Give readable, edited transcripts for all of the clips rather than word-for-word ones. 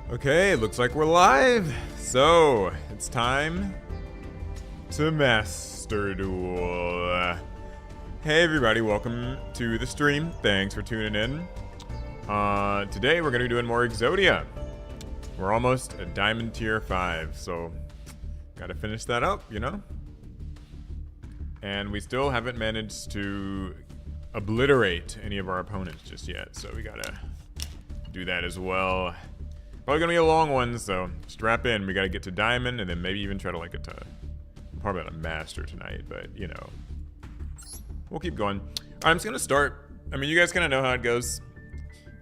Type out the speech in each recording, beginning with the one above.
Okay, looks like we're live. So, it's time to Master Duel. Hey everybody, welcome to the stream. Thanks for tuning in. Today we're going to be doing more Exodia. We're almost at Diamond Tier 5, so gotta finish that up, you know? And we still haven't managed to obliterate any of our opponents just yet, so we gotta do that as well. Probably gonna be a long one, so strap in. We gotta get to Diamond, and then maybe even try to like get to probably not a Master tonight, but you know, we'll keep going. I'm just gonna start. I mean, you guys kind of know how it goes.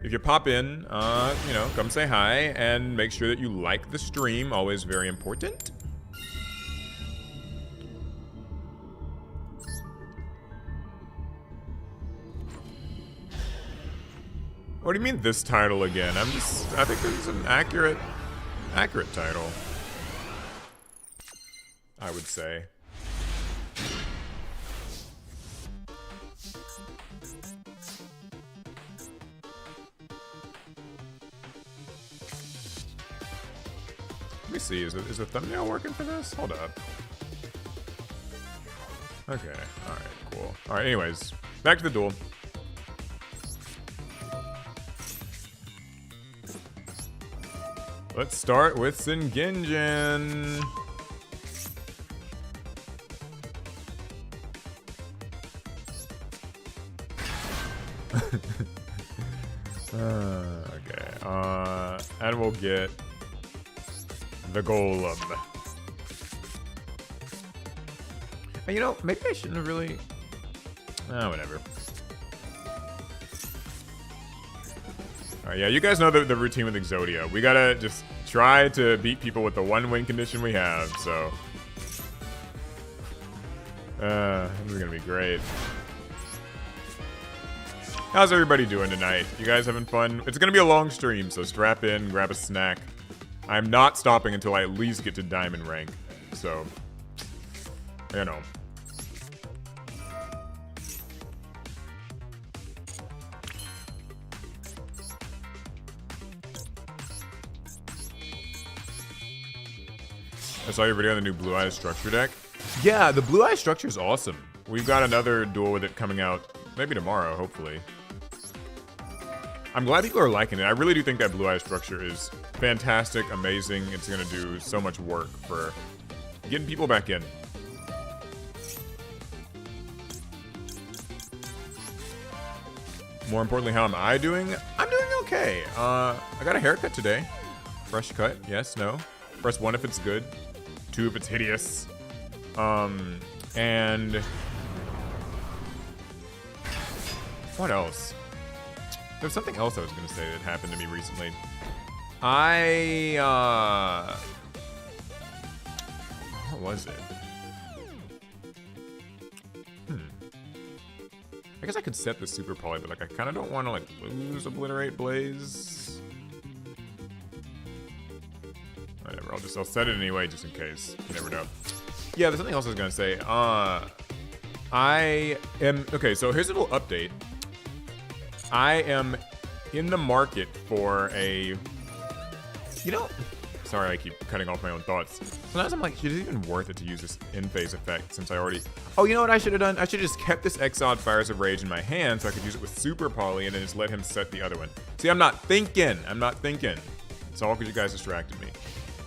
If you pop in, you know, come say hi and make sure that you like the stream. Always very important. What do you mean this title again? I think this is an accurate title, I would say. Let me see, is the thumbnail working for this? Hold up. Okay, alright, cool. Alright, anyways, back to the duel. Let's start with Singinjin. Okay. And we'll get the Golem. You know, maybe I shouldn't have really. Whatever. Alright, yeah, you guys know the routine with Exodia. We gotta just try to beat people with the one win condition we have, so. This is gonna be great. How's everybody doing tonight? You guys having fun? It's gonna be a long stream, so strap in, grab a snack. I'm not stopping until I at least get to Diamond rank, so. You know. I saw your video on the new Blue Eyes Structure deck. Yeah, the Blue Eyes Structure is awesome. We've got another duel with it coming out maybe tomorrow, hopefully. I'm glad people are liking it. I really do think that Blue Eyes Structure is fantastic, amazing. It's going to do so much work for getting people back in. More importantly, how am I doing? I'm doing okay. I got a haircut today. Fresh cut, yes, no. Press 1 if it's good. 2 if it's hideous. And what else? There's something else I was gonna say that happened to me recently. What was it? I guess I could set the super poly, but like I kind of don't want to like lose Obliterate Blaze. Whatever, I'll set it anyway just in case. You never know. Yeah, there's something else I was gonna say. Okay, so here's a little update. I am in the market for a, you know, sorry I keep cutting off my own thoughts. Sometimes I'm like, is it even worth it to use this in-phase effect since I already, oh, you know what I should have done? I should have just kept this Exiled Fires of Rage in my hand so I could use it with Super Poly and then just let him set the other one. See, I'm not thinking. It's all because you guys distracted me.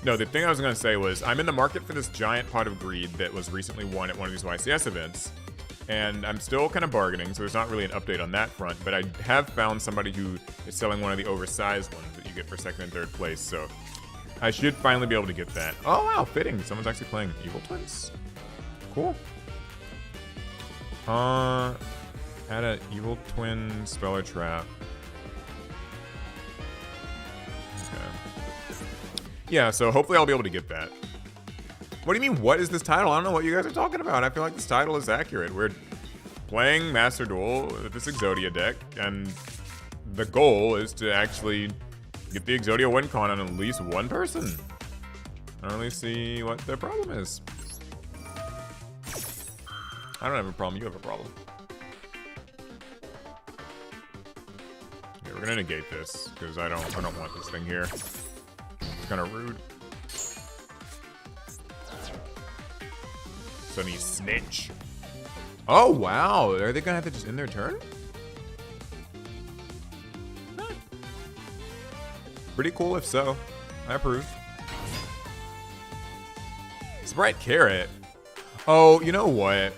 No, the thing I was going to say was I'm in the market for this giant pot of greed that was recently won at one of these YCS events. And I'm still kind of bargaining, so there's not really an update on that front. But I have found somebody who is selling one of the oversized ones that you get for 2nd and 3rd place. So I should finally be able to get that. Oh, wow, fitting. Someone's actually playing Evil Twins. Cool. Add an Evil Twin Speller Trap. Yeah, so hopefully I'll be able to get that. What do you mean, what is this title? I don't know what you guys are talking about. I feel like this title is accurate. We're playing Master Duel with this Exodia deck, and the goal is to actually get the Exodia win con on at least one person. I don't really see what the problem is. I don't have a problem, you have a problem. Okay, we're gonna negate this, because I don't want this thing here. It's kind of rude. Sunny Snitch. Oh, wow. Are they going to have to just end their turn? Huh. Pretty cool if so. I approve. Sprite Carrot. Oh, you know what?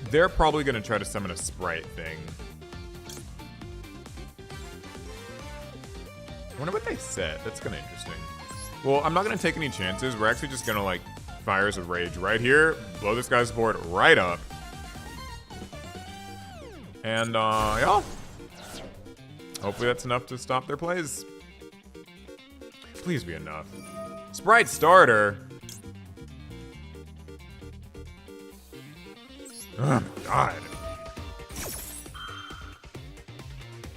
They're probably going to try to summon a Sprite thing. I wonder what they said. That's kind of interesting. Well, I'm not going to take any chances. We're actually just going to, like, Fires of Rage right here. Blow this guy's board right up. And, yeah. Hopefully that's enough to stop their plays. Please be enough. Sprite Starter. Oh, my God.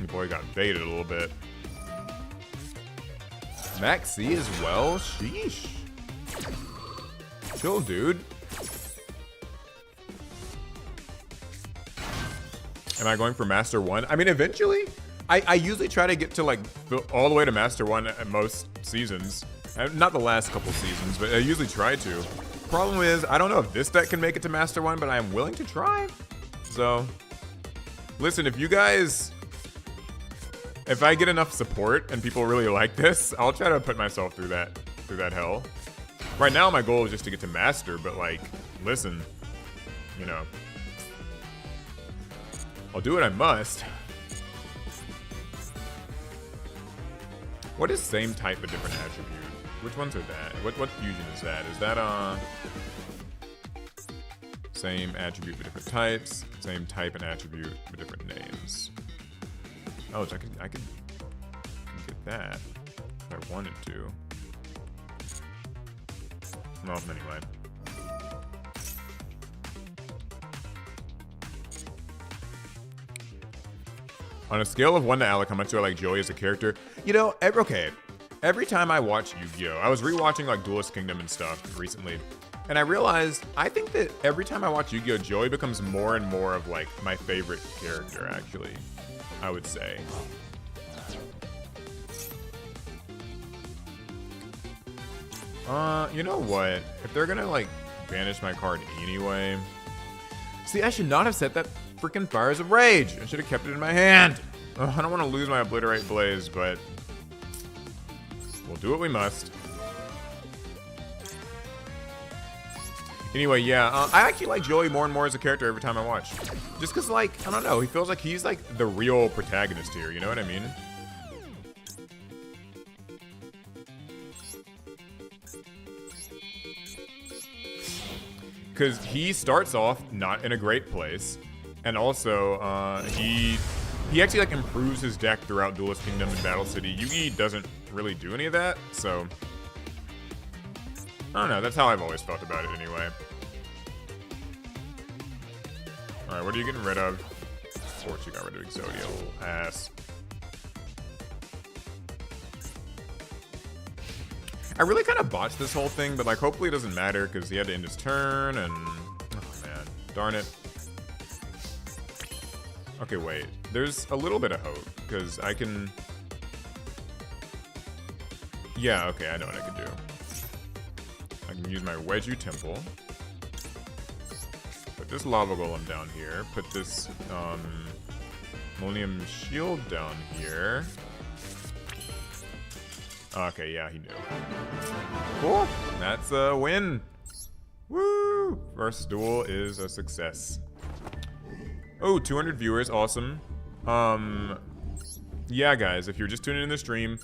Your boy got baited a little bit. Maxi as well? Sheesh. Chill, dude. Am I going for Master 1? I mean, eventually. I usually try to get to, like, all the way to Master 1 at most seasons. Not the last couple seasons, but I usually try to. Problem is, I don't know if this deck can make it to Master 1, but I am willing to try. So, listen, if you guys... If I get enough support and people really like this, I'll try to put myself through that hell. Right now, my goal is just to get to Master, but, like, listen, you know. I'll do what I must. What is same type but different attribute? Which ones are that? What fusion is that? Is that same attribute but different types? Same type and attribute but different names. Oh, so I could get that if I wanted to. Well, anyway. On a scale of 1 to Alec, how much do I like Joey as a character? You know, every time I watch Yu-Gi-Oh! I was rewatching like Duelist Kingdom and stuff recently, and I realized I think that every time I watch Yu-Gi-Oh! Joey becomes more and more of like my favorite character, actually, I would say. You know what? If they're gonna like banish my card anyway. See, I should not have set that freaking Fires of Rage. I should have kept it in my hand. Ugh, I don't want to lose my Obliterate Blaze, but we'll do what we must. Anyway, yeah, I actually like Joey more and more as a character every time I watch. Just because, like, I don't know, he feels like he's, like, the real protagonist here, you know what I mean? Because he starts off not in a great place, and also, he actually, like, improves his deck throughout Duelist Kingdom and Battle City. Yugi doesn't really do any of that, so I don't know, that's how I've always felt about it anyway. Alright, what are you getting rid of? Of course you got rid of Exodia, little ass. I really kind of botched this whole thing, but like hopefully it doesn't matter because he had to end his turn and... Oh man, darn it. Okay, wait. There's a little bit of hope because I can... Yeah, okay, I know what I can do. I can use my Wedju Temple. Put this Lava Golem down here. Put this Millennium Shield down here. Okay, yeah, he knew. Cool. That's a win. Woo! First duel is a success. Oh, 200 viewers. Awesome. Yeah, guys, if you're just tuning in the stream,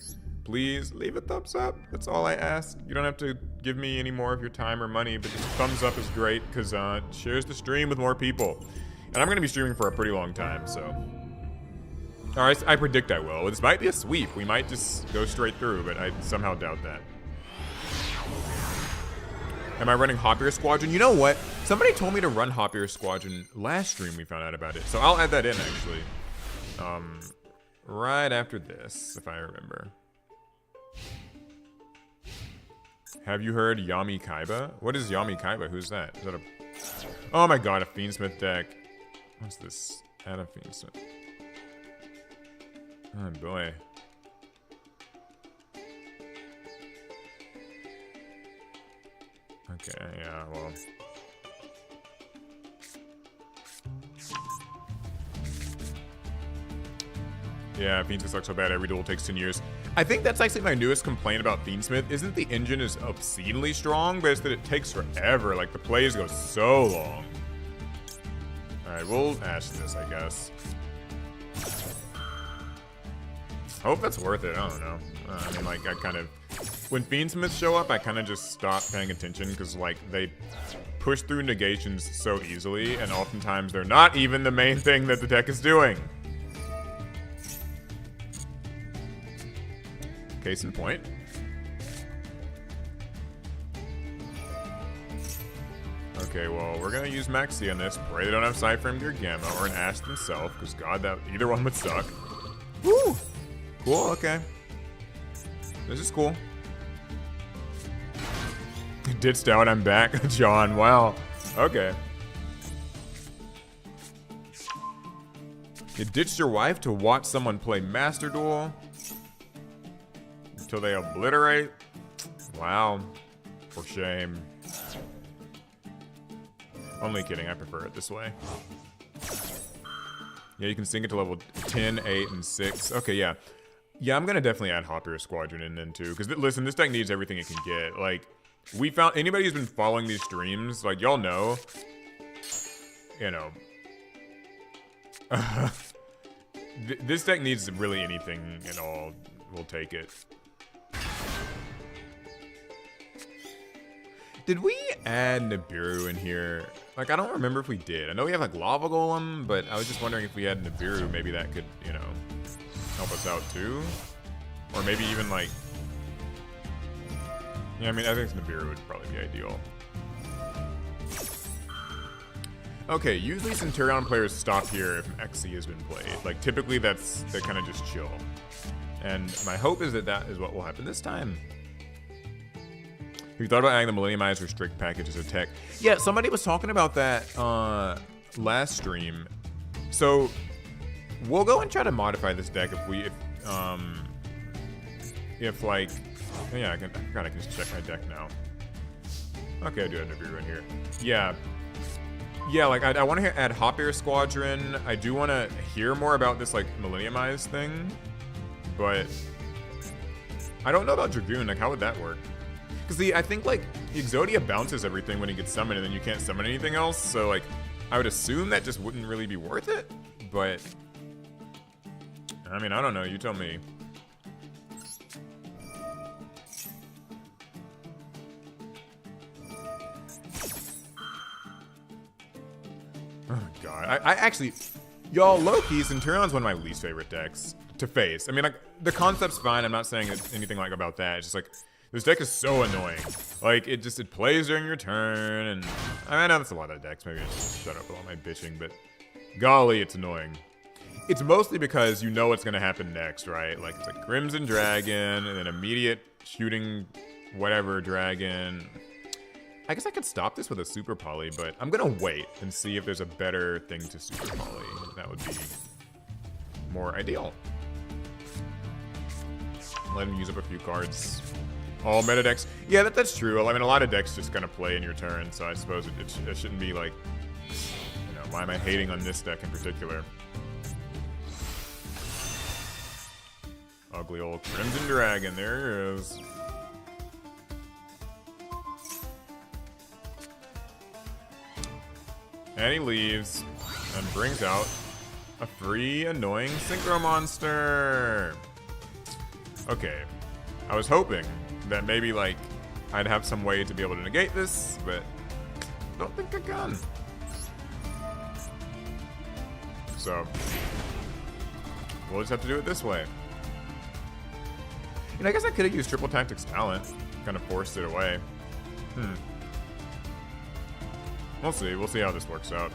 please leave a thumbs up. That's all I ask. You don't have to give me any more of your time or money, but just a thumbs up is great because it shares the stream with more people. And I'm going to be streaming for a pretty long time, so... Alright, I predict I will. This might be a sweep. We might just go straight through, but I somehow doubt that. Am I running Hoppier Squadron? You know what? Somebody told me to run Hoppier Squadron last stream we found out about it. So I'll add that in, actually. Right after this, if I remember. Have you heard Yami Kaiba? What is Yami Kaiba? Who's that? Is that a... Oh my god, a Fiendsmith deck. What's this? Add a Fiendsmith. Oh boy. Okay, yeah, well. Yeah, Fiendsmith sucks so bad. Every duel takes 10 years. I think that's actually my newest complaint about Fiendsmith. Isn't the engine is obscenely strong, but it's that it takes forever. Like, the plays go so long. Alright, we'll ash this, I guess. Hope that's worth it. I don't know. I mean, like, I kind of... When Fiendsmiths show up, I kind of just stop paying attention because, like, they push through negations so easily, and oftentimes they're not even the main thing that the deck is doing. Case in point. Okay, well, we're gonna use Maxi on this. Pray they don't have Cyframed or Gamma or an Ash themselves, because God, that either one would suck. Woo! Cool, okay. This is cool. Ditched out, I'm back. John, wow. Okay. You ditched your wife to watch someone play Master Duel? Until they obliterate? Wow. For shame. Only kidding, I prefer it this way. Yeah, you can sink it to level 10, 8, and 6. Okay, yeah. Yeah, I'm gonna definitely add Hopper Squadron in then too. Because listen, this deck needs everything it can get. Like, we found anybody who's been following these streams, like y'all know, you know, this deck needs really anything at all. We'll take it. Did we add Nibiru in here? Like, I don't remember if we did. I know we have like Lava Golem, but I was just wondering if we had Nibiru, maybe that could, you know, help us out too. Or maybe even like, yeah, I mean, I think Nibiru would probably be ideal. Okay, usually Centurion players stop here if XC has been played. Like, typically they kind of just chill. And my hope is that that is what will happen this time. Have you thought about adding the Millenniumized Restrict package as a tech? Yeah, somebody was talking about that last stream. So we'll go and try to modify this deck if like, oh yeah, I forgot I can just check my deck now. Okay, I do have Nibiru in here. Yeah. Yeah, like, I want to add Hop Air Squadron. I do want to hear more about this, like, Millenniumized thing. But I don't know about Dragoon. Like, how would that work? Because, I think, like, the Exodia bounces everything when he gets summoned, and then you can't summon anything else. So, like, I would assume that just wouldn't really be worth it. But, I mean, I don't know. You tell me. Oh my god. I actually, y'all, low-key, Centurion's one of my least favorite decks to face. I mean, like, the concept's fine. I'm not saying anything like about that. It's just like, this deck is so annoying. Like, it plays during your turn, and I know that's a lot of decks. Maybe I should shut up with all my bitching, but golly, it's annoying. It's mostly because you know what's gonna happen next, right? Like, it's like Crimson Dragon, and then immediate shooting whatever dragon. I guess I could stop this with a Super Poly, but I'm gonna wait and see if there's a better thing to Super Poly. That would be more ideal. Let him use up a few cards. All meta decks. Yeah, that's true. I mean, a lot of decks just gonna play in your turn, so I suppose it shouldn't be like, you know, why am I hating on this deck in particular? Ugly old Crimson Dragon, there it is. And he leaves and brings out a free annoying Synchro Monster. Okay, I was hoping that maybe like I'd have some way to be able to negate this, but don't think I can. So we'll just have to do it this way. And I guess I could have used Triple Tactics Talent, kind of forced it away. We'll see. We'll see how this works out.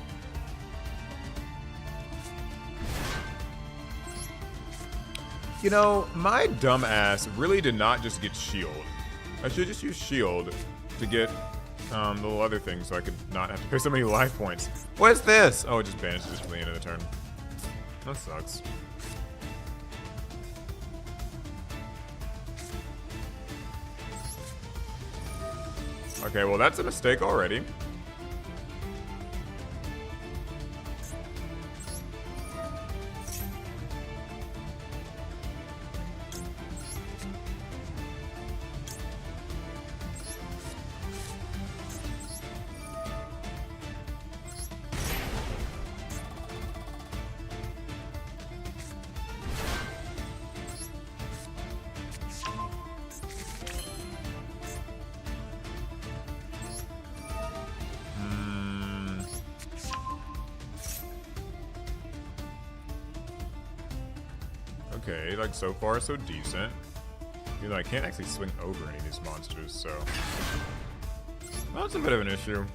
You know, my dumb ass really did not just get Shield. I should just use Shield to get the little other thing so I could not have to pay so many life points. What is this? Oh, it just banishes it to the end of the turn. That sucks. Okay, well, that's a mistake already. Okay, like so far so decent. You know, I can't actually swing over any of these monsters, so well, that's a bit of an issue.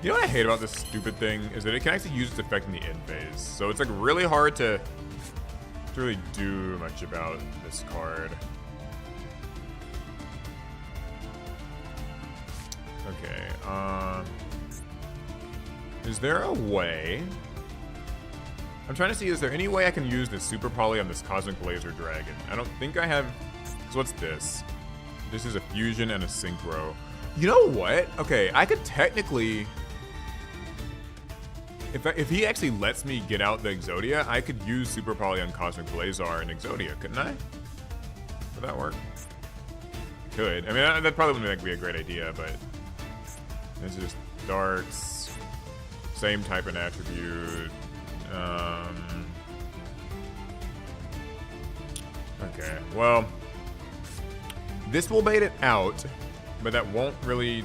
You know what I hate about this stupid thing is that it can actually use its effect in the end phase. So it's like really hard to really do much about this card. Okay, is there a way? I'm trying to see, is there any way I can use this Super Poly on this Cosmic Laser Dragon? I don't think I have, because what's this? This is a fusion and a synchro. You know what? Okay, I could technically, if he actually lets me get out the Exodia, I could use Super Poly on Cosmic Blazar and Exodia, couldn't I? Would that work? Could. I mean, that probably wouldn't be a great idea, but it's just darks, same type of attribute. Okay, well, this will bait it out, but that won't really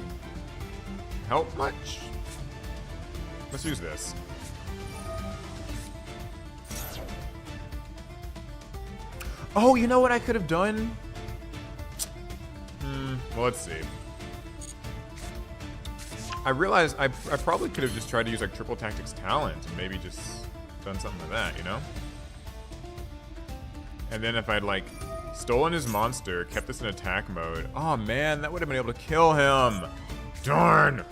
help much. Let's use this. Oh, you know what I could have done? Well, let's see. I realized I probably could have just tried to use like Triple Tactics Talent and maybe just done something like that, you know? And then if I'd like stolen his monster, kept this in attack mode, oh man, that would have been able to kill him. Darn!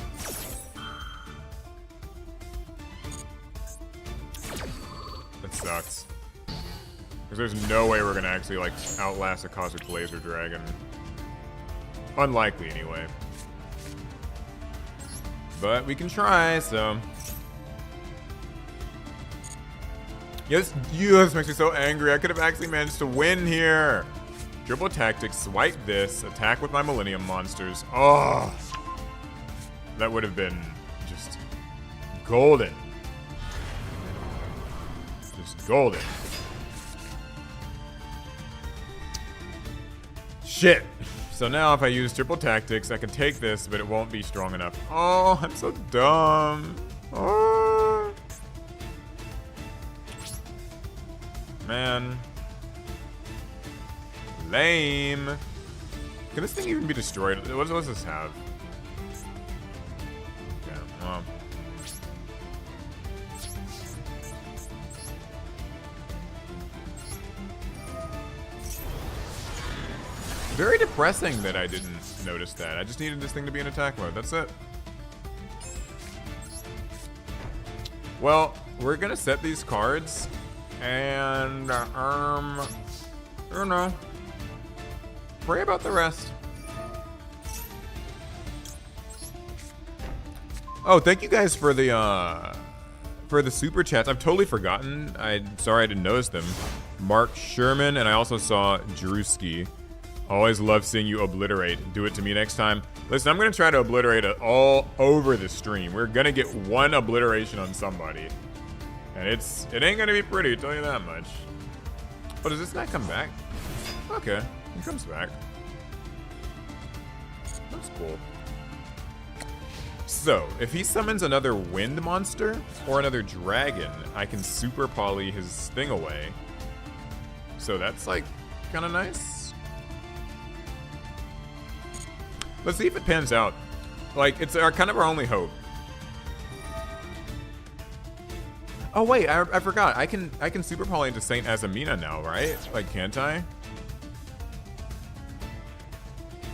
That sucks. Because there's no way we're gonna actually like outlast a Cosmic Laser Dragon. Unlikely anyway. But we can try, so. Yes, this makes me so angry. I could have actually managed to win here. Triple Tactics, swipe this, attack with my Millennium monsters. Oh, that would have been just golden. Just golden. Shit. So now if I use Triple Tactics, I can take this, but it won't be strong enough. Oh, I'm so dumb. Oh. Man. Lame. Can this thing even be destroyed? What does this have? Okay, well. Very depressing that I didn't notice that. I just needed this thing to be in attack mode. That's it. Well, we're gonna set these cards, and I don't know. Pray about the rest. Oh, thank you guys for the super chats. I've totally forgotten. Sorry I didn't notice them. Mark Sherman, and I also saw Drewski. Always love seeing you obliterate. Do it to me next time. Listen, I'm gonna try to obliterate it all over the stream. We're gonna get one obliteration on somebody. And it ain't gonna be pretty, I'll tell you that much. Oh, does this guy come back? Okay, he comes back. That's cool. So, if he summons another wind monster or another dragon, I can super poly his thing away. So that's like kinda nice. Let's see if it pans out. Like, it's kind of our only hope. Oh wait, I forgot. I can super poly into Saint Azamina now, right? Like, can't I?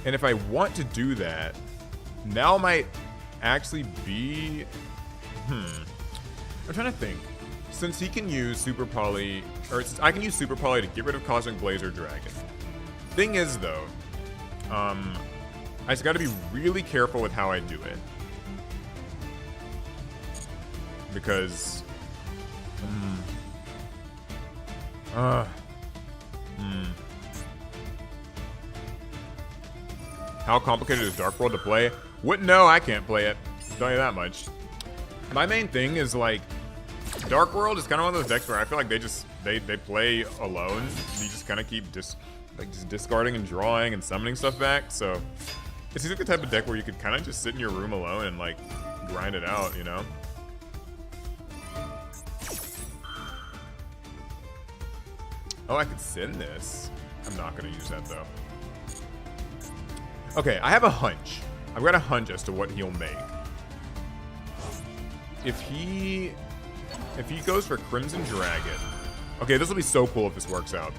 And if I want to do that, now might actually be. I'm trying to think. Since he can use super poly, or I can use super poly to get rid of Cosmic Blazer Dragon. Thing is though, I just got to be really careful with how I do it. Because... How complicated is Dark World to play? Wouldn't know, I can't play it. I'll tell you that much. My main thing is like, Dark World is kind of one of those decks where I feel like they play alone. You just kind of keep just discarding and drawing and summoning stuff back. So it's like the type of deck where you could kind of just sit in your room alone and like grind it out, you know? Oh, I could send this. I'm not gonna use that though. Okay, I have a hunch. I've got a hunch as to what he'll make. If he goes for Crimson Dragon. Okay, this will be so cool if this works out.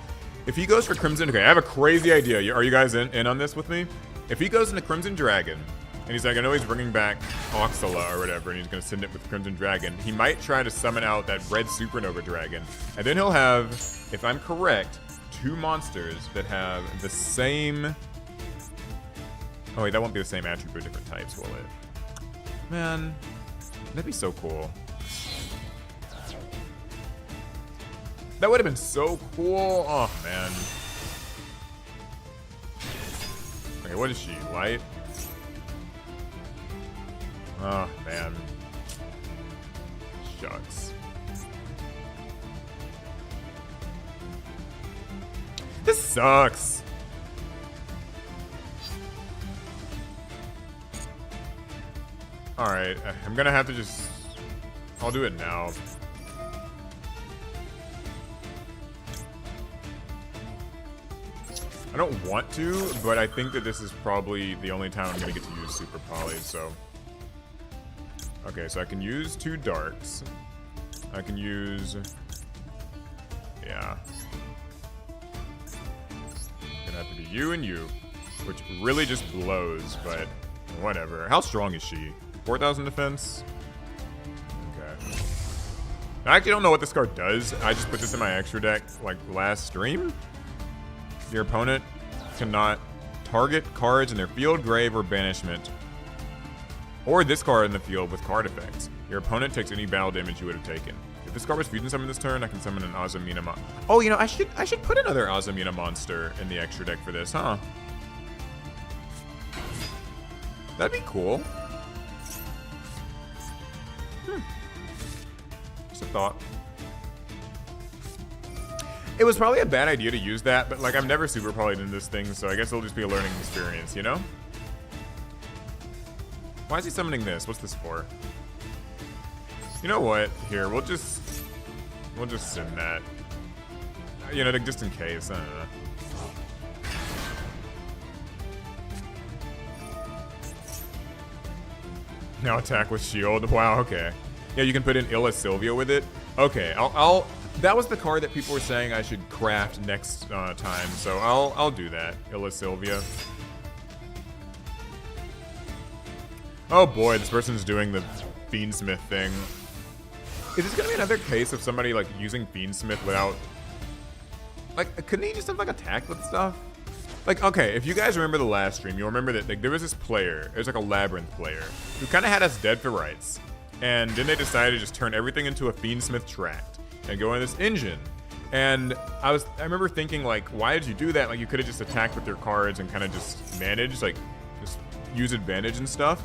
If he goes for Crimson, okay, I have a crazy idea. Are you guys in on this with me? If he goes into Crimson Dragon, and he's like, I know he's bringing back Oxala or whatever, and he's gonna send it with Crimson Dragon, he might try to summon out that red Supernova Dragon, and then he'll have, if I'm correct, 2 monsters that have the same... Oh wait, that won't be the same attribute, different types, will it? Man, that'd be so cool. That would have been so cool. Oh, man. Okay, what is she? Light? Oh, man. Shucks. This sucks. Alright, I'm gonna have to just... I'll do it now. I don't want to, but I think that this is probably the only time I'm gonna get to use Super Poly, so... Okay, so I can use 2 darks. I can use... Yeah. Gonna have to be you and you, which really just blows, but whatever. How strong is she? 4,000 defense? Okay. I actually don't know what this card does. I just put this in my extra deck, like, last stream. Your opponent cannot target cards in their field, grave, or banishment, or this card in the field with card effects. Your opponent takes any battle damage you would have taken. If this card was fusion summoned this turn, I can summon an Azamina monster. Oh, you know, I should put another Azamina monster in the extra deck for this, huh? That'd be cool. Just a thought. It was probably a bad idea to use that, but like I've never super polyed in this thing, so I guess it'll just be a learning experience, you know? Why is he summoning this? What's this for? You know what? Here, we'll just send that. You know, just in case. I don't know. Now attack with shield. Wow, okay. Yeah, you can put in Illa Sylvia with it. Okay, I'll that was the card that people were saying I should craft next time, so I'll do that. Illa Sylvia. Oh boy, this person's doing the Fiendsmith thing. Is this gonna be another case of somebody like using Fiendsmith without, like, couldn't he just have like attacked with stuff? Like, okay, if you guys remember the last stream, you'll remember that like, there was this player, it was like a Labyrinth player, who kind of had us dead for rights. And then they decided to just turn everything into a Fiendsmith tract and go in this engine. And I remember thinking, like, why did you do that? Like, you could have just attacked with your cards and kind of just managed, like, just use advantage and stuff.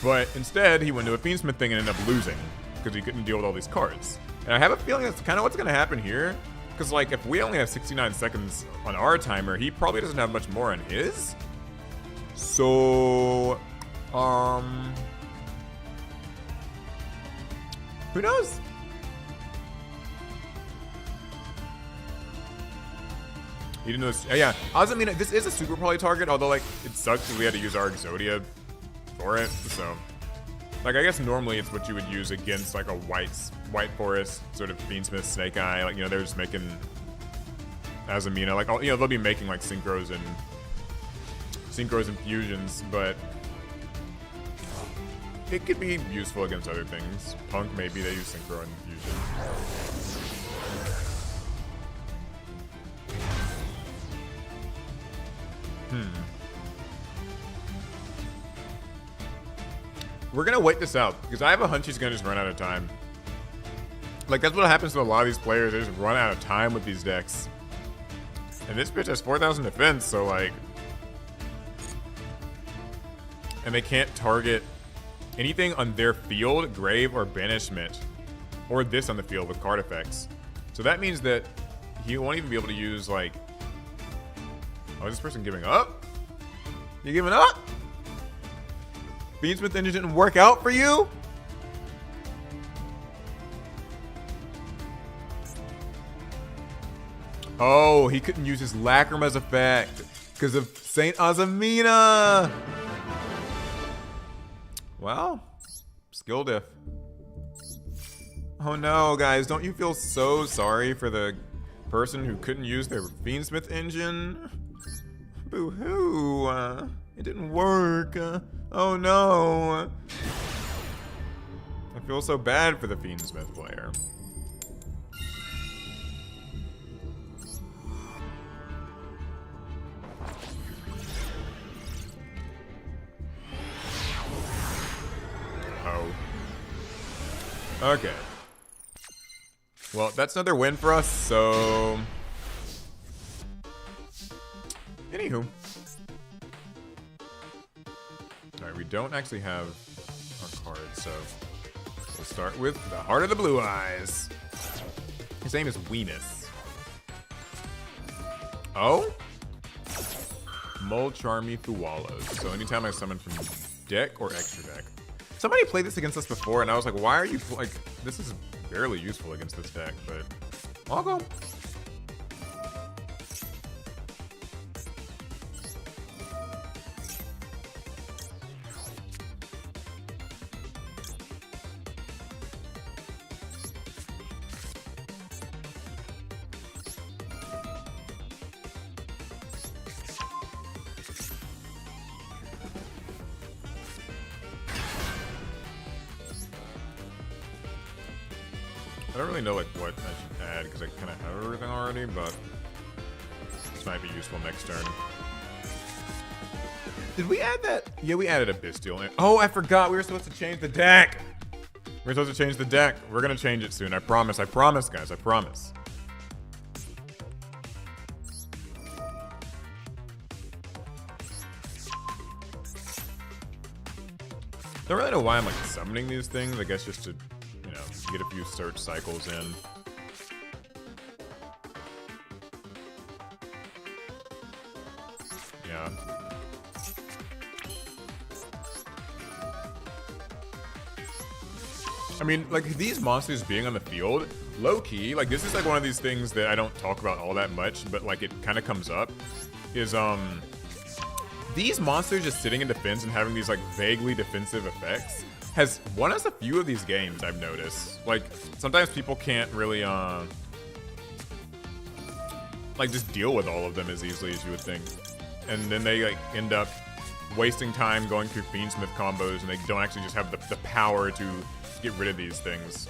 But instead, he went to a Fiendsmith thing and ended up losing because he couldn't deal with all these cards. And I have a feeling that's kind of what's going to happen here. Because, like, if we only have 69 seconds on our timer, he probably doesn't have much more on his. So, who knows? You didn't know this? Yeah, Azamina, this is a super poly target, although, like, it sucks because we had to use our Exodia for it, so. Like, I guess normally it's what you would use against, like, a white forest, sort of Fiendsmith, Snake Eye. Like, you know, they're just making Azamina. Like, you know, they'll be making, like, synchros and fusions, but it could be useful against other things. Punk, maybe they use synchro and fusion. We're gonna wait this out because I have a hunch he's gonna just run out of time. Like, that's what happens to a lot of these players. They just run out of time with these decks. And this bitch has 4,000 defense, so like... And they can't target anything on their field, grave, or banishment. Or this on the field with card effects. So that means that he won't even be able to use, like... Oh, is this person giving up? You giving up? Fiendsmith Engine didn't work out for you? Oh, he couldn't use his Lacrima's effect because of Saint Azamina. Well, skill diff. Oh no, guys, don't you feel so sorry for the person who couldn't use their Fiendsmith Engine? Boo-hoo. It didn't work. Oh no. I feel so bad for the Fiendsmith player. Oh. Okay. Well, that's another win for us, so... Anywho. Alright, we don't actually have our card, so... We'll start with the Heart of the Blue Eyes. His name is Weenus. Oh? Mulcharmy Thualas. So anytime I summon from deck or extra deck. Somebody played this against us before, and I was like, why are you... Like, this is barely useful against this deck, but... I'll go. I don't really know like what I should add because I kind of have everything already, but this might be useful next turn. Did we add that? Yeah, we added a Bestial. Oh, I forgot. We were supposed to change the deck. We were supposed to change the deck. We're going to change it soon. I promise. I promise, guys. I promise. Don't really know why I'm like summoning these things. I guess just to, you know, get a few search cycles in. Yeah. I mean, like, these monsters being on the field, low-key, like, this is, like, one of these things that I don't talk about all that much, but, like, it kind of comes up, is, these monsters just sitting in defense and having these, like, vaguely defensive effects has won us a few of these games, I've noticed. Like, sometimes people can't really, like, just deal with all of them as easily as you would think. And then they, like, end up wasting time going through Fiendsmith combos, and they don't actually just have the power to get rid of these things.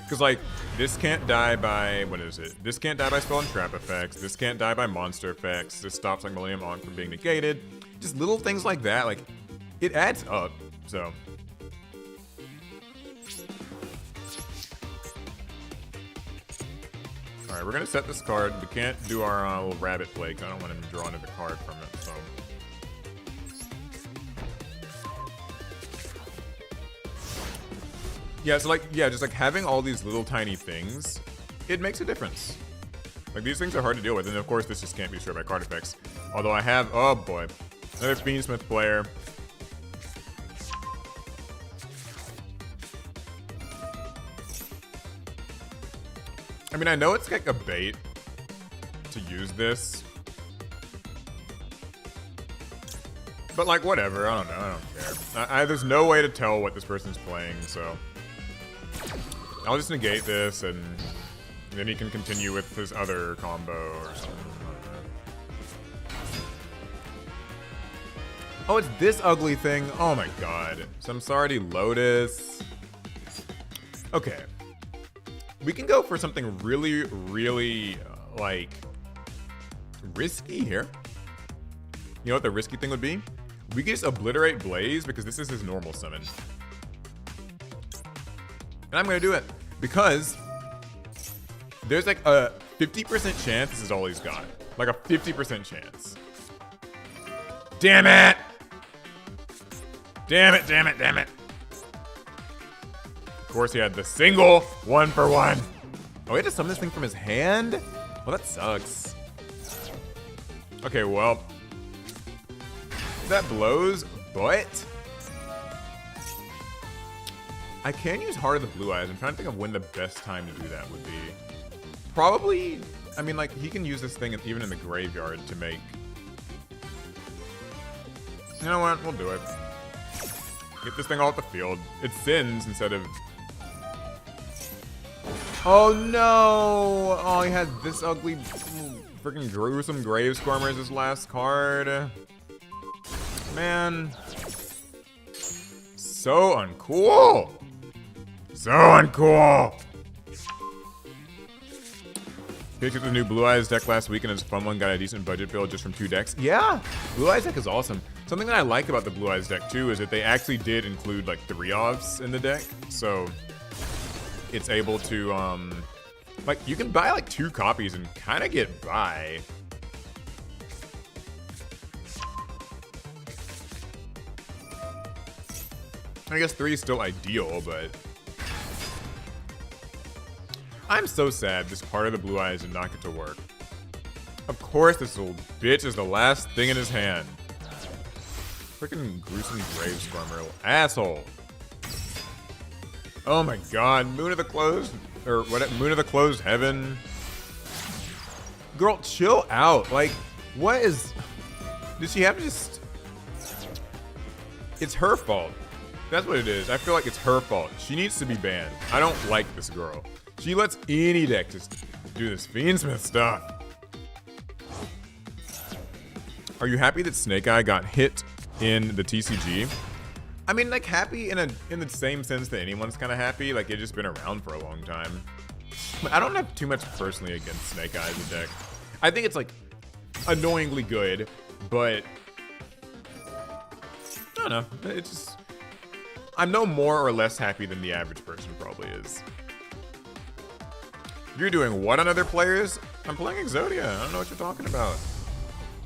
Because, like, this can't die by, what is it? This can't die by spell and trap effects. This can't die by monster effects. This stops, like, Millennium Ankh from being negated. Just little things like that, like, it adds up, so. Alright, we're gonna set this card. We can't do our little rabbit play, because I don't want him to draw another card from it, so. Yeah, so like, yeah, just like having all these little tiny things, it makes a difference. Like, these things are hard to deal with, and of course this just can't be destroyed by card effects. Although I have, oh boy, another Fiendsmith player. I mean, I know it's like a bait to use this. But like, whatever, I don't know, I don't care. There's no way to tell what this person's playing, so. I'll just negate this, and then he can continue with his other combo or something. Oh, it's this ugly thing? Oh my god. Samsardi Lotus. Okay. We can go for something really, really, like, risky here. You know what the risky thing would be? we can just obliterate Blaze because this is his normal summon. And I'm gonna do it because there's like a 50% chance this is all he's got. Like a 50% chance. Damn it! Damn it, damn it, damn it. Of course he had the single 1-for-1. Oh, he had to summon this thing from his hand? Well, that sucks. Okay, well. That blows, but I can use Heart of the Blue Eyes. I'm trying to think of when the best time to do that would be. Probably, I mean, like, he can use this thing even in the graveyard to make... You know what? We'll do it. Get this thing off the field. It sins instead of... Oh, no! Oh, he had this ugly, freaking gruesome Gravestormer as his last card. Man. So uncool! So uncool! Picked up the new Blue Eyes deck last week and his fun one got a decent budget build just from 2 decks. Yeah! Blue Eyes deck is awesome. Something that I like about the Blue Eyes deck too is that they actually did include like 3-offs in the deck. So it's able to, like, you can buy like 2 copies and kind of get by. I guess 3 is still ideal, but I'm so sad this part of the Blue Eyes did not get to work. Of course this little bitch is the last thing in his hand. Freaking gruesome Gravestormer, asshole. Oh my god, Moon of the Closed, or what? Moon of the Closed Heaven. Girl, chill out. Like, what is... Did she have to just... It's her fault. That's what it is. I feel like it's her fault. She needs to be banned. I don't like this girl. She lets any deck just do this Fiendsmith stuff. Are you happy that Snake Eye got hit in the TCG? I mean, like, happy in the same sense that anyone's kind of happy. Like, it's just been around for a long time. But I don't have too much personally against Snake Eye as a deck. I think it's, like, annoyingly good, but I don't know. It's just... I'm no more or less happy than the average person probably is. You're doing what on other players? I'm playing Exodia. I don't know what you're talking about.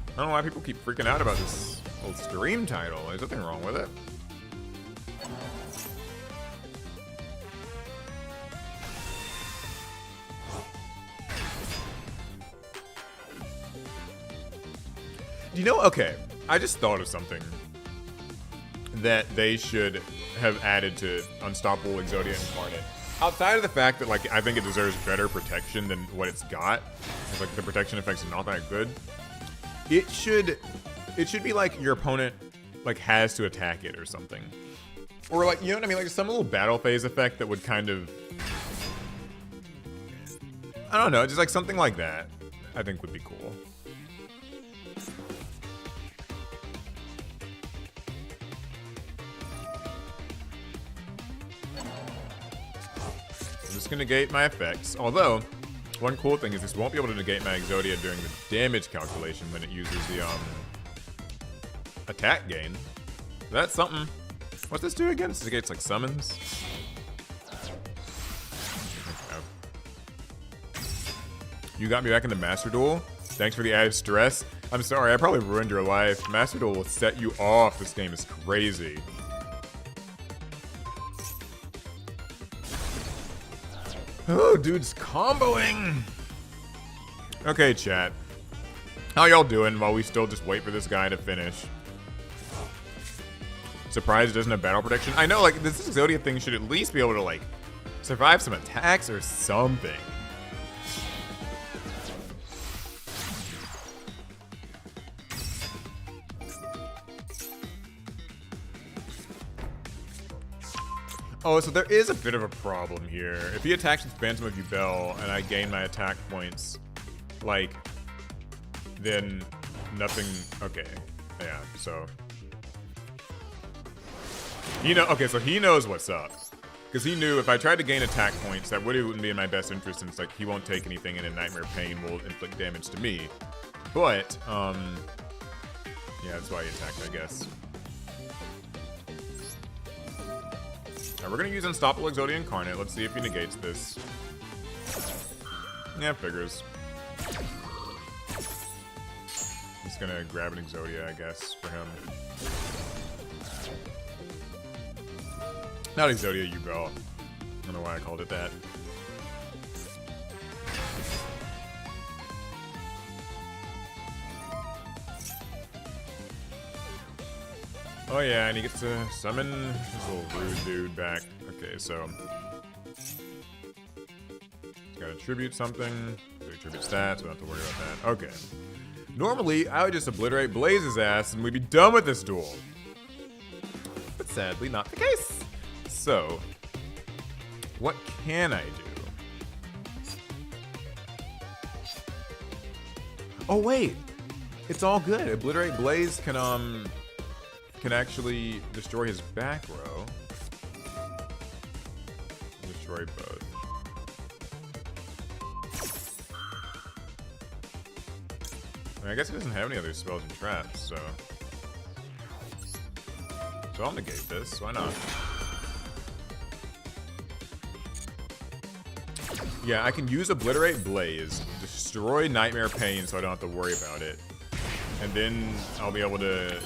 I don't know why people keep freaking out about this old stream title. There's nothing wrong with it. You know, okay, I just thought of something that they should have added to Unstoppable Exodia Incarnate. Outside of the fact that, like, I think it deserves better protection than what it's got, because, like, the protection effects are not that good. It should be like your opponent, like, has to attack it or something, or, like, you know what I mean, like some little battle phase effect that would kind of, I don't know, just like something like that. I think would be cool. I'm just gonna negate my effects. Although, one cool thing is this won't be able to negate my Exodia during the damage calculation when it uses the attack gain. That's something. What's this do again? This negates like summons. Okay. You got me back in the Master Duel. Thanks for the added stress. I'm sorry, I probably ruined your life. Master Duel will set you off. This game is crazy. Oh, dude's comboing. Okay, chat. How y'all doing while we still just wait for this guy to finish? Surprised it doesn't have battle protection? I know, like, this Exodia thing should at least be able to, like, survive some attacks or something. Oh, so there is a bit of a problem here. If he attacks with Phantom of Yubel and I gain my attack points, like, then nothing. Okay, yeah. So okay, so he knows what's up, because he knew if I tried to gain attack points, that wouldn't be in my best interest, since like he won't take anything, and a Nightmare Pain will inflict damage to me. But yeah, that's why he attacked, I guess. Now we're gonna use Unstoppable Exodia Incarnate. Let's see if he negates this. Yeah, figures. Just gonna grab an Exodia, I guess, for him. Not Exodia, Yubel. I don't know why I called it that. Oh yeah, and he gets to summon this little rude dude back. Okay, so he's gotta tribute something. So he tribute stats, we don't have to worry about that. Okay. Normally, I would just obliterate Blaze's ass and we'd be done with this duel. But sadly, not the case. So, what can I do? Oh wait, it's all good. Obliterate Blaze can actually destroy his back row. Destroy both. I mean, I guess he doesn't have any other spells and traps, so I'll negate this. Why not? Yeah, I can use Obliterate Blaze, destroy Nightmare Pain so I don't have to worry about it. And then I'll be able to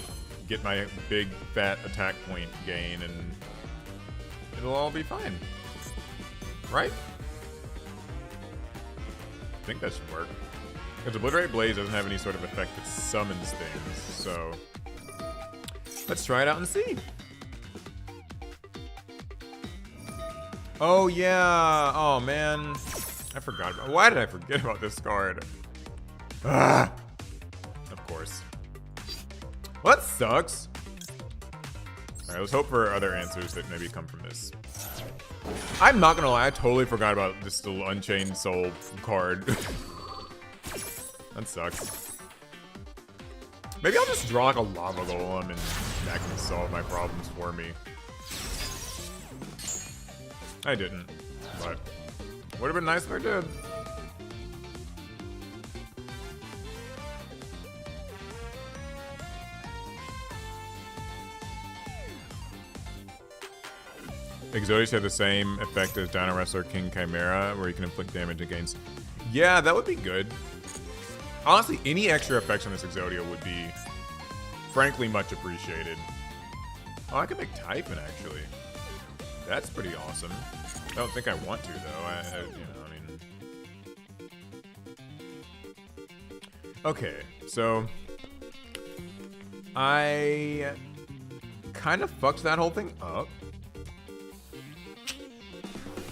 get my big fat attack point gain and it'll all be fine. Right? I think that should work. Because Obliterate Blaze doesn't have any sort of effect that summons things, so let's try it out and see. Oh yeah, oh man. I forgot about, why did I forget about this card? Ah! Of course. Well, that sucks. Alright, let's hope for other answers that maybe come from this. I'm not gonna lie, I totally forgot about this little Unchained Soul card. That sucks. Maybe I'll just draw like a Lava Golem and that can solve my problems for me. I didn't, but would have been nice if I did. Exodia had the same effect as Dino Wrestler King Chimera, where you can inflict damage against. Yeah, that would be good. Honestly, any extra effects on this Exodia would be, frankly, much appreciated. Oh, I can make Typhon, actually. That's pretty awesome. I don't think I want to, though. You know, I mean... Okay, so... I kind of fucked that whole thing up.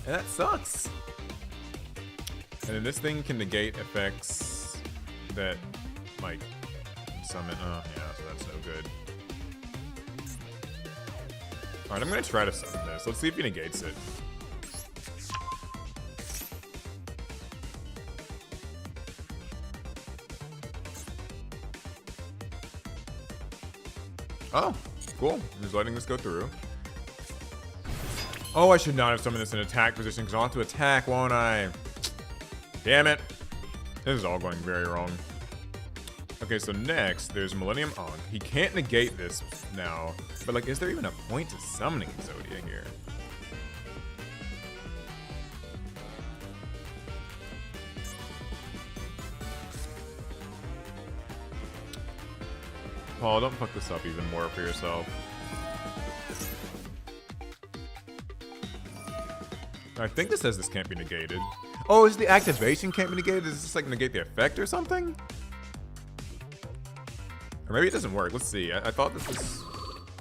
And that sucks. And then this thing can negate effects that, like, summon. Oh, yeah, so that's no good. Alright, I'm gonna try to summon this. Let's see if he negates it. Oh, cool. I'm just letting this go through. Oh, I should not have summoned this in attack position because I'll have to attack, won't I? Damn it. This is all going very wrong. Okay, so next, there's Millennium Ankh. He can't negate this now, but like, is there even a point to summoning Exodia here? Paul, don't fuck this up even more for yourself. I think this says this can't be negated. Oh, is the activation can't be negated? Does this like negate the effect or something? Or maybe it doesn't work. Let's see. I thought this was...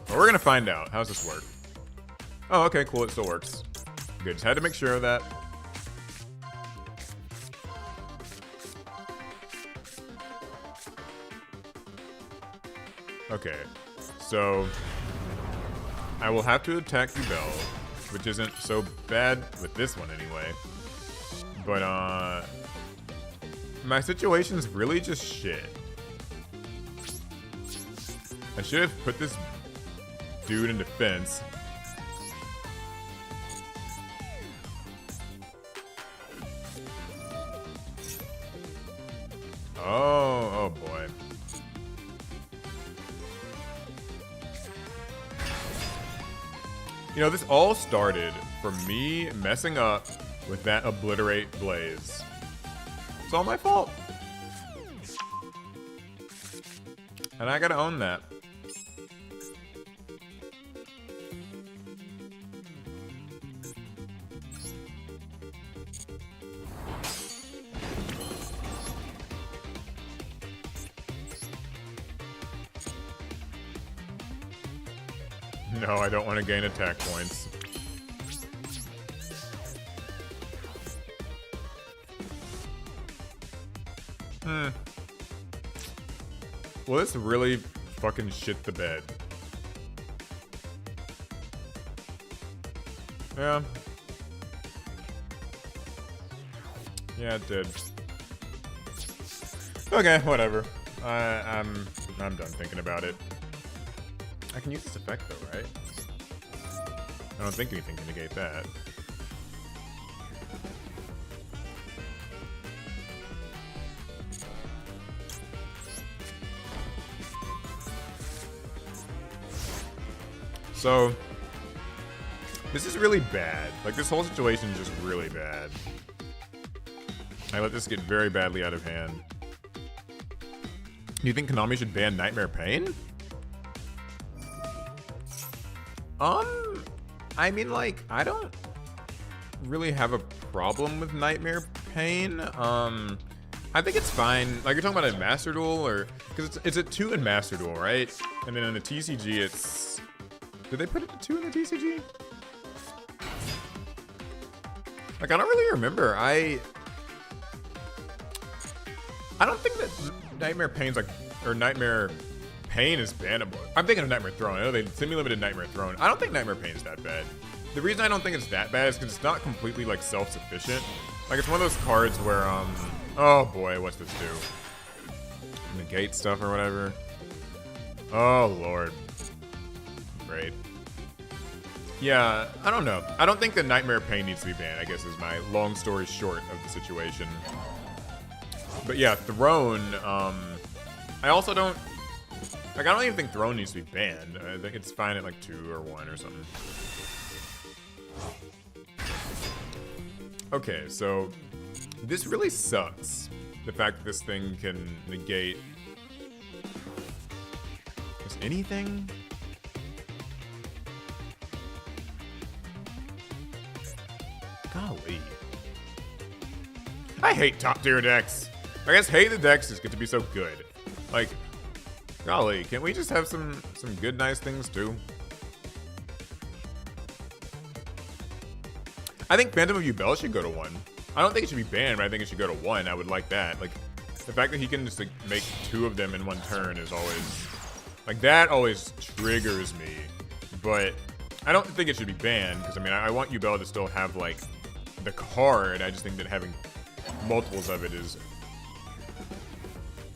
Well, we're gonna find out. How does this work? Oh, okay, cool. It still works. Good. Just had to make sure of that. Okay. So... I will have to attack Duel, which isn't so bad with this one anyway. But, my situation's really just shit. I should have put this dude in defense. Oh boy. You know, this all started from me messing up with that Obliterate Blaze. It's all my fault. And I gotta own that. No, I don't want to gain attack points. Well, this really fucking shit the bed. Yeah. Yeah, it did. Okay, whatever. I'm done thinking about it. I can use this effect though, right? I don't think anything can negate that. So, this is really bad. Like, this whole situation is just really bad. I let this get very badly out of hand. Do you think Konami should ban Nightmare Pain? I mean, like, I don't really have a problem with Nightmare Pain. I think it's fine. Like, you're talking about a Master Duel, or... Because it's a 2 in Master Duel, right? And then in the TCG, it's... Did they put it to 2 in the TCG? Like, I don't really remember. I don't think that Nightmare Pain's like... Or Nightmare... Pain is bannable. I'm thinking of Nightmare Throne. I know they semi-limited Nightmare Throne. I don't think Nightmare Pain is that bad. The reason I don't think it's that bad is because it's not completely, like, self-sufficient. Like, it's one of those cards where, oh boy, what's this do? Negate stuff or whatever. Oh, Lord. Great. Yeah, I don't know. I don't think that Nightmare Pain needs to be banned, I guess is my long story short of the situation. But yeah, Throne, I also don't... Like, I don't even think Throne needs to be banned. I think it's fine at, like, 2 or 1 or something. Okay, so... This really sucks. The fact that this thing can negate... Just anything? Golly. I hate top-tier decks. I guess hate the decks just get to be so good. Like... Golly, can't we just have some good, nice things, too? I think Phantom of Yubel should go to 1. I don't think it should be banned, but I think it should go to 1. I would like that. Like, the fact that he can just, like, make 2 of them in 1 turn is always... Like, that always triggers me. But I don't think it should be banned, because, I mean, I want Yubel to still have, like, the card. I just think that having multiples of it is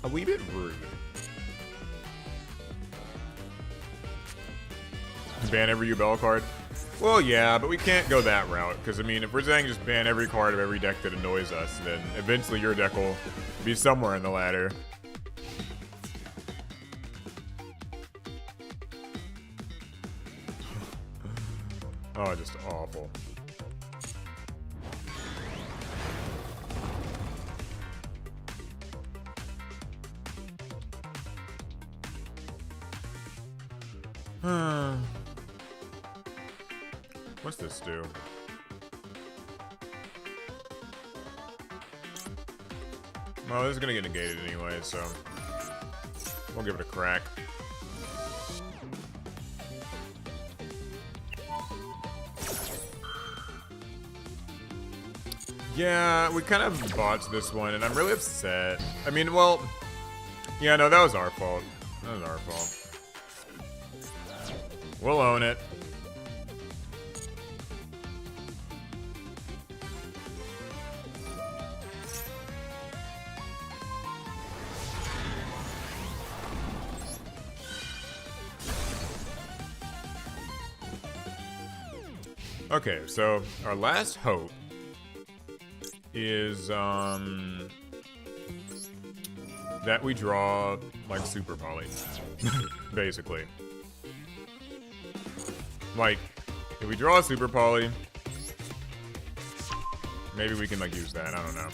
a wee bit rude. Ban every Yubel card? Well, yeah, but we can't go that route. Because, I mean, if we're saying just ban every card of every deck that annoys us, then eventually your deck will be somewhere in the ladder. Oh, just awful. What's this do? Well, this is gonna get negated anyway, so we'll give it a crack. Yeah, we kind of botched this one, and I'm really upset. I mean, well, yeah, no, that was our fault. That was our fault. We'll own it. Okay, so our last hope is that we draw like Super Poly, basically. Like, If we draw a Super Poly, maybe we can like use that. I don't know.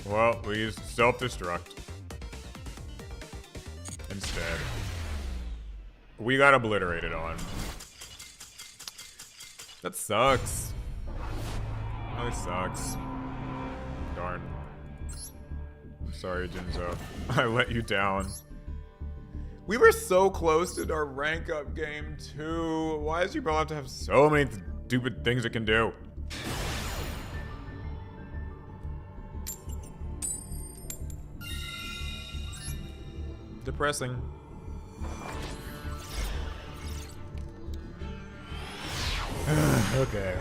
Well, we used self-destruct instead. We got obliterated on. That sucks. Really sucks. Darn. I'm sorry, Jinzo. I let you down. We were so close to our rank up game too. Why does your bro have to have so many stupid things it can do? Depressing. Okay.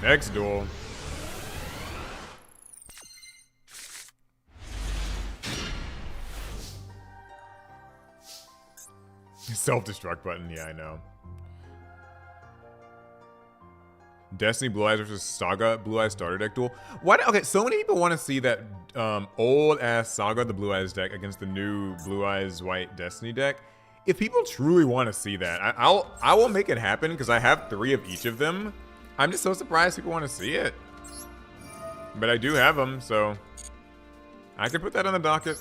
Next duel. Self-destruct button, yeah, I know. Destiny Blue Eyes versus Saga Blue Eyes starter deck duel. What? Okay, so many people want to see that old ass Saga the Blue Eyes deck against the new Blue Eyes White Destiny deck. If people truly want to see that, I will make it happen because I have 3 of each of them. I'm just so surprised people want to see it. But I do have them, so I can put that on the docket.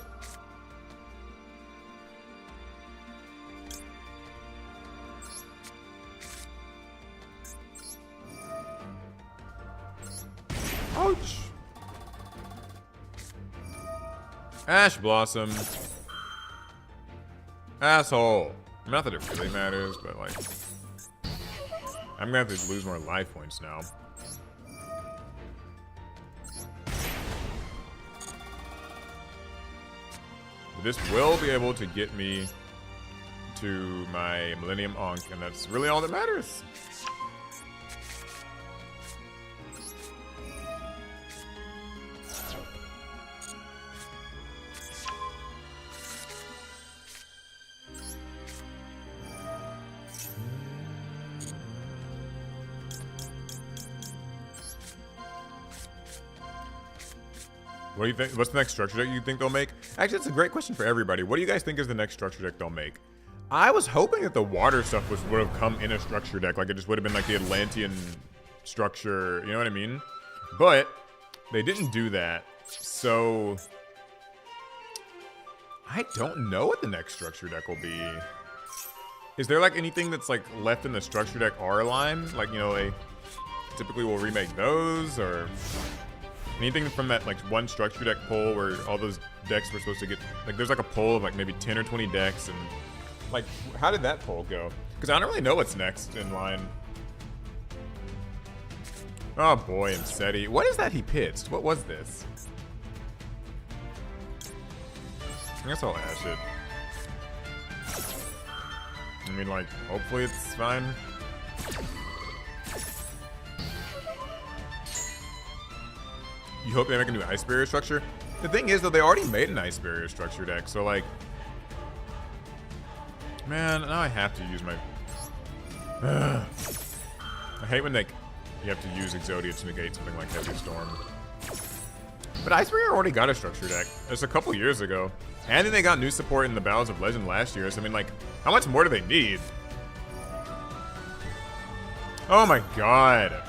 Ouch. Ash Blossom. Asshole. Not that it really matters, but like, I'm gonna have to lose more life points now. This will be able to get me to my Millennium Ankh, and that's really all that matters. What do you think? What's the next structure deck you think they'll make? Actually, it's a great question for everybody. What do you guys think is the next structure deck they'll make? I was hoping that the water stuff would have come in a structure deck. Like, it just would have been like the Atlantean structure. You know what I mean? But they didn't do that. So I don't know what the next structure deck will be. Is there like anything that's like left in the structure deck R line? Like, you know, they typically will remake those, or anything from that like one structure deck poll where all those decks were supposed to get, like, there's like a poll of like maybe 10 or 20 decks, and like, how did that poll go? Because I don't really know what's next in line. Oh boy, Insetti. What is that he pitched? What was this? I guess I'll ash it. I mean, like, hopefully it's fine. You hope they make a new Ice Barrier structure? The thing is, though, they already made an Ice Barrier structure deck, so, like, man, now I have to use my... I hate when, like, you have to use Exodia to negate something like Heavy Storm. But Ice Barrier already got a structure deck. Just a couple years ago. And then they got new support in the Battles of Legend last year, so I mean, like, how much more do they need? Oh my god.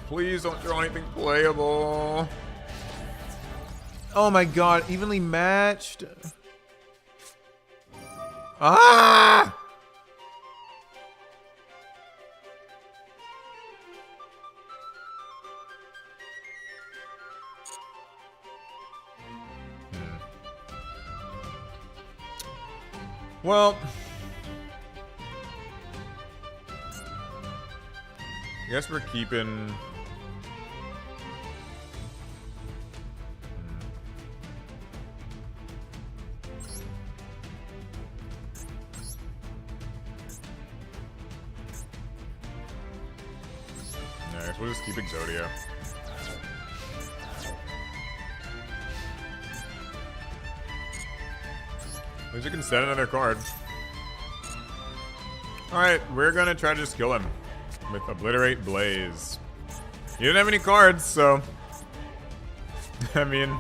Please don't draw anything playable. Oh my god, evenly matched. Ah! Well, I guess we're keeping... I guess we'll just keep Exodia. At least you can set another card. Alright, we're gonna try to just kill him with Obliterate Blaze. You didn't have any cards, so... I mean...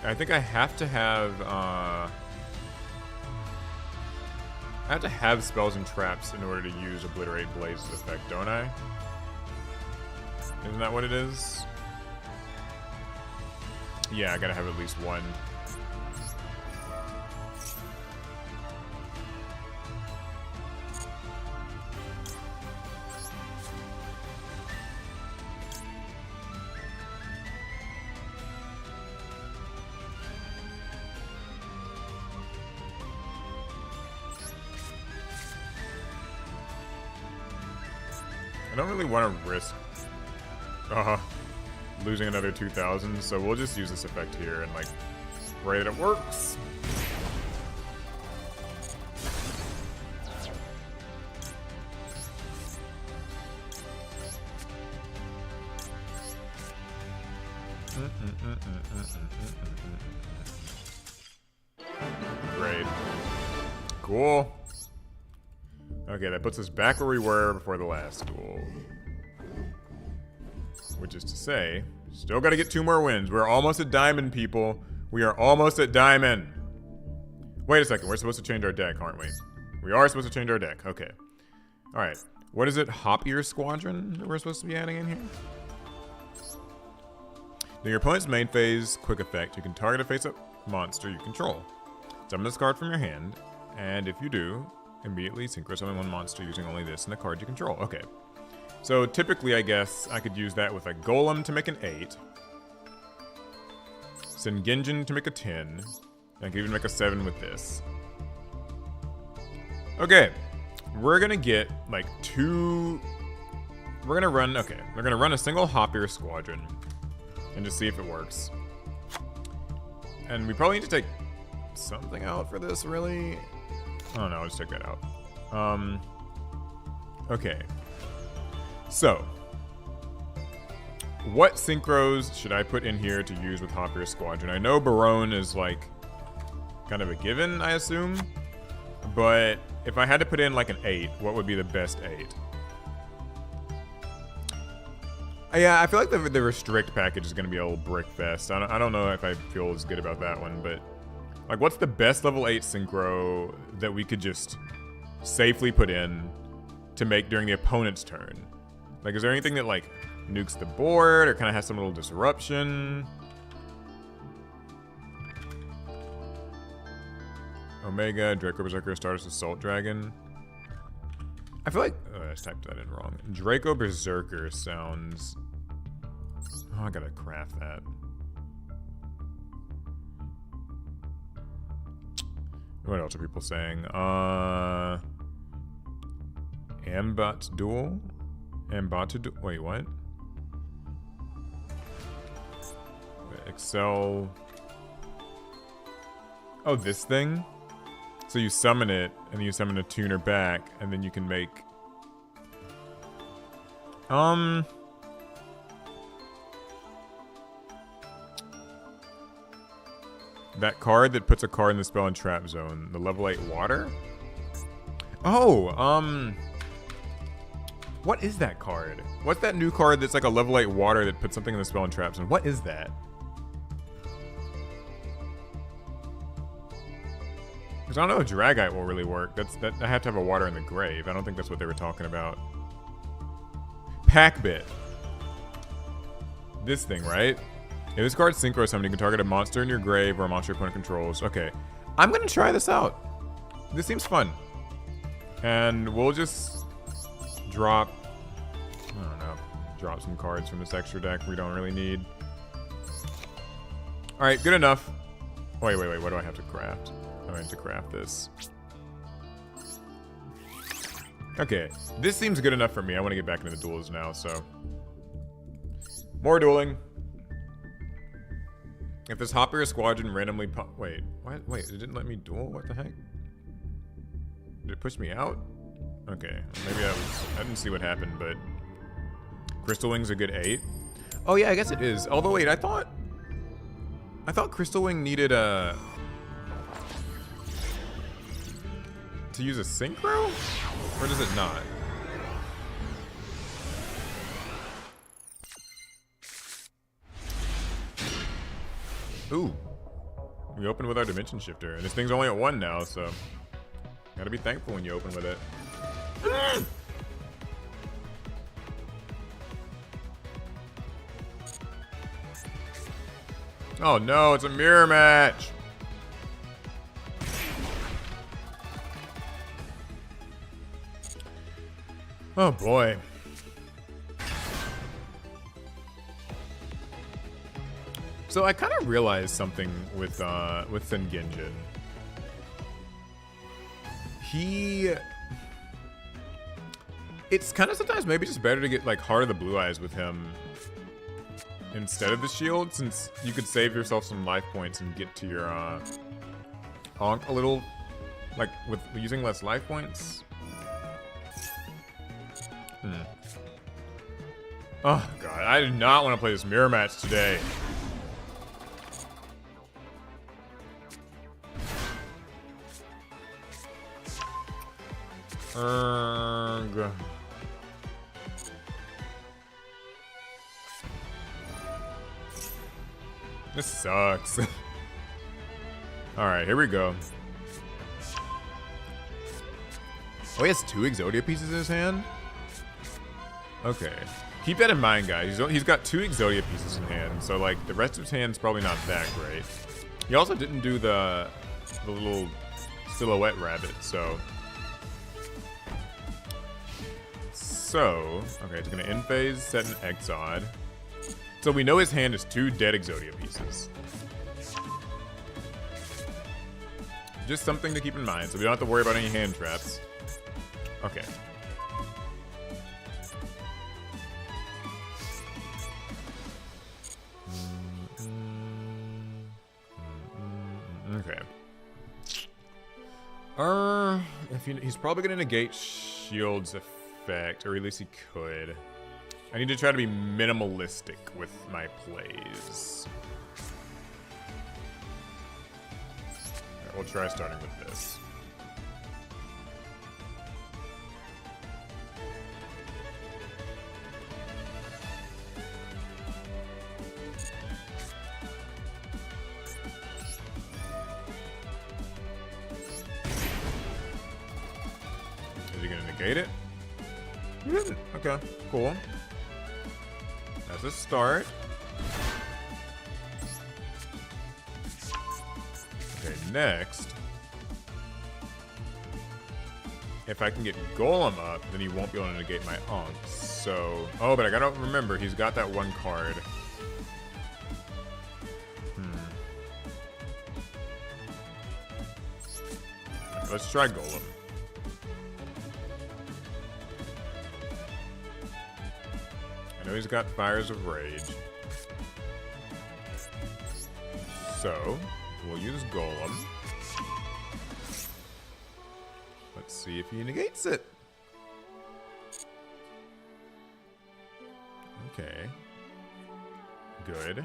I think I have to have spells and traps in order to use Obliterate Blaze's effect, don't I? Isn't that what it is? Yeah, I gotta have at least one. I don't really want to risk losing another 2,000, so we'll just use this effect here and like pray that it works. Great. Cool. Okay, that puts us back where we were before the last duel. Which is to say, still gotta get 2 more wins. We're almost at diamond, people. We are almost at diamond. Wait a second, we're supposed to change our deck, aren't we? We are supposed to change our deck, okay. Alright, what is it, Hop Ear Squadron that we're supposed to be adding in here? During your opponent's main phase quick effect, you can target a face-up monster you control. Summon this card from your hand, and if you do, immediately synchro summon one monster using only this and the card you control. Okay. So typically, I guess, I could use that with a Golem to make an 8. Sengenjin to make a 10. I could even make a 7 with this. Okay. We're gonna get, like, 2... We're gonna run... Okay. We're gonna run a single Hop Ear Squadron. And just see if it works. And we probably need to take something out for this, really. Oh no, I'll just check that out. Okay. So, what synchros should I put in here to use with Hop Ear Squadron? I know Barone is like kind of a given, I assume. But if I had to put in like an 8, what would be the best 8? Yeah, I feel like the Restrict package is going to be a little brick fest. I don't know if I feel as good about that one, but... Like, what's the best level 8 synchro that we could just safely put in to make during the opponent's turn? Like, is there anything that, like, nukes the board or kind of has some little disruption? Omega, Draco Berserker, Stardust Assault Dragon. I feel like... Oh, I just typed that in wrong. Draco Berserker sounds... Oh, I gotta craft that. What else are people saying? Ambat Duel? Ambat Duel? Wait, what? Excel. Oh, this thing? So you summon it, and then you summon a tuner back, and then you can make... That card that puts a card in the spell and trap zone. The level 8 water? Oh, what is that card? What's that new card that's like a level 8 water that puts something in the spell and trap zone? What is that? Because I don't know if Dragite will really work. I have to have a water in the grave. I don't think that's what they were talking about. Packbit. This thing, right? If this card synchro summon, you can target a monster in your grave or a monster your opponent controls. Okay. I'm going to try this out. This seems fun. And we'll just drop... I don't know. Drop some cards from this extra deck we don't really need. Alright, good enough. Wait. What do I have to craft? I have to craft this. Okay. This seems good enough for me. I want to get back into the duels now, so... More dueling. If this Hopper Squadron randomly wait, what? Wait, it didn't let me duel? What the heck? Did it push me out? Okay, maybe I didn't see what happened, but Crystal Wing's a good 8. Oh yeah, I guess it is. Although wait, I thought Crystal Wing needed a to use a synchro, or does it not? Ooh, we opened with our Dimension Shifter, and this thing's only at 1 now, so gotta be thankful when you open with it. Oh no, it's a mirror match. Oh boy. So I kind of realized something with Sengenjin. It's kind of sometimes maybe just better to get like Heart of the Blue Eyes with him instead of the shield, since you could save yourself some life points and get to your Honk a little, like with using less life points. Oh god, I do not want to play this mirror match today. This sucks. Alright, here we go. Oh, he has 2 Exodia pieces in his hand? Okay. Keep that in mind, guys. He's got 2 Exodia pieces in hand, so like the rest of his hand's probably not that great. He also didn't do the little silhouette rabbit, so... okay, it's gonna end phase, set an Exod. So we know his hand is 2 dead Exodia pieces. Just something to keep in mind, so we don't have to worry about any hand traps. Okay. Okay. He's probably gonna negate Shield's effect, or at least he could. I need to try to be minimalistic with my plays. Alright, we'll try starting with this. Is he gonna negate it? He didn't. Okay, cool. That's a start. Okay, next. If I can get Golem up, then he won't be able to negate my Ankh. So, oh, but I gotta remember, he's got that 1 card. Okay, let's try Golem. I know he's got Fires of Rage. So, we'll use Golem. Let's see if he negates it. Okay. Good.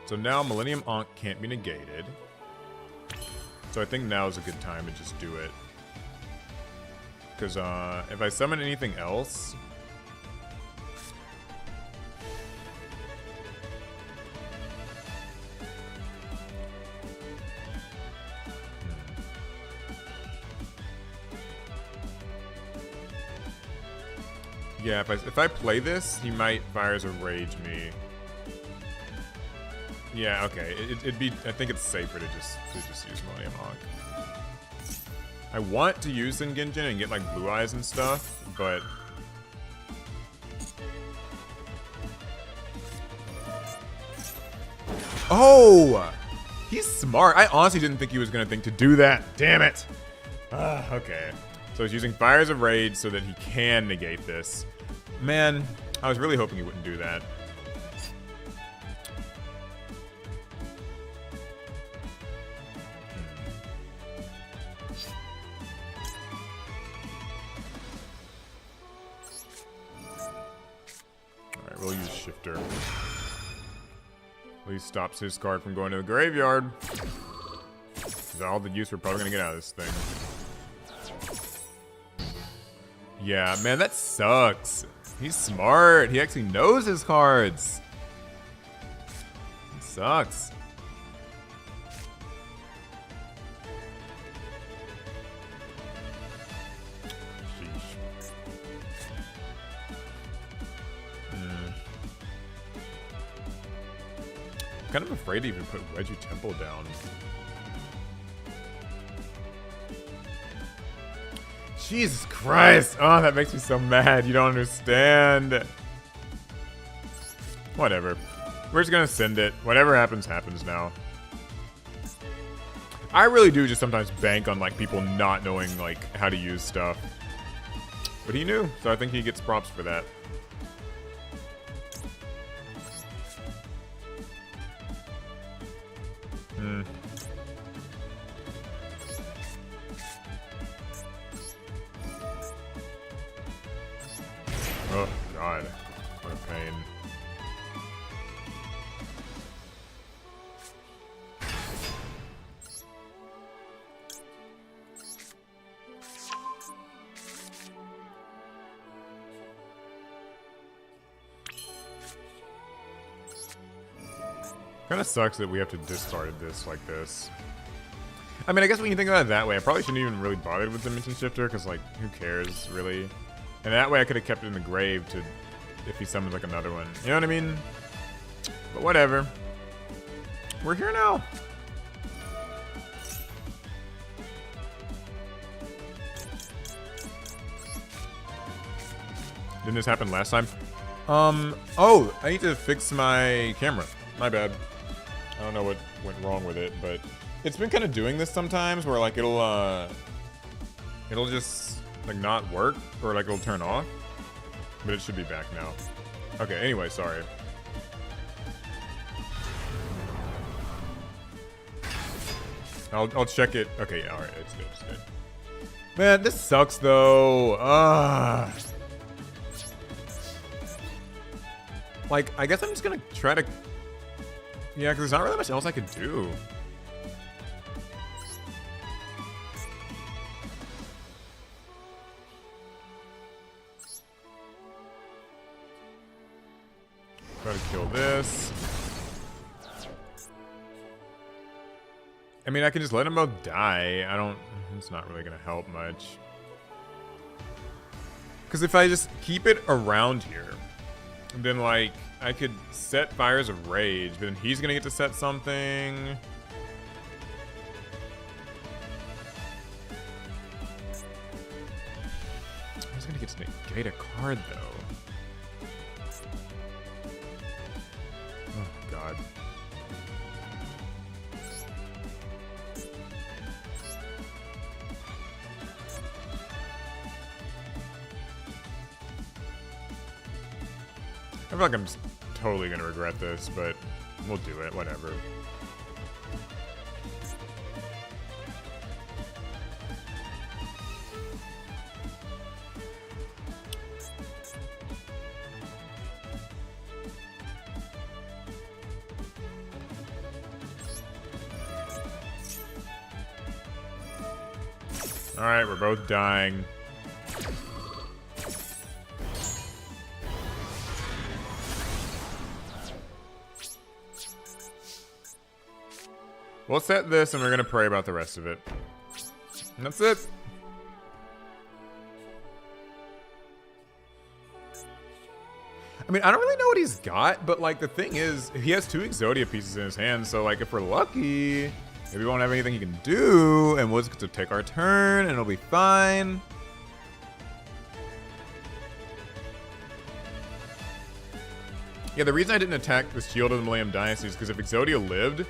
So now Millennium Ankh can't be negated. So I think now is a good time to just do it. Because if I summon anything else... Yeah, if I play this, he might Fires of Rage me. Yeah, okay. It'd be. I think it's safer to just use Millennium Ankh. I want to use Sengenjin and get like Blue Eyes and stuff, but oh, he's smart. I honestly didn't think he was gonna think to do that. Damn it. Okay. So he's using Fires of Rage so that he can negate this. Man, I was really hoping he wouldn't do that. we'll use Shifter. At least stops his card from going to the graveyard. That's all the use we're probably gonna get out of this thing. Yeah, man, that sucks. He's smart. He actually knows his cards. It sucks. Kind of afraid to even put Wedgie Temple down. Jesus Christ! Oh, that makes me so mad. You don't understand. Whatever. We're just gonna send it. Whatever happens, happens now. I really do just sometimes bank on like people not knowing like how to use stuff. But he knew, so I think he gets props for that. Oh, God. What a pain. Kinda sucks that we have to discard this like this. I mean, I guess when you think about it that way, I probably shouldn't even really bothered with Dimension Shifter, because, like, who cares, really? And that way I could have kept it in the grave to, if he summons, like, another one. You know what I mean? But whatever. We're here now. Didn't this happen last time? Oh, I need to fix my camera. My bad. I don't know what went wrong with it, but it's been kind of doing this sometimes where like it'll just like not work or like it'll turn off, but it should be back now. Okay, anyway, sorry. I'll check it. Okay, yeah, all right, it's good, it's good. Man, this sucks though. Like, I guess I'm just gonna try to. Yeah, because there's not really much else I could do. Try to kill this. I mean, I can just let them both die. I don't. It's not really gonna help much. Because if I just keep it around here, then like I could set Fires of Rage, but then he's gonna get to set something. He's gonna get to negate a card though. Oh God. I feel like I'm just totally gonna regret this, but we'll do it, whatever. Alright, we're both dying. We'll set this and we're gonna pray about the rest of it. And that's it. I mean, I don't really know what he's got, but like the thing is, he has 2 Exodia pieces in his hand, so like if we're lucky, maybe we won't have anything he can do, and we'll just get to take our turn, and it'll be fine. Yeah, the reason I didn't attack the Shield of the Millennium Dynasty is because if Exodia lived,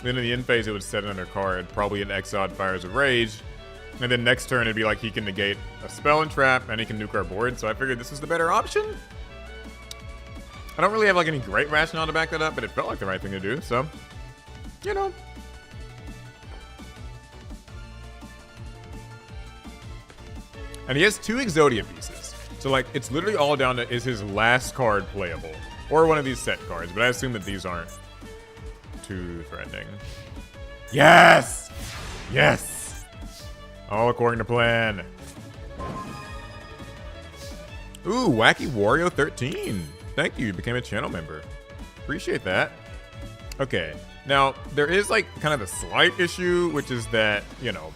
then in the end phase it would set another card, probably an Exod Fires of Rage, and then next turn it'd be like he can negate a spell and trap, and he can nuke our board, so I figured this was the better option. I don't really have like any great rationale to back that up, but it felt like the right thing to do, so, you know. And he has 2 Exodia pieces, so like it's literally all down to is his last card playable. Or one of these set cards, but I assume that these aren't too threatening. Yes! Yes! All according to plan. Ooh, Wacky Wario 13. Thank you, you became a channel member. Appreciate that. Okay, now there is like kind of a slight issue, which is that, you know,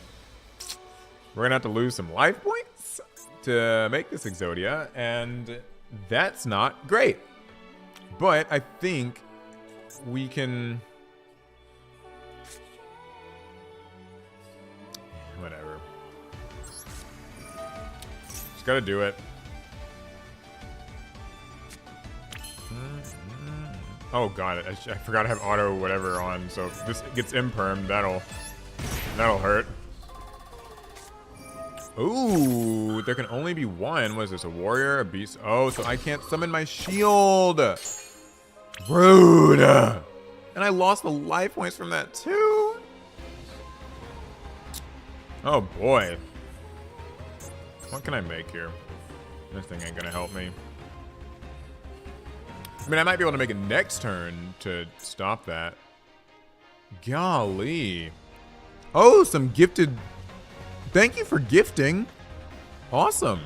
we're gonna have to lose some life points to make this Exodia, and that's not great. But I think we can... Whatever. Just gotta do it. Oh god, I forgot to have auto whatever on, so if this gets imperm, that'll hurt. Ooh, there can only be one. What is this, a warrior, a beast? Oh, so I can't summon my shield. Rude. And I lost the life points from that too. Oh boy. What can I make here? This thing ain't gonna help me. I mean, I might be able to make it next turn to stop that. Golly. Oh, some gifted... Thank you for gifting. Awesome.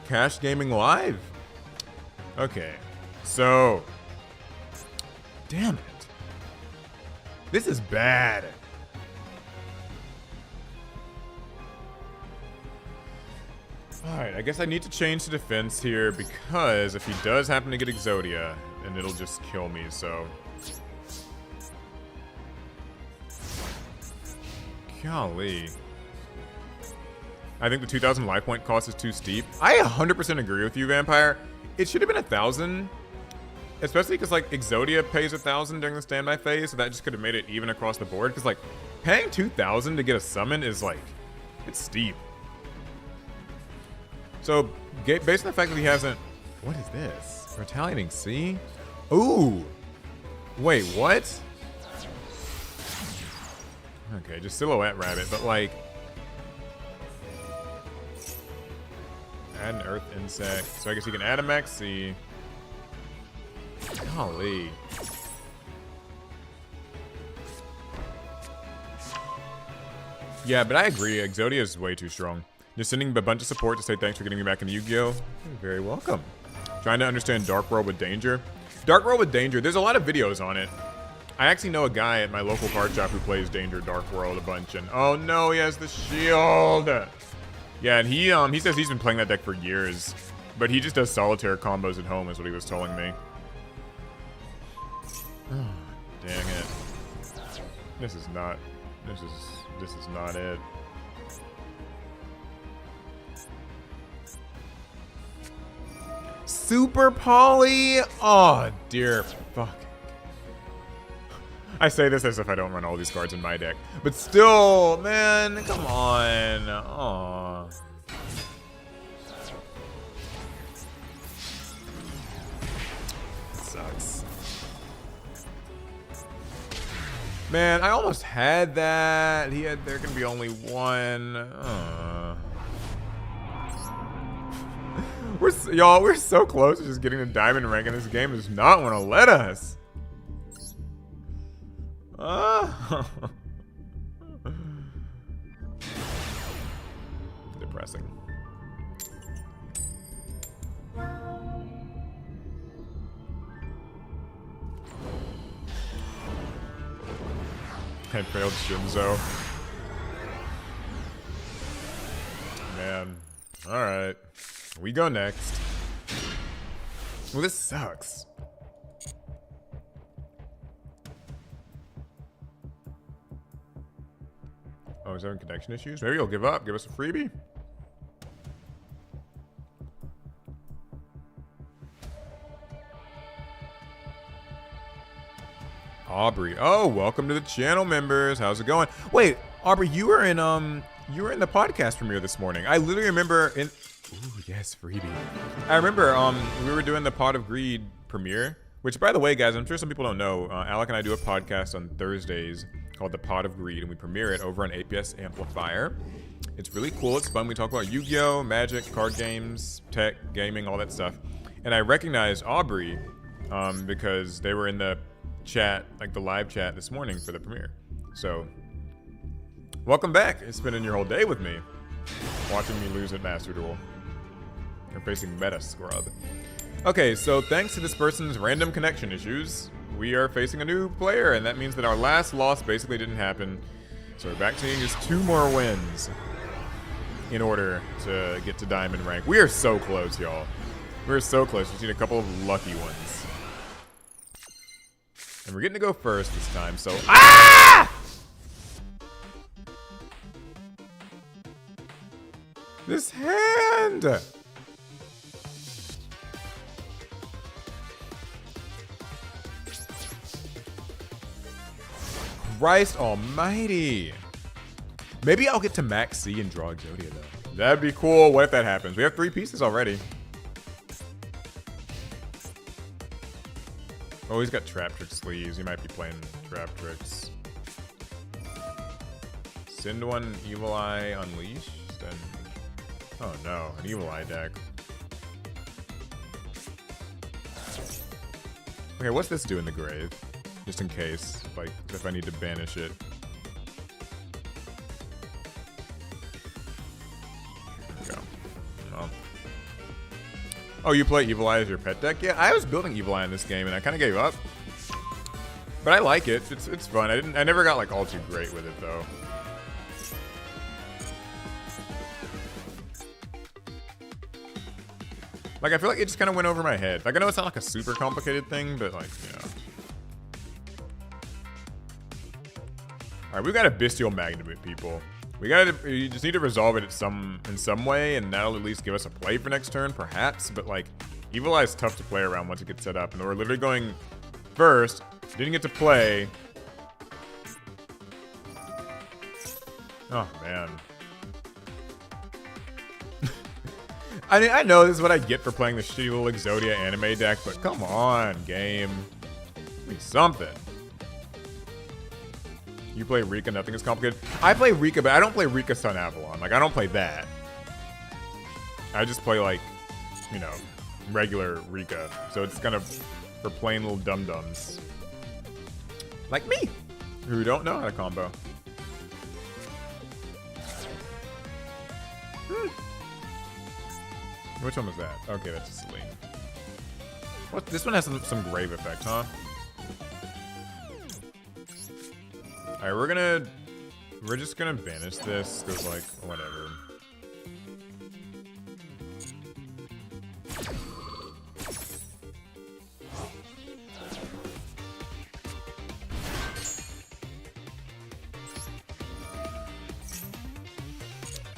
Cash Gaming Live. Okay. So. Damn it. This is bad. Alright, I guess I need to change the defense here because if he does happen to get Exodia, then it'll just kill me, so. Golly. I think the 2,000 life point cost is too steep. I 100% agree with you, Vampire. It should have been 1,000. Especially because, like, Exodia pays 1,000 during the standby phase, so that just could have made it even across the board. Because, like, paying 2,000 to get a summon is, like, it's steep. So, based on the fact that he hasn't... What is this? Retaliating Sea? Ooh! Wait, what? Okay, just Silhouette Rabbit, but, like... Add an Earth Insect. So I guess you can add a Maxi. Golly. Yeah, but I agree. Exodia is way too strong. Just sending a bunch of support to say thanks for getting me back into Yu-Gi-Oh! You're very welcome. Trying to understand Dark World with Danger. Dark World with Danger, there's a lot of videos on it. I actually know a guy at my local card shop who plays Danger Dark World a bunch, and oh no, he has the shield! Yeah, and he says he's been playing that deck for years, but he just does solitaire combos at home is what he was telling me. Oh, dang it. This is not it. Super Poly? Oh, dear fuck. I say this as if I don't run all these cards in my deck. But still, man, come on. Aw. Sucks. Man, I almost had that. There can be only one. Y'all, we're so close to just getting a diamond rank, and this game does not want to let us. Depressing. I failed Shinzo. Man. Alright. We go next. Well, this sucks. Oh, is there any connection issues? Maybe he'll give up. Give us a freebie. Aubrey. Oh, welcome to the channel, members. How's it going? Wait, Aubrey, you were in the podcast premiere this morning. I literally remember in... Ooh, yes, freebie. I remember we were doing the Pot of Greed premiere, which, by the way, guys, I'm sure some people don't know. Alec and I do a podcast on Thursdays called The Pot of Greed, and we premiere it over on APS Amplifier. It's really cool. It's fun. We talk about Yu-Gi-Oh!, Magic, card games, tech, gaming, all that stuff. And I recognized Aubrey because they were in the chat, like the live chat this morning for the premiere. So, welcome back. It's spending your whole day with me, watching me lose at Master Duel. You're facing Meta Scrub. Okay, so thanks to this person's random connection issues, we are facing a new player, and that means that our last loss basically didn't happen. So we're back to needing just 2 more wins in order to get to Diamond rank. We are so close, y'all. We're so close. Just need a couple of lucky ones. And we're getting to go first this time, so... Ah! This hand! Christ almighty. Maybe I'll get to max C and draw Exodia, though. That'd be cool. What if that happens? We have 3 pieces already. Oh, he's got Trap Trick sleeves. He might be playing Trap Tricks. Send one Evil Eye Unleashed. And... oh no, an Evil Eye deck. Okay, what's this do in the grave? Just in case, like, if I need to banish it. There we go. Oh. Oh, you play Evil Eye as your pet deck? Yeah, I was building Evil Eye in this game, and I kind of gave up. But I like it. It's fun. I never got like all too great with it though. Like, I feel like it just kind of went over my head. Like, I know it's not like a super complicated thing, but like, you know. All right, we've got a Bestial Magnitude, people. You just need to resolve it in some way, and that'll at least give us a play for next turn, perhaps. But like, Evil Eye is tough to play around once it gets set up, and we're literally going first. Didn't get to play. Oh man. I mean, I know this is what I get for playing the shitty little Exodia anime deck, but come on, game. Give me something. You play Rika, nothing is complicated. I play Rika, but I don't play Rika Sun Avalon. Like, I don't play that. I just play, like, you know, regular Rika. So it's kind of for plain little dum-dums. Like me, who don't know how to combo. Which one was that? Okay, that's just Celine. What? This one has some grave effect, huh? Alright, we're just gonna banish this, cause like, whatever.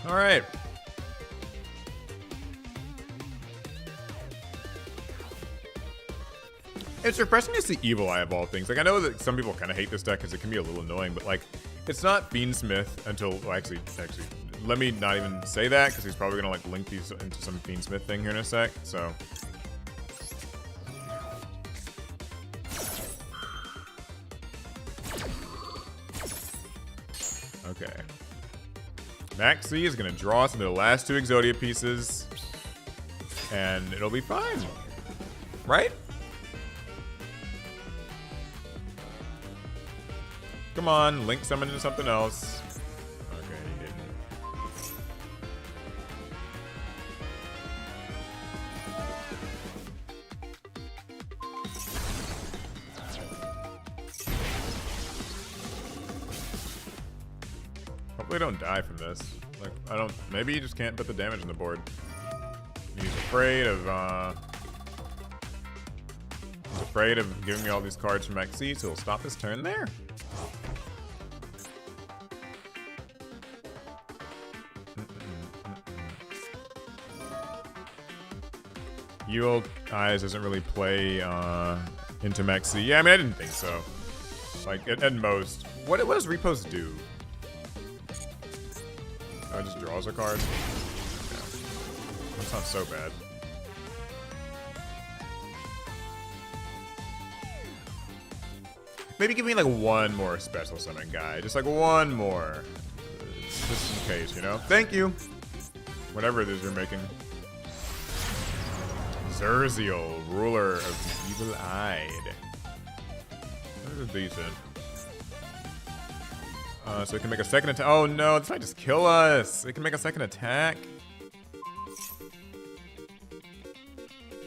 Alright. It's refreshing to see Evil Eye of all things. Like, I know that some people kind of hate this deck because it can be a little annoying, but like, it's not Fiendsmith until, well, actually, let me not even say that because he's probably gonna like link these into some Fiendsmith thing here in a sec. So, okay. Maxi is gonna draw us into the last 2 Exodia pieces, and it'll be fine, right? Come on, link summon into something else. Okay, he didn't. Hopefully I don't die from this. Like, I don't, maybe you just can't put the damage on the board. He's afraid of, giving me all these cards from XC, so he'll stop his turn there. Evil Eyes doesn't really play into Maxi. Yeah, I mean, I didn't think so. Like, at most. What does Repose do? Oh, it just draws a card? Yeah. That's not so bad. Maybe give me, like, one more special summon guy. Just, like, one more. Just in case, you know? Thank you! Whatever it is you're making. Zerziel, ruler of the evil-eyed. That is decent. So it can make a second attack. Oh no, this might just kill us. It can make a second attack.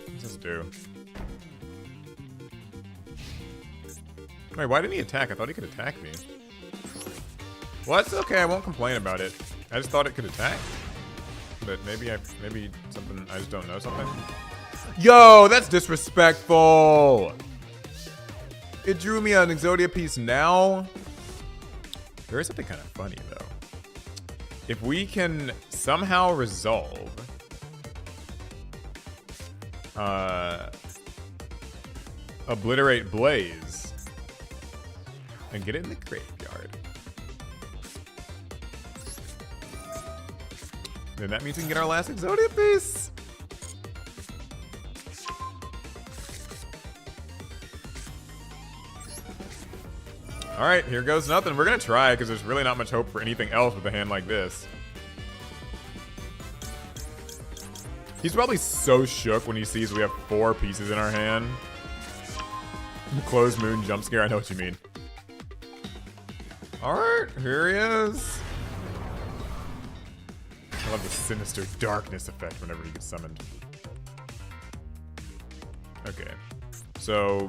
What's this do? Wait, why didn't he attack? I thought he could attack me. Well, that's okay. I won't complain about it. I just thought it could attack. But maybe something, I just don't know something. Yo, that's disrespectful. It drew me an Exodia piece now. There is something kind of funny though. If we can somehow resolve Obliterate Blaze and get it in the graveyard, then that means we can get our last Exodia piece. All right, here goes nothing. We're gonna try because there's really not much hope for anything else with a hand like this. He's probably so shook when he sees we have 4 pieces in our hand. Closed moon jump scare, I know what you mean. All right, here he is. I love the sinister darkness effect whenever he gets summoned. Okay, so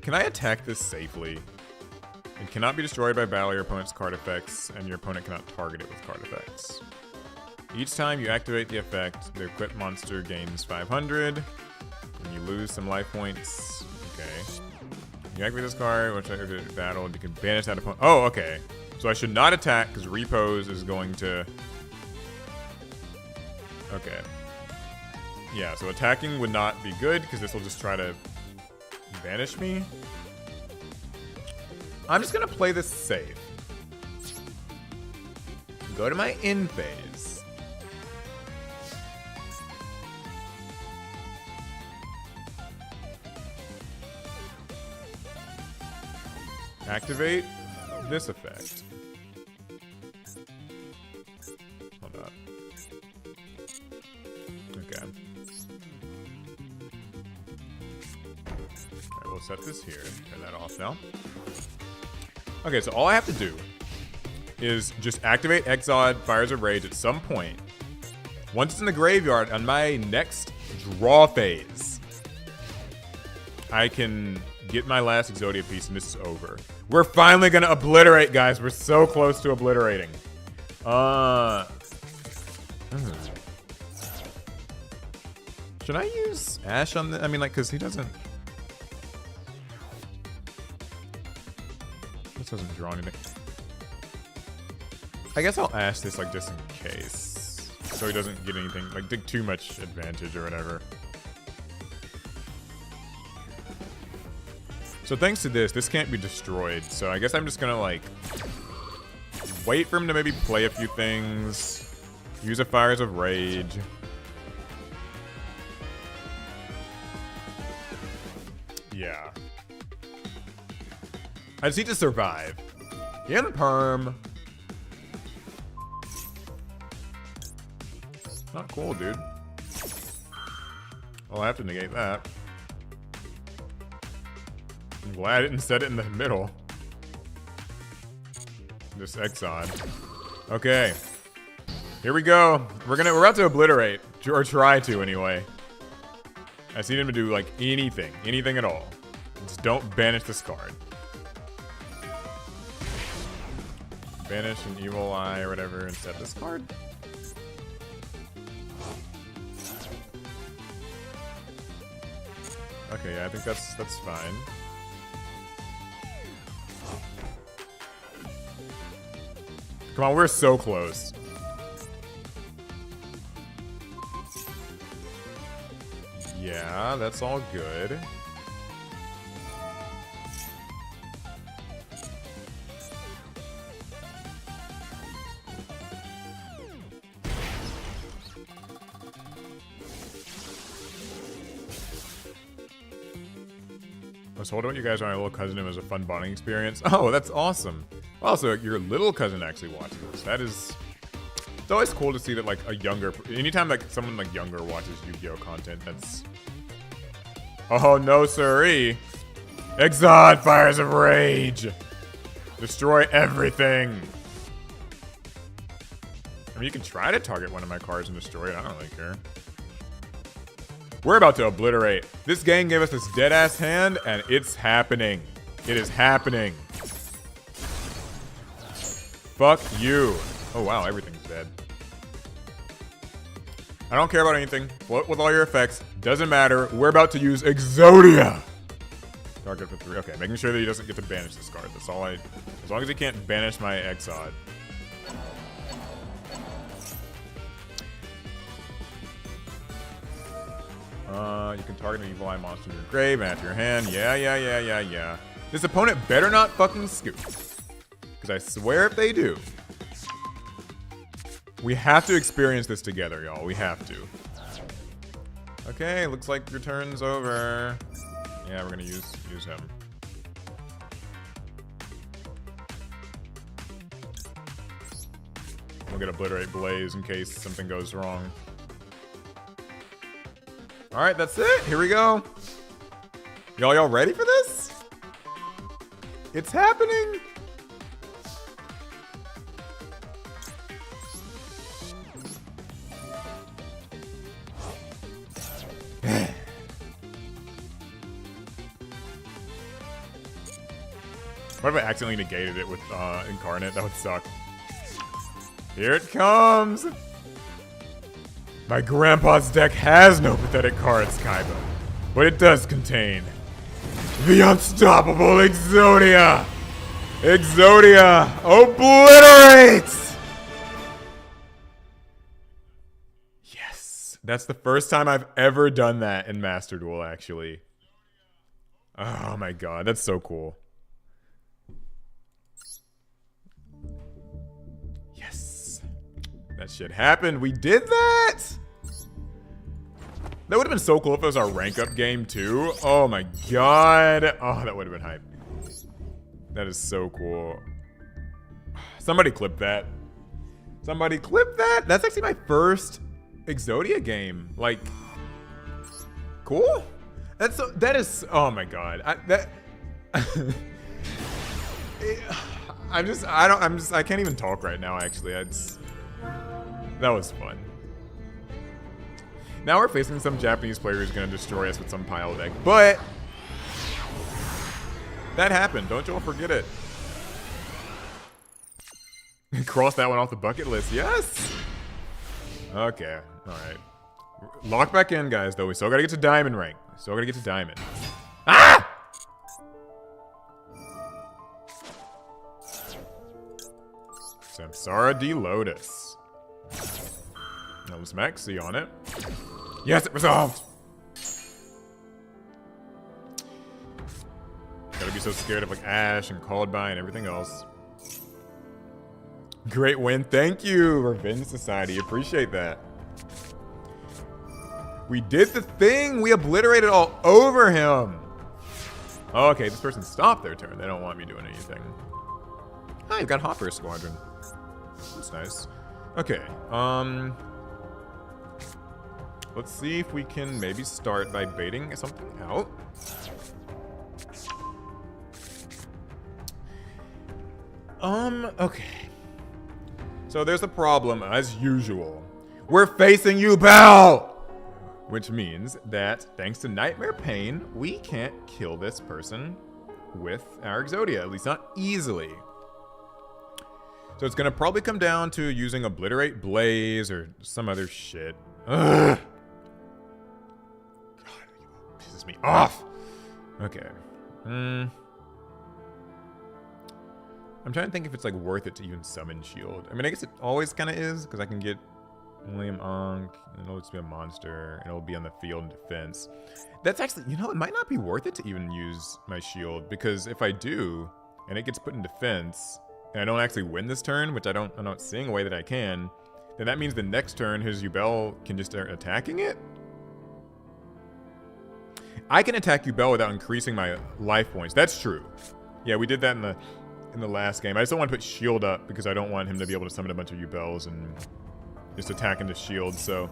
can I attack this safely? It cannot be destroyed by battle your opponent's card effects, and your opponent cannot target it with card effects. Each time you activate the effect, the equipped monster gains 500, and you lose some life points. Okay. You activate this card, which after battle, you can banish that opponent. Oh, okay. So I should not attack, because repose is going to... Okay. Yeah, so attacking would not be good, because this will just try to banish me. I'm just gonna play this safe. Go to my end phase. Activate this effect. Hold up. Okay. Alright, we'll set this here. Turn that off now. Okay, so all I have to do is just activate Exod Fires of Rage at some point. Once it's in the graveyard, on my next draw phase, I can get my last Exodia piece and this is over. We're finally gonna obliterate, guys. We're so close to obliterating. Should I use Ash on the, I mean, like, cause he doesn't draw anything. I guess I'll Ash this, like, just in case. So he doesn't get anything, like, take too much advantage or whatever. So thanks to this can't be destroyed. So I guess I'm just gonna, like, wait for him to maybe play a few things. Use a Fires of Rage. Yeah. I just need to survive. In perm. Not cool, dude. Well, I have to negate that. I'm glad I didn't set it in the middle. This Exxon. Okay. Here we go. We're about to obliterate. Or try to, anyway. I just need him to do, like, anything. Anything at all. Just don't banish this card. Banish an evil eye or whatever and set this card. Okay, yeah, I think that's fine. Come on, we're so close. Yeah, that's all good. was told about you guys when my little cousin. It was a fun bonding experience. Oh, that's awesome. Also, your little cousin actually watches this. That is... It's always cool to see that, like, a younger... Anytime, like, someone, like, younger watches Yu-Gi-Oh! Content, that's... Oh, no, siree. Exod, Fires of Rage. Destroy everything. I mean, you can try to target one of my cards and destroy it. I don't really care. We're about to obliterate. This game gave us this dead-ass hand, and it's happening. It is happening. Fuck you. Oh, wow, everything's dead. I don't care about anything. Float with all your effects. Doesn't matter. We're about to use Exodia. Target for 3. Okay, making sure that he doesn't get to banish this card. That's all I... As long as he can't banish my Exod. You can target an evil eye monster in your grave and add to your hand. Yeah. This opponent better not fucking scoop. Because I swear if they do... We have to experience this together, y'all. We have to. Okay, looks like your turn's over. Yeah, we're gonna use him. We'll get Obliterate Blaze in case something goes wrong. Alright, that's it. Here we go. Y'all ready for this? It's happening. What if I accidentally negated it with Incarnate? That would suck. Here it comes! My grandpa's deck has no pathetic cards, Kaiba. But it does contain the unstoppable Exodia! Exodia obliterates! Yes! That's the first time I've ever done that in Master Duel, actually. Oh my god, that's so cool. That shit happened. We did that! That would have been so cool if it was our rank up game too. Oh my god. Oh, that would have been hype. That is so cool. Somebody clip that. Somebody clip that. That's actually my first Exodia game. Like, cool? That is, oh my god. I can't even talk right now, actually. That was fun. Now we're facing some Japanese player who's gonna destroy us with some pile deck, but that happened. Don't y'all forget it. Cross that one off the bucket list. Yes. Okay. All right. Lock back in, guys. Though we still gotta get to diamond rank. Still gotta get to diamond. Ah! Samsara D Lotus. Now some XC on it. Yes, it resolved! Gotta be so scared of like Ash and Called By and everything else. Great win. Thank you, Revenge Society. Appreciate that. We did the thing! We obliterated all over him! Oh, okay, this person stopped their turn. They don't want me doing anything. Oh, you've got Hopper Squadron. That's nice. Okay, let's see if we can maybe start by baiting something out. Okay. So there's a problem, as usual. We're facing you, Bell! Which means that, thanks to Nightmare Pain, we can't kill this person with our Exodia, at least not easily. So it's gonna probably come down to using Obliterate Blaze or some other shit. Ugh. God, it pisses me off. Okay. I'm trying to think if it's like worth it to even summon Shield. I mean, I guess it always kind of is, because I can get William Ankh, and it'll just be a monster, and it'll be on the field in defense. That's actually, you know, it might not be worth it to even use my Shield, because if I do, and it gets put in defense, and I don't actually win this turn, which I'm not seeing a way that I can, then that means the next turn his Yubel can just start attacking it? I can attack Yubel without increasing my life points. That's true. Yeah, we did that in the last game. I just don't want to put shield up because I don't want him to be able to summon a bunch of Yubels and just attack into shield. So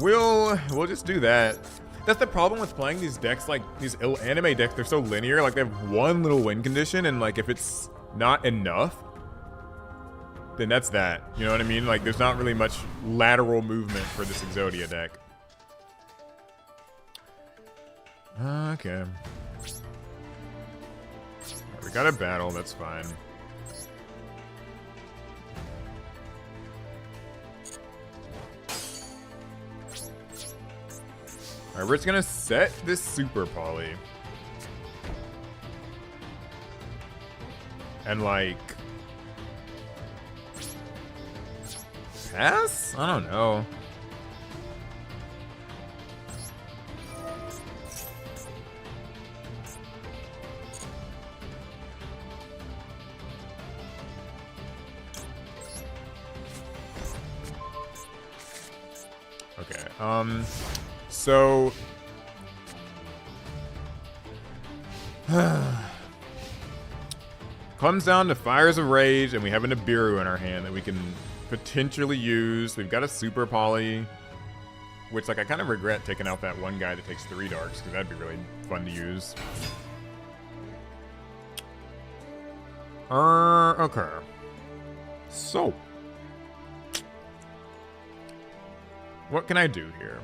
we'll just do that. That's the problem with playing these decks, like these anime decks. They're so linear. Like they have one little win condition, and like if it's not enough, then that's that. You know what I mean? Like there's not really much lateral movement for this Exodia deck. Okay. We got a battle, that's fine. Alright, we're just gonna set this Super Poly. And like... pass? I don't know. Okay, so... comes down to Fires of Rage, and we have a Nibiru in our hand that we can potentially use. We've got a Super Poly, which, like, I kind of regret taking out that one guy that takes 3 darks, because that'd be really fun to use. Okay. So... what can I do here?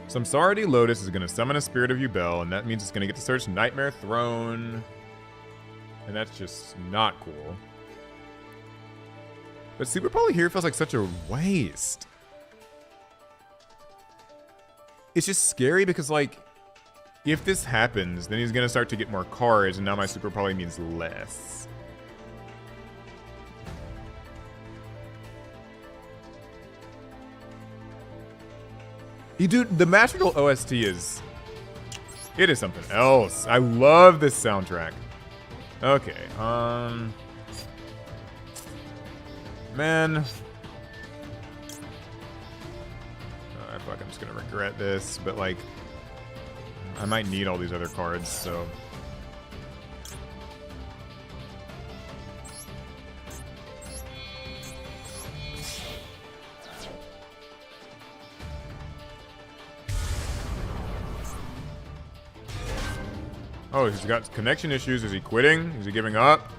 Samsarity Lotus is going to summon a Spirit of Yubel, and that means it's going to get to search Nightmare Throne. And that's just not cool. But Super Poly here feels like such a waste. It's just scary because, like, if this happens, then he's going to start to get more cards, and now my Super Poly means less. Dude, the Magical OST is... it is something else. I love this soundtrack. Okay, man. Fuck, I'm just gonna regret this, but, like, I might need all these other cards, so... oh, he's got connection issues. Is he quitting? Is he giving up?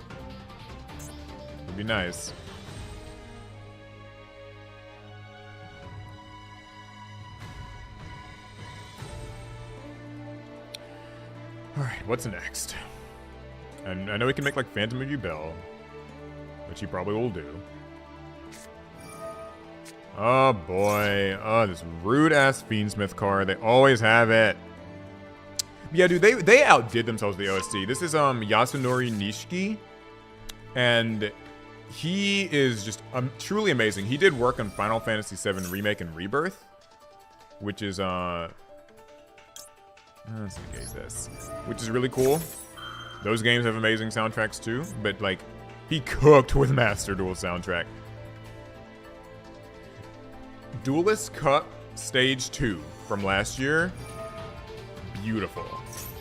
Would be nice. Alright, what's next? And I know he can make, like, Phantom of Yubel, which he probably will do. Oh boy. Oh, this rude-ass Fiendsmith card. They always have it. Yeah, dude, they outdid themselves with the OST. This is Yasunori Nishiki, and he is just truly amazing. He did work on Final Fantasy VII Remake and Rebirth, which is let's negate this, which is really cool. Those games have amazing soundtracks too, but, like, he cooked with Master Duel soundtrack. Duelist Cup Stage 2 from last year. Beautiful.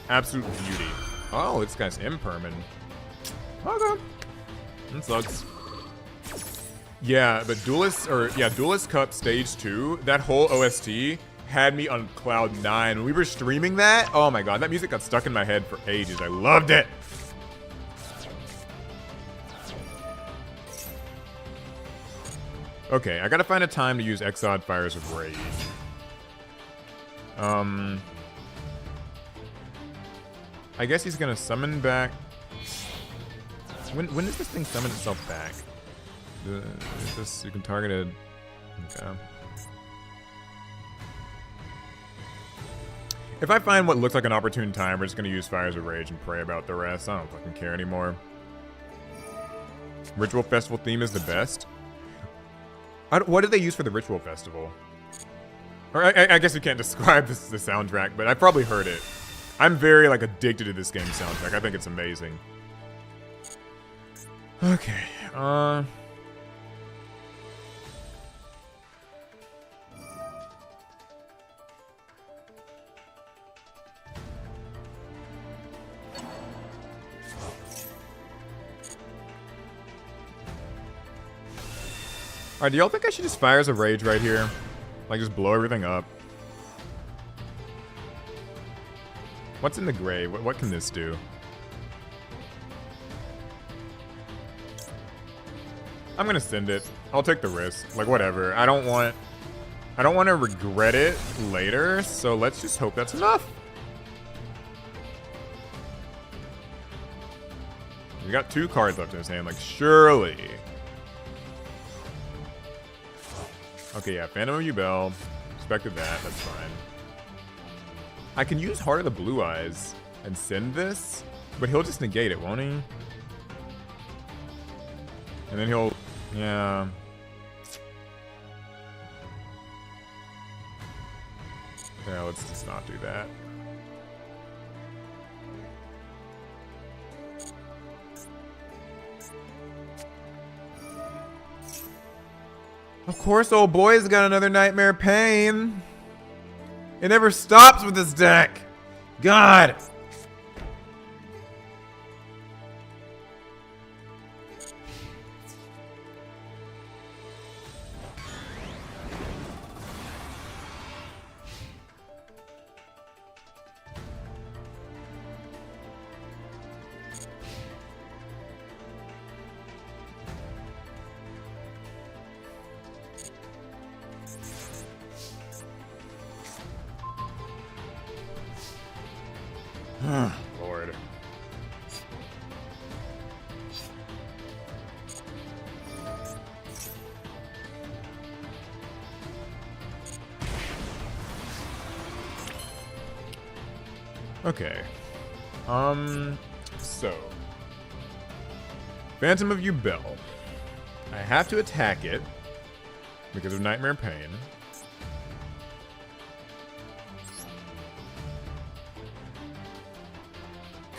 Absolute beauty. Oh, this guy's impermanent. Okay. That sucks. Yeah, but Duelist Cup Stage 2, that whole OST had me on cloud 9. When we were streaming that, oh my god, that music got stuck in my head for ages. I loved it. Okay, I gotta find a time to use Exod Fires of Rage. I guess he's gonna summon back. When does this thing summon itself back? Is this, you can target it. Okay. If I find what looks like an opportune time, we're just gonna use Fires of Rage and pray about the rest. I don't fucking care anymore. Ritual Festival theme is the best. What did they use for the Ritual Festival? Or I guess you can't describe the soundtrack, but I probably heard it. I'm very, like, addicted to this game's soundtrack. I think it's amazing. Okay, Alright, do y'all think I should just Fires of Rage right here? Like, just blow everything up? What's in the gray? What can this do? I'm gonna send it. I'll take the risk. Like, whatever. I don't want to regret it later, so let's just hope that's enough. We got 2 cards left in his hand, like, surely. Okay, yeah, Phantom of Yubel. Expected that, that's fine. I can use Heart of the Blue Eyes and send this, but he'll just negate it, won't he? And then he'll, yeah. Yeah, let's just not do that. Of course, old boy's got another Nightmare Pain. It never stops with this deck. God. Lord. Okay. So. Phantom of Yubel. I have to attack it because of Nightmare Pain.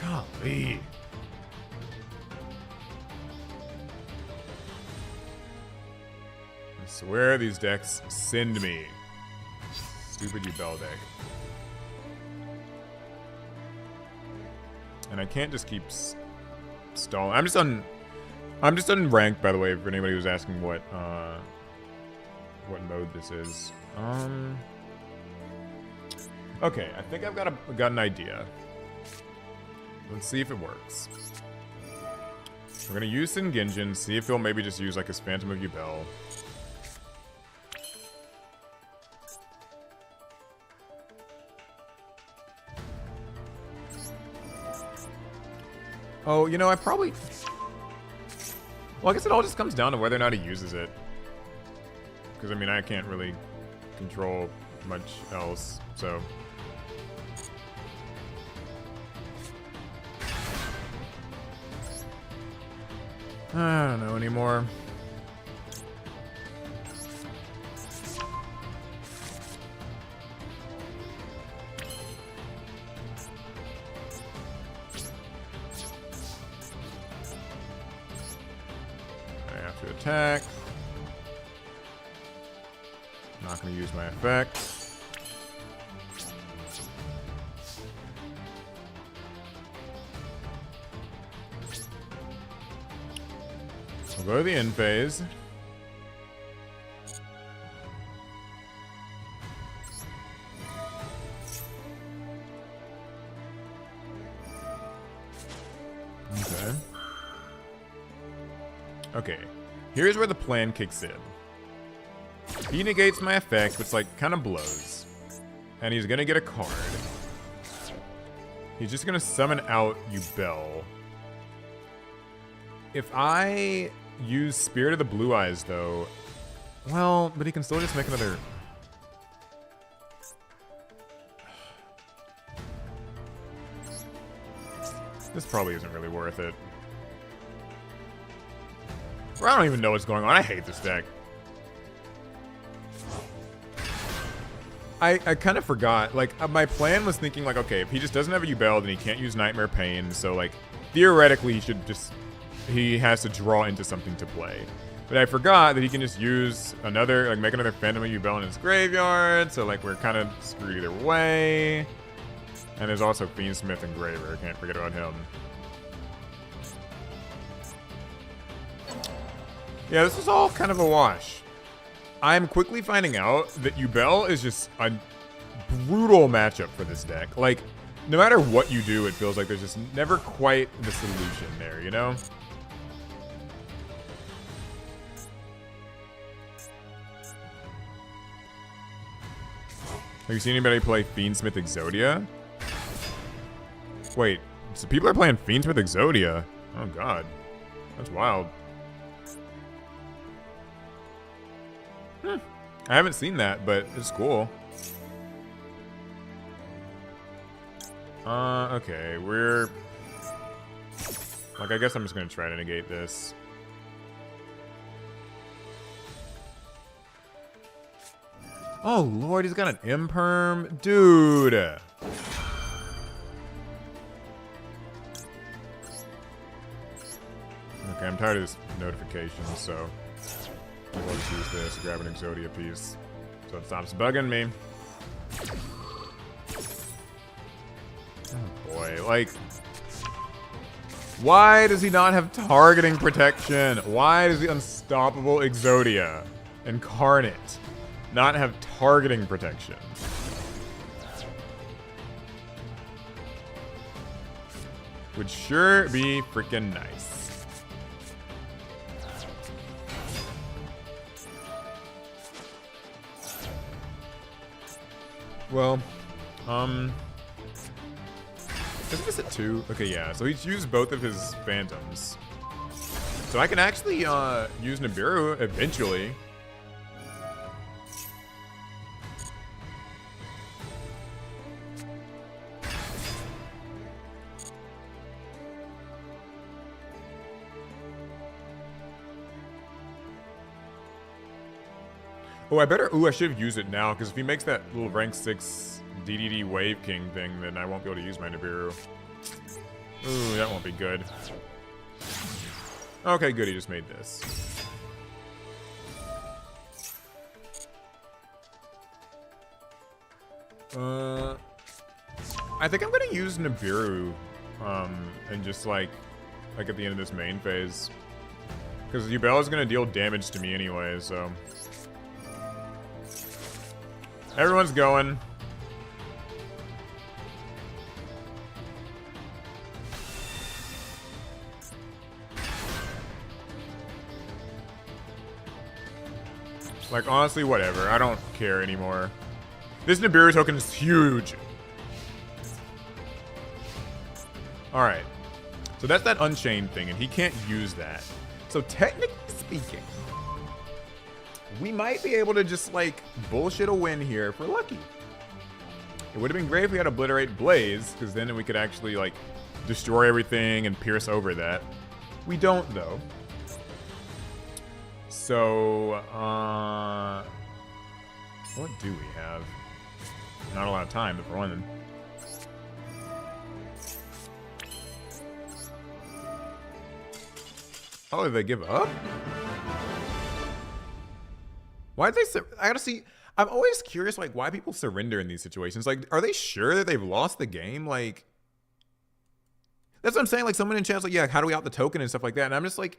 Golly. I swear these decks send me. Stupid Yubel deck. And I can't just keep stalling. I'm just on ranked, by the way, for anybody who's asking what mode this is. Okay, I think I've got an idea. Let's see if it works. We're gonna use Singinjin, see if he'll maybe just use like his Phantom of Yubel. Oh, you know, I probably... Well, I guess it all just comes down to whether or not he uses it. Because, I mean, I can't really control much else, so... I don't know anymore. I have to attack. Not going to use my effect. We'll go to the end phase. Okay. Okay. Here's where the plan kicks in. He negates my effect, which like kind of blows. And he's gonna get a card. He's just gonna summon out Yubel. If I use Spirit of the Blue Eyes, though, well, but he can still just make another... This probably isn't really worth it. Or I don't even know what's going on. I hate this deck. I kind of forgot. Like, my plan was thinking, like, okay, if he just doesn't have a Yubel, then he can't use Nightmare Pain. So, like, theoretically, he should just... He has to draw into something to play. But I forgot that he can just use another, like, make another Phantom of Yubel in his graveyard. So, like, we're kind of screwed either way. And there's also Fiendsmith and Graver. Can't forget about him. Yeah, this is all kind of a wash. I'm quickly finding out that Yubel is just a brutal matchup for this deck. Like, no matter what you do, it feels like there's just never quite the solution there, you know? Have you seen anybody play Fiendsmith Exodia? Wait, so people are playing Fiendsmith Exodia? Oh god. That's wild. I haven't seen that, but it's cool. Okay, we're... Like, I guess I'm just gonna try to negate this. Oh lord, he's got an imperm? Dude! Okay, I'm tired of this notification, so... I'll just use this, grab an Exodia piece. So it stops bugging me. Oh boy, like... Why does he not have targeting protection? Why does the unstoppable Exodia Incarnate not have targeting protection? Would sure be freaking nice. Well, isn't this at 2? Okay, yeah, so he's used both of his phantoms. So I can actually use Nibiru eventually. Oh, I better... Ooh, I should have used it now, because if he makes that little rank 6 DDD Wave King thing, then I won't be able to use my Nibiru. Ooh, that won't be good. Okay, good, he just made this. I think I'm going to use Nibiru, and just, like at the end of this main phase. Because Yubel is going to deal damage to me anyway, so... Everyone's going. Like, honestly, whatever. I don't care anymore. This Nibiru token is huge. Alright. So that's that Unchained thing, and he can't use that. So technically speaking... we might be able to just, like, bullshit a win here if we're lucky. It would have been great if we had Obliterate Blaze, because then we could actually, like, destroy everything and pierce over that. We don't, though. So, what do we have? Not a lot of time, but for one. Oh, did they give up? Why did they... I gotta see... I'm always curious, like, why people surrender in these situations. Like, are they sure that they've lost the game? Like... That's what I'm saying. Like, someone in chat's like, yeah, how do we out the token and stuff like that? And I'm just like...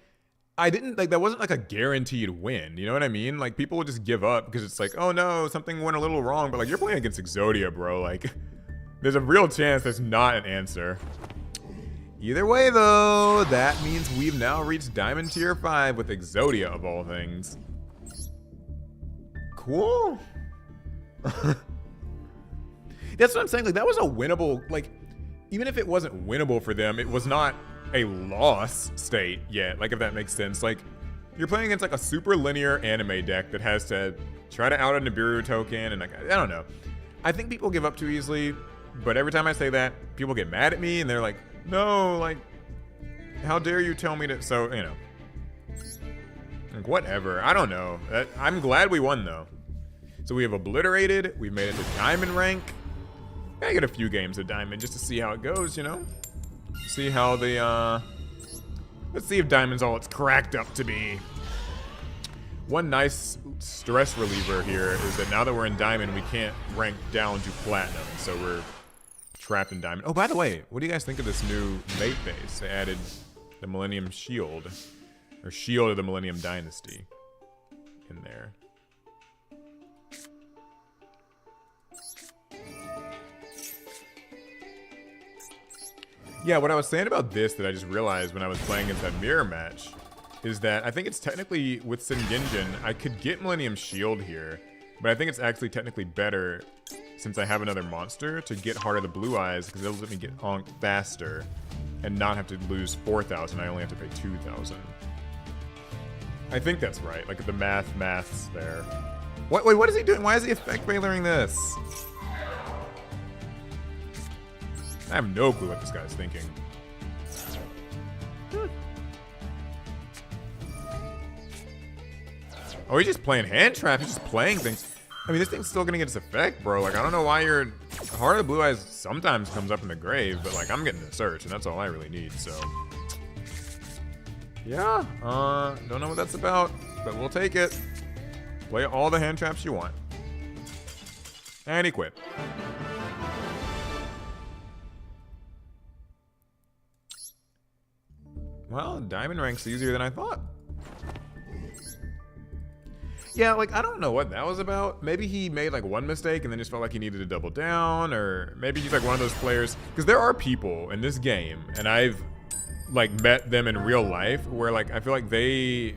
I didn't... Like, that wasn't, like, a guaranteed win. You know what I mean? Like, people would just give up because it's like, oh, no, something went a little wrong. But, like, you're playing against Exodia, bro. Like, there's a real chance there's not an answer. Either way, though, that means we've now reached Diamond Tier 5 with Exodia, of all things. Cool. That's what I'm saying. Like, that was a winnable, like, even if it wasn't winnable for them, it was not a loss state yet. Like, if that makes sense. Like, you're playing against, like, a super linear anime deck that has to try to out a Nibiru token, and, like, I don't know. I think people give up too easily, but every time I say that, people get mad at me, and they're like, no, like, how dare you tell me to, so, you know. Like, whatever. I don't know. I'm glad we won, though. So we have Obliterated. We've made it to Diamond rank. Gotta get a few games of Diamond just to see how it goes, you know? See how the, let's see if Diamond's all it's cracked up to be. One nice stress reliever here is that now that we're in Diamond, we can't rank down to Platinum. So we're trapped in Diamond. Oh, by the way, what do you guys think of this new mate base? They added the Millennium Shield. Or Shield of the Millennium Dynasty in there. Yeah, what I was saying about this that I just realized when I was playing against that mirror match is that I think it's technically, with Sengenjin, I could get Millennium Shield here, but I think it's actually technically better, since I have another monster, to get Heart of the Blue Eyes, because it'll let me get Onk faster and not have to lose 4,000. I only have to pay 2,000. I think that's right. Like the maths there. What? Wait, what is he doing? Why is he effect veiling this? I have no clue what this guy's thinking. Oh, he's just playing hand trap. He's just playing things. I mean, this thing's still gonna get its effect, bro. Like, I don't know why your Heart of the Blue Eyes sometimes comes up in the grave, but like, I'm getting the search, and that's all I really need. So, yeah. Don't know what that's about, but we'll take it. Play all the hand traps you want. And he quit. Well, diamond rank's easier than I thought. Yeah, like, I don't know what that was about. Maybe he made, like, one mistake and then just felt like he needed to double down, or maybe he's, like, one of those players. Because there are people in this game, and I've, like, met them in real life, where, like, I feel like they're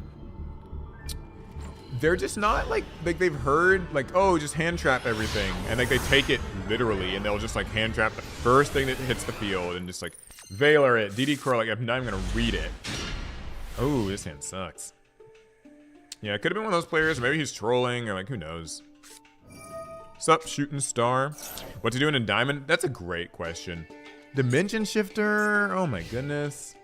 just not, like, they've heard, like, oh, just hand trap everything. And, like, they take it literally, and they'll just, like, hand trap the first thing that hits the field, and just, like, Veiler it, DD Curl, like, I'm not even gonna read it. Oh, this hand sucks. Yeah, it could have been one of those players. Maybe he's trolling, or like, who knows. Sup, Shooting Star? What's he doing in Diamond? That's a great question. Dimension Shifter? Oh my goodness.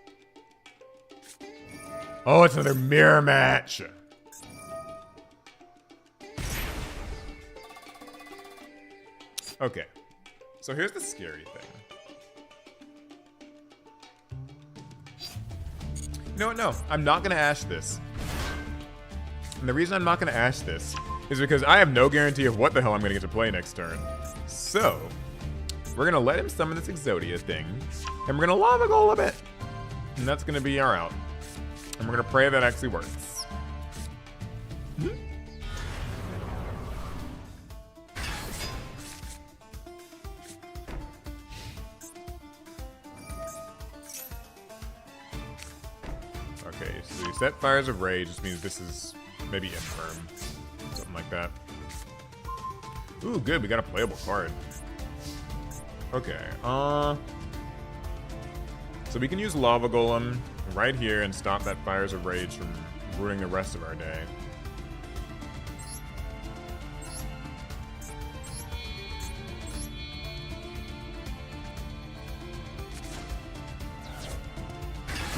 Oh, it's another mirror match. Okay. So here's the scary thing. You know what? No, I'm not gonna ash this. And the reason I'm not gonna ash this is because I have no guarantee of what the hell I'm gonna get to play next turn. So, we're gonna let him summon this Exodia thing, and we're gonna Lava Golem it. And that's gonna be our out. And we're gonna pray that actually works. Okay, so he set Fires of Rage, which means this is maybe Infirm. Something like that. Ooh, good, we got a playable card. Okay, so we can use Lava Golem right here and stop that Fires of Rage from ruining the rest of our day.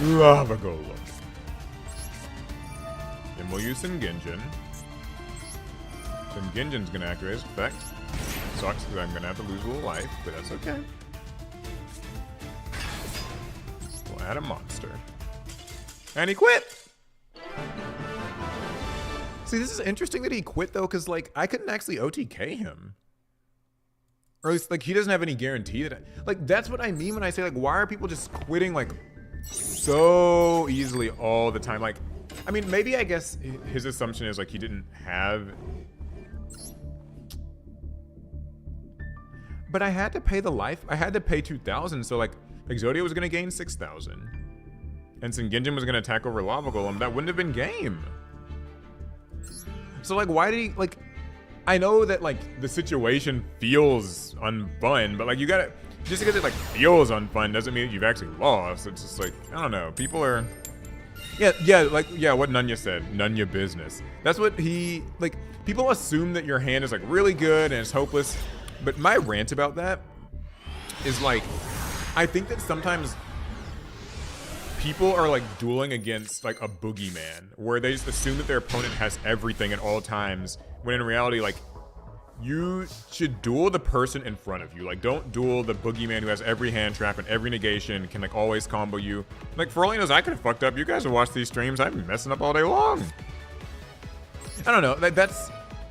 Lava Golem. Then we'll use Sengenjin. Sengenjin's gonna activate his effect. Sucks because I'm gonna have to lose a little life, but that's okay. We'll add a monster. And he quit! See, this is interesting that he quit though, because like, I couldn't actually OTK him. Or at least like, he doesn't have any guarantee that like, that's what I mean when I say like, why are people just quitting like, so easily all the time? Like, I mean, maybe I guess his assumption is like he didn't have, but I had to pay the life. I had to pay 2,000. So like Exodia was gonna gain 6,000, and Sengenjin was gonna attack over Lava Golem. That wouldn't have been game. So like, why did he like? I know that like the situation feels unfun, but like you gotta. Just because it like feels unfun doesn't mean that you've actually lost. It's just like, I don't know. People are, yeah, what Nunya said, Nunya business. That's what he, like, people assume that your hand is like really good and it's hopeless. But my rant about that is like, I think that sometimes people are like dueling against like a boogeyman where they just assume that their opponent has everything at all times, when in reality, like, you should duel the person in front of you. Like, don't duel the boogeyman who has every hand trap and every negation, can like always combo you. Like, for all he knows, I could have fucked up. You guys have watched these streams. I've been messing up all day long. I don't know. Like,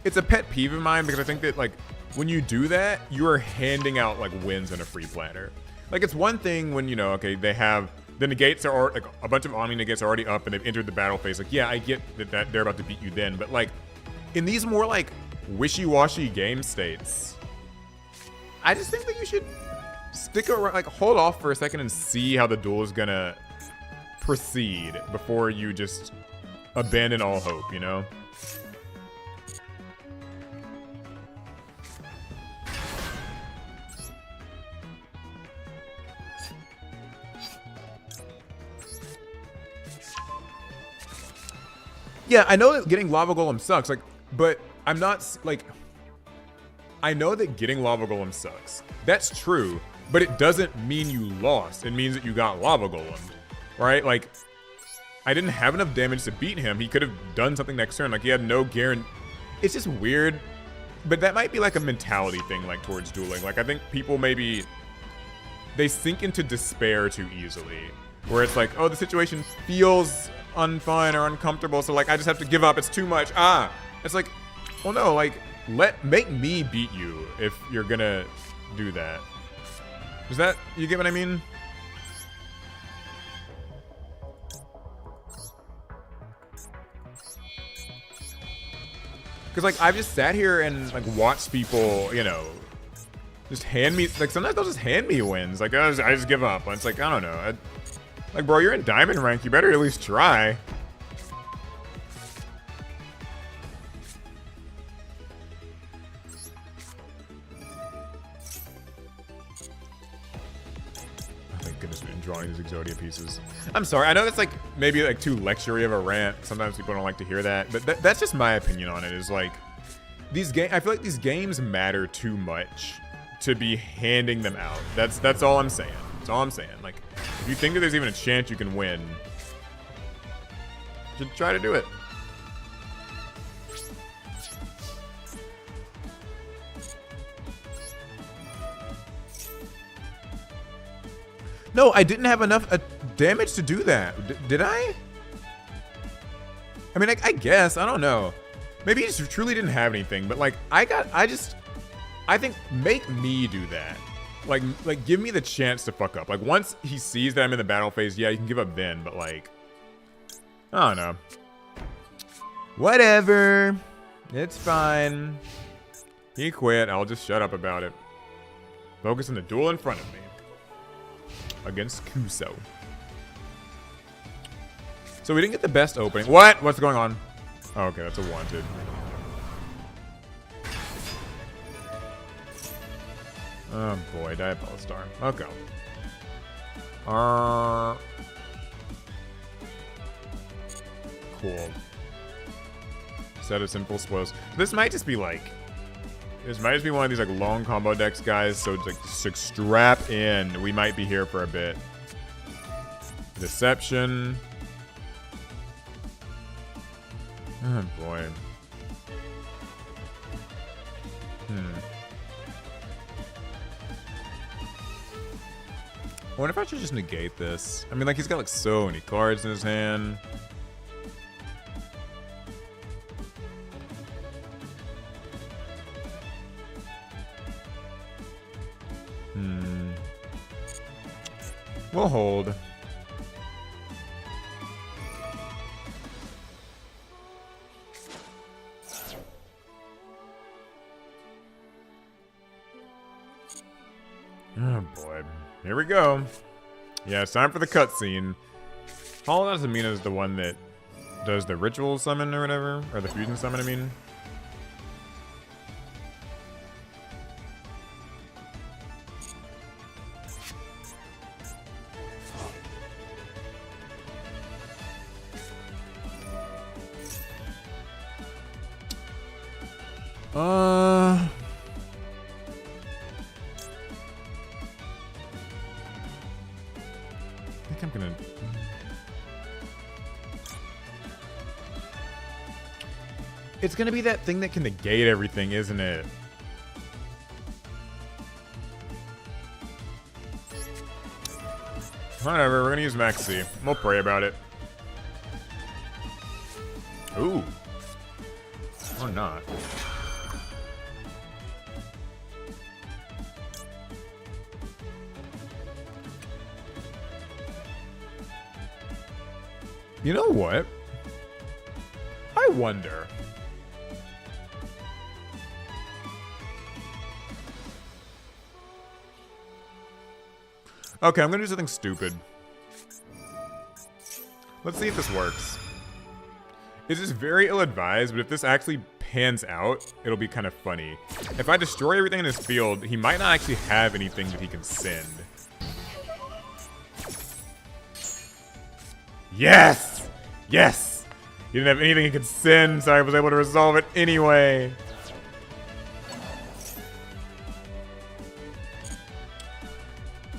it's a pet peeve of mine, because I think that like when you do that, you are handing out like wins in a free planner. Like, it's one thing when, you know, okay, they have the negates are like a bunch of Omni negates are already up and they've entered the battle phase. Like, yeah, I get that they're about to beat you then, but like in these more like wishy-washy game states, I just think that you should stick around, like hold off for a second and see how the duel is gonna proceed before you just abandon all hope, you know? Yeah, I know that getting Lava Golem sucks, like, but I'm not, like, I know that getting Lava Golem sucks. That's true, but it doesn't mean you lost. It means that you got Lava Golem, right? Like, I didn't have enough damage to beat him. He could have done something next turn. Like, he had no guarantee. It's just weird, but that might be like a mentality thing, like, towards dueling. Like, I think people maybe, they sink into despair too easily, where it's like, oh, the situation feels unfun or uncomfortable, so like I just have to give up. It's too much. It's like, well, no, like make me beat you if you're gonna do that. Is that, you get what I mean? Because like I've just sat here and like watched people, you know, just hand me, like sometimes they'll just hand me wins. Like I just give up. It's like, I don't know. Like, bro, you're in diamond rank. You better at least try. Oh, thank goodness we didn't draw any of these Exodia pieces. I'm sorry. I know that's like maybe like too lectury of a rant. Sometimes people don't like to hear that, but that's just my opinion on it. Is like these games. I feel like these games matter too much to be handing them out. That's all I'm saying. That's all I'm saying. Like, if you think that there's even a chance you can win, you should try to do it. No, I didn't have enough damage to do that. Did I? I mean, I guess. I don't know. Maybe he just truly didn't have anything, but like, I think make me do that. Like give me the chance to fuck up. Like once he sees that I'm in the battle phase, yeah, you can give up then, but like, I don't know. Whatever. It's fine. He quit. I'll just shut up about it. Focus on the duel in front of me. Against Kuso. So we didn't get the best opening. What? What's going on? Oh, okay, that's a wanted. Oh boy, Diabolic Star. Okay. Cool. Set of simple spoils. This might just be like, this might just be one of these like long combo decks, guys. So it's like just strap in. We might be here for a bit. Deception. Oh boy. I wonder if I should just negate this. I mean, like, he's got, like, so many cards in his hand. We'll hold. Oh, boy. Here we go. Yeah, it's time for the cutscene. Hollow Asmina is the one that does the ritual summon or whatever. Or the fusion summon, I mean. I think I'm gonna... It's gonna be that thing that can negate everything, isn't it? Whatever, we're gonna use Maxi. We'll pray about it. Ooh. Or not. You know what? I wonder. Okay, I'm gonna do something stupid. Let's see if this works. This is very ill-advised, but if this actually pans out, it'll be kind of funny. If I destroy everything in his field, he might not actually have anything that he can send. Yes! Yes! He didn't have anything he could send, so I was able to resolve it anyway.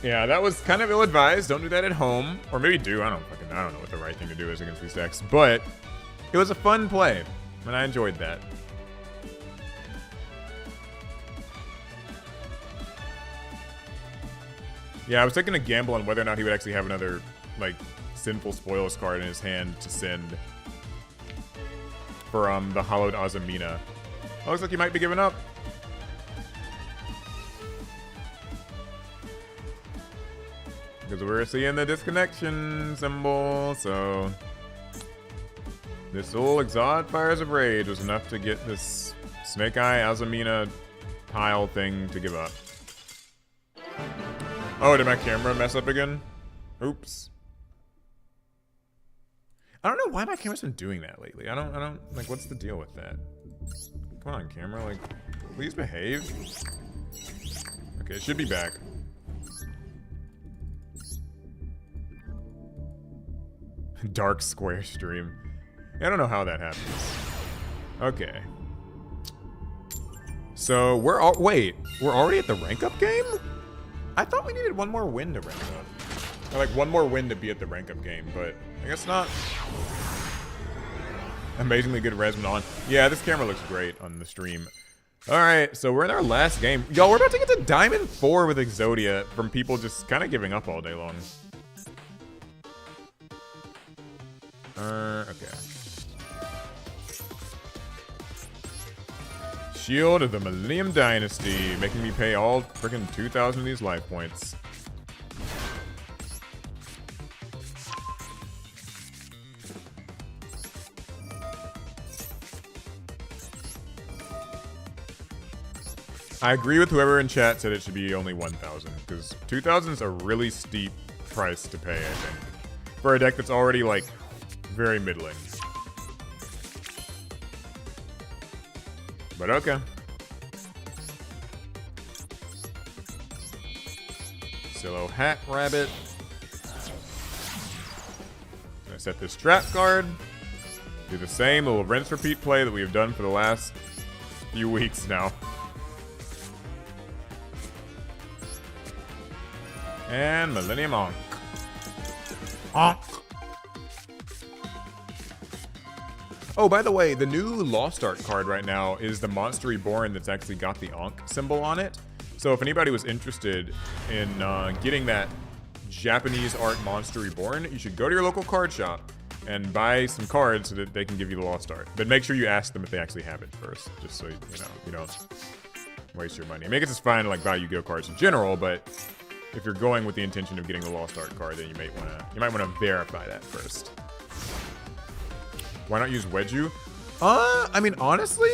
Yeah, that was kind of ill-advised. Don't do that at home. Or maybe do. I don't know what the right thing to do is against these decks. But it was a fun play, and I enjoyed that. Yeah, I was taking a gamble on whether or not he would actually have another, like, Sinful Spoils card in his hand to send for the Hollowed Azamina. Oh, looks like he might be giving up. Because we're seeing the disconnection symbol, so this little Exod Fires of Rage was enough to get this Snake Eye Azamina tile thing to give up. Oh, did my camera mess up again? Oops. I don't know why my camera's been doing that lately. I don't, like, what's the deal with that? Come on, camera, like, please behave. Okay, it should be back. Dark Square stream. I don't know how that happens. Okay. So, we're already at the rank up game? I thought we needed one more win to rank up. Or like one more win to be at the rank up game, but I guess not. Amazingly good resman on. Yeah, this camera looks great on the stream. Alright, so we're in our last game. Y'all, we're about to get to Diamond 4 with Exodia from people just kind of giving up all day long. Okay. Shield of the Millennium Dynasty, making me pay all freaking 2,000 of these life points. I agree with whoever in chat said it should be only 1,000, because 2,000 is a really steep price to pay, I think, for a deck that's already, like, very middling. But okay. Silo Hat Rabbit. Gonna set this trap card. Do the same little rinse repeat play that we have done for the last few weeks now. And Millennium Onk. Onk. Oh, by the way, the new Lost Art card right now is the Monster Reborn that's actually got the Onk symbol on it. So if anybody was interested in getting that Japanese art Monster Reborn, you should go to your local card shop and buy some cards so that they can give you the Lost Art. But make sure you ask them if they actually have it first, just so you don't waste your money. I mean, I guess it's fine to like buy Yu-Gi-Oh cards in general, but if you're going with the intention of getting the Lost Art card, then you might wanna verify that first. Why not use Wedju? I mean, honestly,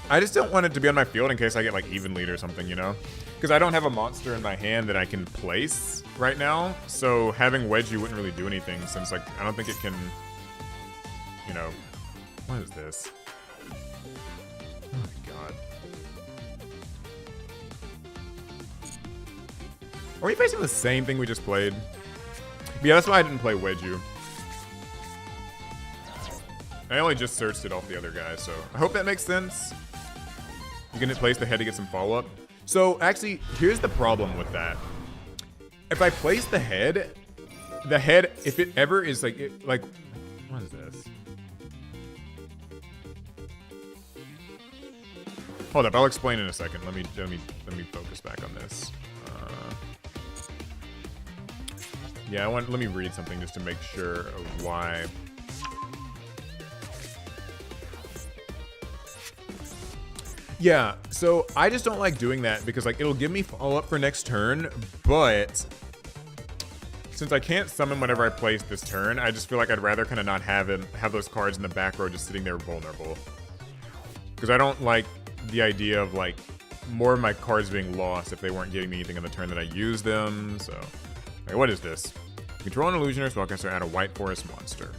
I just don't want it to be on my field in case I get like Even Lead or something, you know? Because I don't have a monster in my hand that I can place right now, so having Wedju wouldn't really do anything since like I don't think it can, you know, what is this? Oh my god. Are we facing the same thing we just played? Yeah, that's why I didn't play Wedju. I only just searched it off the other guy, so I hope that makes sense. You can place the head to get some follow-up. So, actually, here's the problem with that. If I place the head, if it ever is like, what is this? Hold up, I'll explain in a second. Let me focus back on this. Yeah, let me read something just to make sure of why. Yeah, so I just don't like doing that because like it'll give me follow-up for next turn, but since I can't summon whenever I place this turn, I just feel like I'd rather kind of not have those cards in the back row just sitting there vulnerable. Because I don't like the idea of like more of my cards being lost if they weren't giving me anything on the turn that I use them, so Okay, what is this? Control an illusion or spellcaster, add a white forest monster.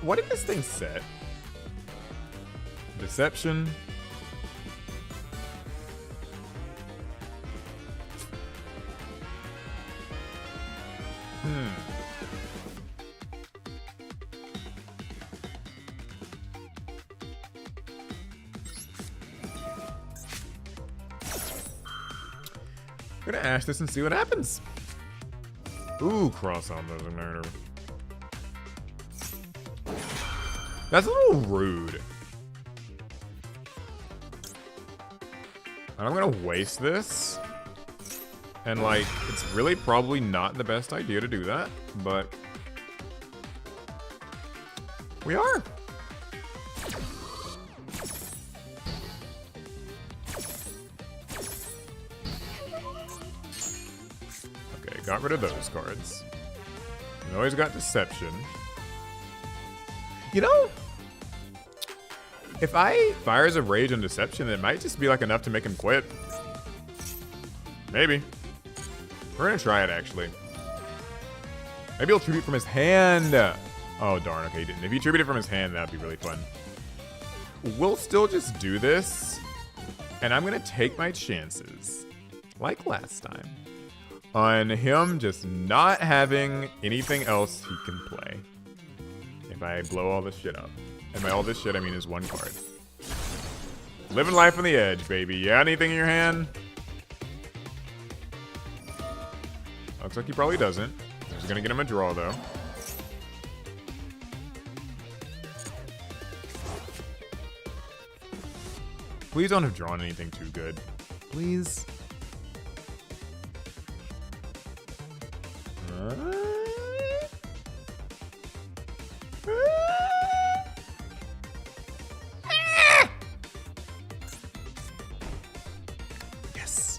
What did this thing set? Deception. I'm gonna ash this and see what happens. Ooh, cross on designator. That's a little rude. I'm gonna waste this. And like, it's really probably not the best idea to do that, but we are. Okay, got rid of those cards. We always got Deception. You know, if I Fires of Rage and Deception, it might just be like enough to make him quit. Maybe. We're gonna try it, actually. Maybe he'll tribute from his hand. Oh, darn. Okay, he didn't. If he tributed from his hand, that'd be really fun. We'll still just do this. And I'm gonna take my chances, like last time, on him just not having anything else he can play. If I blow all this shit up. And by all this shit, I mean his one card. Living life on the edge, baby. Yeah, anything in your hand? Looks like he probably doesn't. He's gonna get him a draw, though. Please don't have drawn anything too good. Please. Yes.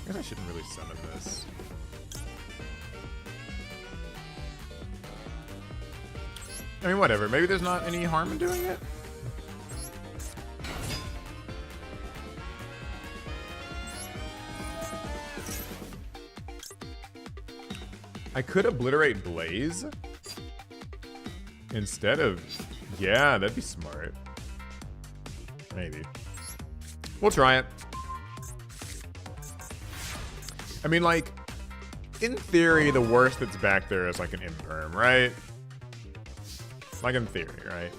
I guess I shouldn't really summon this. I mean, whatever. Maybe there's not any harm in doing it. I could obliterate Blaze instead of... Yeah, that'd be smart. Maybe. We'll try it. I mean, like, in theory, the worst that's back there is like an imperm, right? Like in theory, right?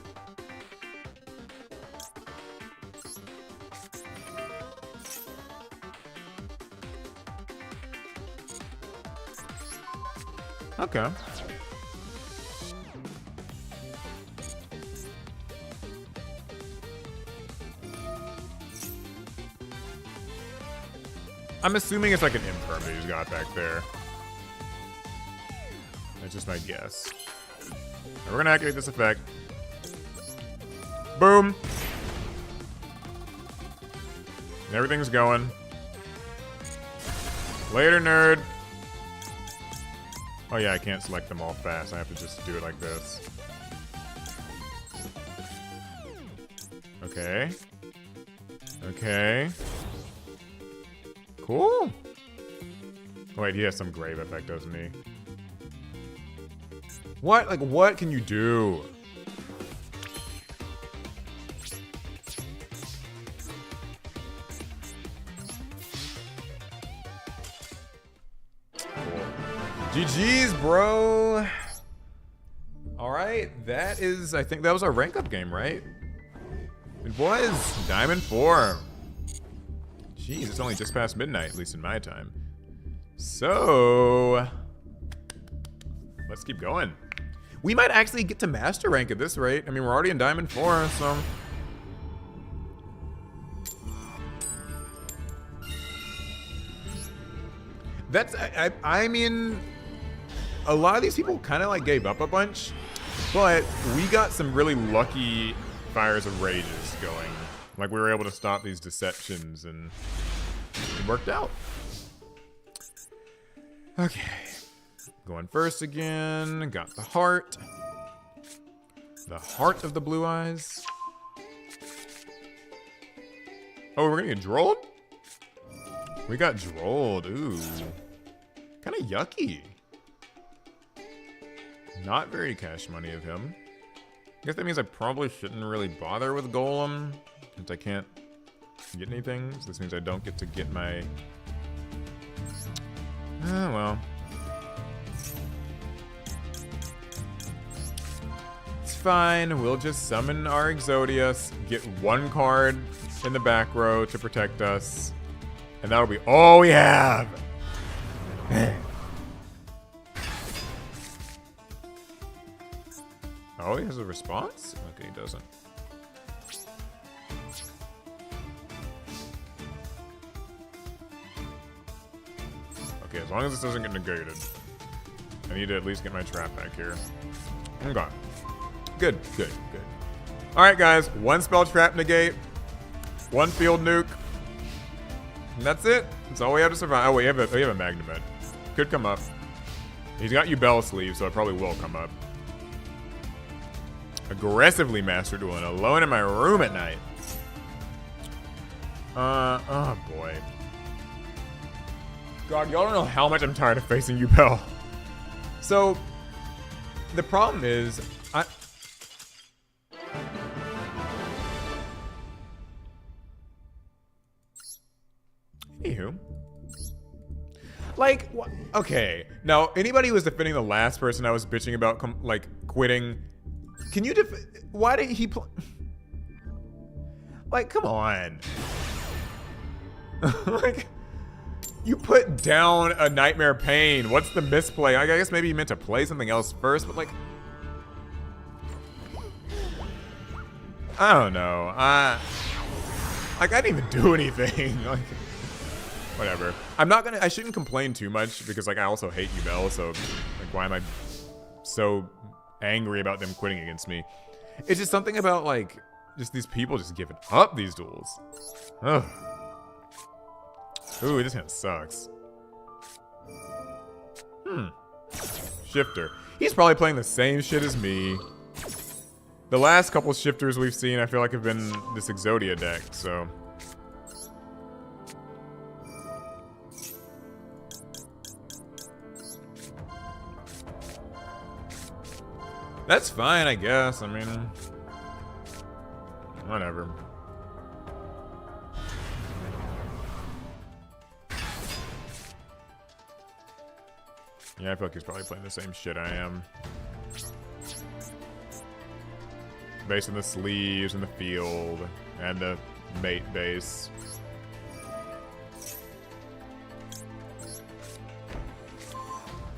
Okay. I'm assuming it's like an imperm that he's got back there. That's just my guess. We're gonna activate this effect. Boom. Everything's going. Later, nerd. Oh yeah, I can't select them all fast. I have to just do it like this. Okay. Okay. Cool. Oh, wait, he has some grave effect, doesn't he? What? Like, what can you do? GG's, bro. All right, that is, I think that was our rank up game, right? It was Diamond 4. Jeez, it's only just past midnight, at least in my time. So, let's keep going. We might actually get to master rank at this rate. I mean, we're already in Diamond 4, so. That's, I mean, a lot of these people kind of like gave up a bunch, but we got some really lucky Fires of Rages going. Like, we were able to stop these deceptions, and it worked out. Okay. Going first again. Got the heart. the heart of the blue eyes. Oh, we're gonna get drolled? We got drolled, ooh. Kinda yucky. Not very cash money of him. I guess that means I probably shouldn't really bother with Golem, since I can't get anything. So this means I don't get to get my... Oh, well. It's fine. We'll just summon our Exodia, get one card in the back row to protect us, and that'll be all we have. Oh, he has a response? Okay, he doesn't. Okay, as long as this doesn't get negated. I need to at least get my trap back here. Okay. Good, good, good. Alright, guys. One spell trap negate. One field nuke. And that's it. That's all we have to survive. Oh, we have a Magnemite. Could come up. He's got Yubel sleeve, so it probably will come up. Aggressively Master Dueling, alone in my room at night. Oh boy. God, y'all don't know how much I'm tired of facing Yubel. So, the problem is, Anywho. Like, okay. Now, anybody who was defending the last person I was bitching about, like, quitting... Can you why did he like, come on. Like, you put down a Nightmare Pain. What's the misplay? I guess maybe you meant to play something else first, but like, I don't know. Like, I didn't even do anything. Like, whatever. I shouldn't complain too much because, like, I also hate Yubel, so, like, why am I so angry about them quitting against me? It's just something about, like, just these people just giving up these duels. Ugh. Ooh, this kind of sucks. Shifter. He's probably playing the same shit as me. The last couple shifters we've seen, I feel like, have been this Exodia deck, so... That's fine, I guess. I mean, whatever. Yeah, I feel like he's probably playing the same shit I am. Based on the sleeves and the field and the mate base.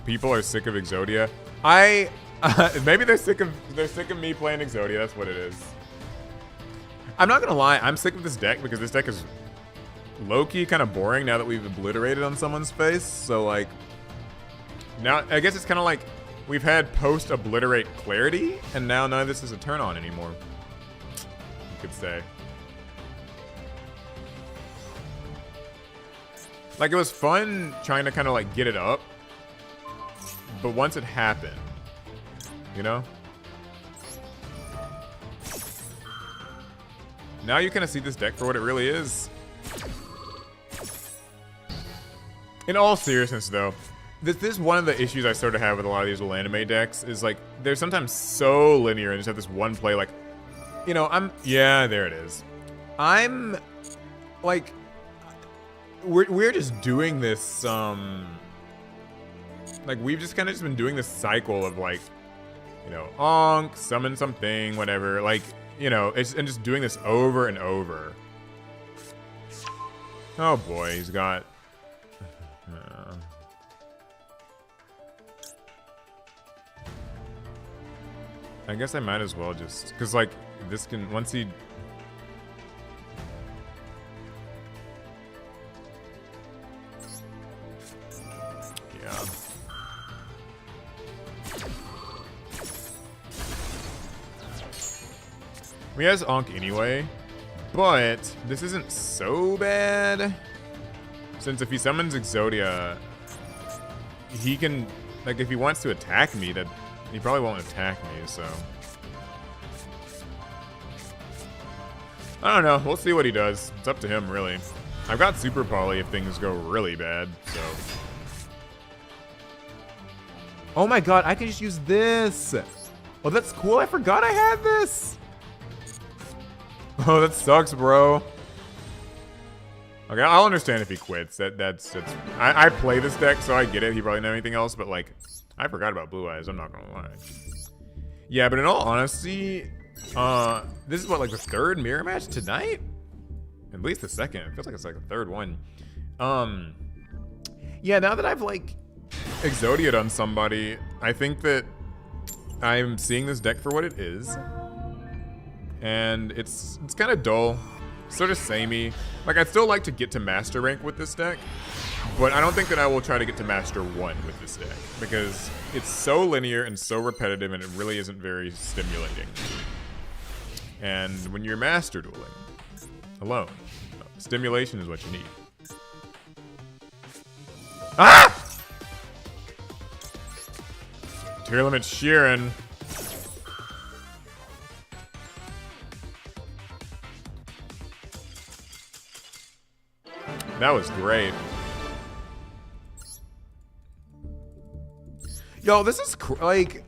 People are sick of Exodia. Maybe they're sick of me playing Exodia. That's what it is. I'm not gonna lie, I'm sick of this deck because this deck is low-key kind of boring now that we've obliterated on someone's face. So like, now I guess it's kind of like we've had post-obliterate clarity, and now none of this is a turn-on anymore. You could say. Like, it was fun trying to kind of like get it up, but once it happened, you know? Now you kind of see this deck for what it really is. In all seriousness, though, this is one of the issues I sort of have with a lot of these little anime decks, is like, they're sometimes so linear and just have this one play, like, you know, yeah, there it is. I'm, like, we're just doing this, like, we've just kind of been doing this cycle of, like, you know, onk, summon something, whatever, like, you know, and just doing this over and over. Oh boy, he's got... I guess I might as well just... Because, like, this can... Once he... Yeah. He has Onk anyway, but this isn't so bad. Since if he summons Exodia, he can, like, if he wants to attack me, that he probably won't attack me, so. I don't know. We'll see what he does. It's up to him, really. I've got Super Poly if things go really bad, so. Oh my god, I can just use this. Oh, that's cool. I forgot I had this. Oh, that sucks, bro. Okay, I'll understand if he quits. That's I play this deck, so I get it. He probably know anything else, but like, I forgot about Blue Eyes. I'm not gonna lie. Yeah, but in all honesty, this is what, like the third mirror match tonight? At least the second. It feels like it's like the third one. Yeah, now that I've like Exodia'd on somebody, I think that I'm seeing this deck for what it is, and it's kind of dull. Sort of samey. Like, I'd still like to get to Master Rank with this deck, but I don't think that I will try to get to Master 1 with this deck, because it's so linear and so repetitive, and it really isn't very stimulating. And when you're Master Dueling alone, stimulation is what you need. Ah! Tier Limit Sheeran. That was great. Yo, this is like,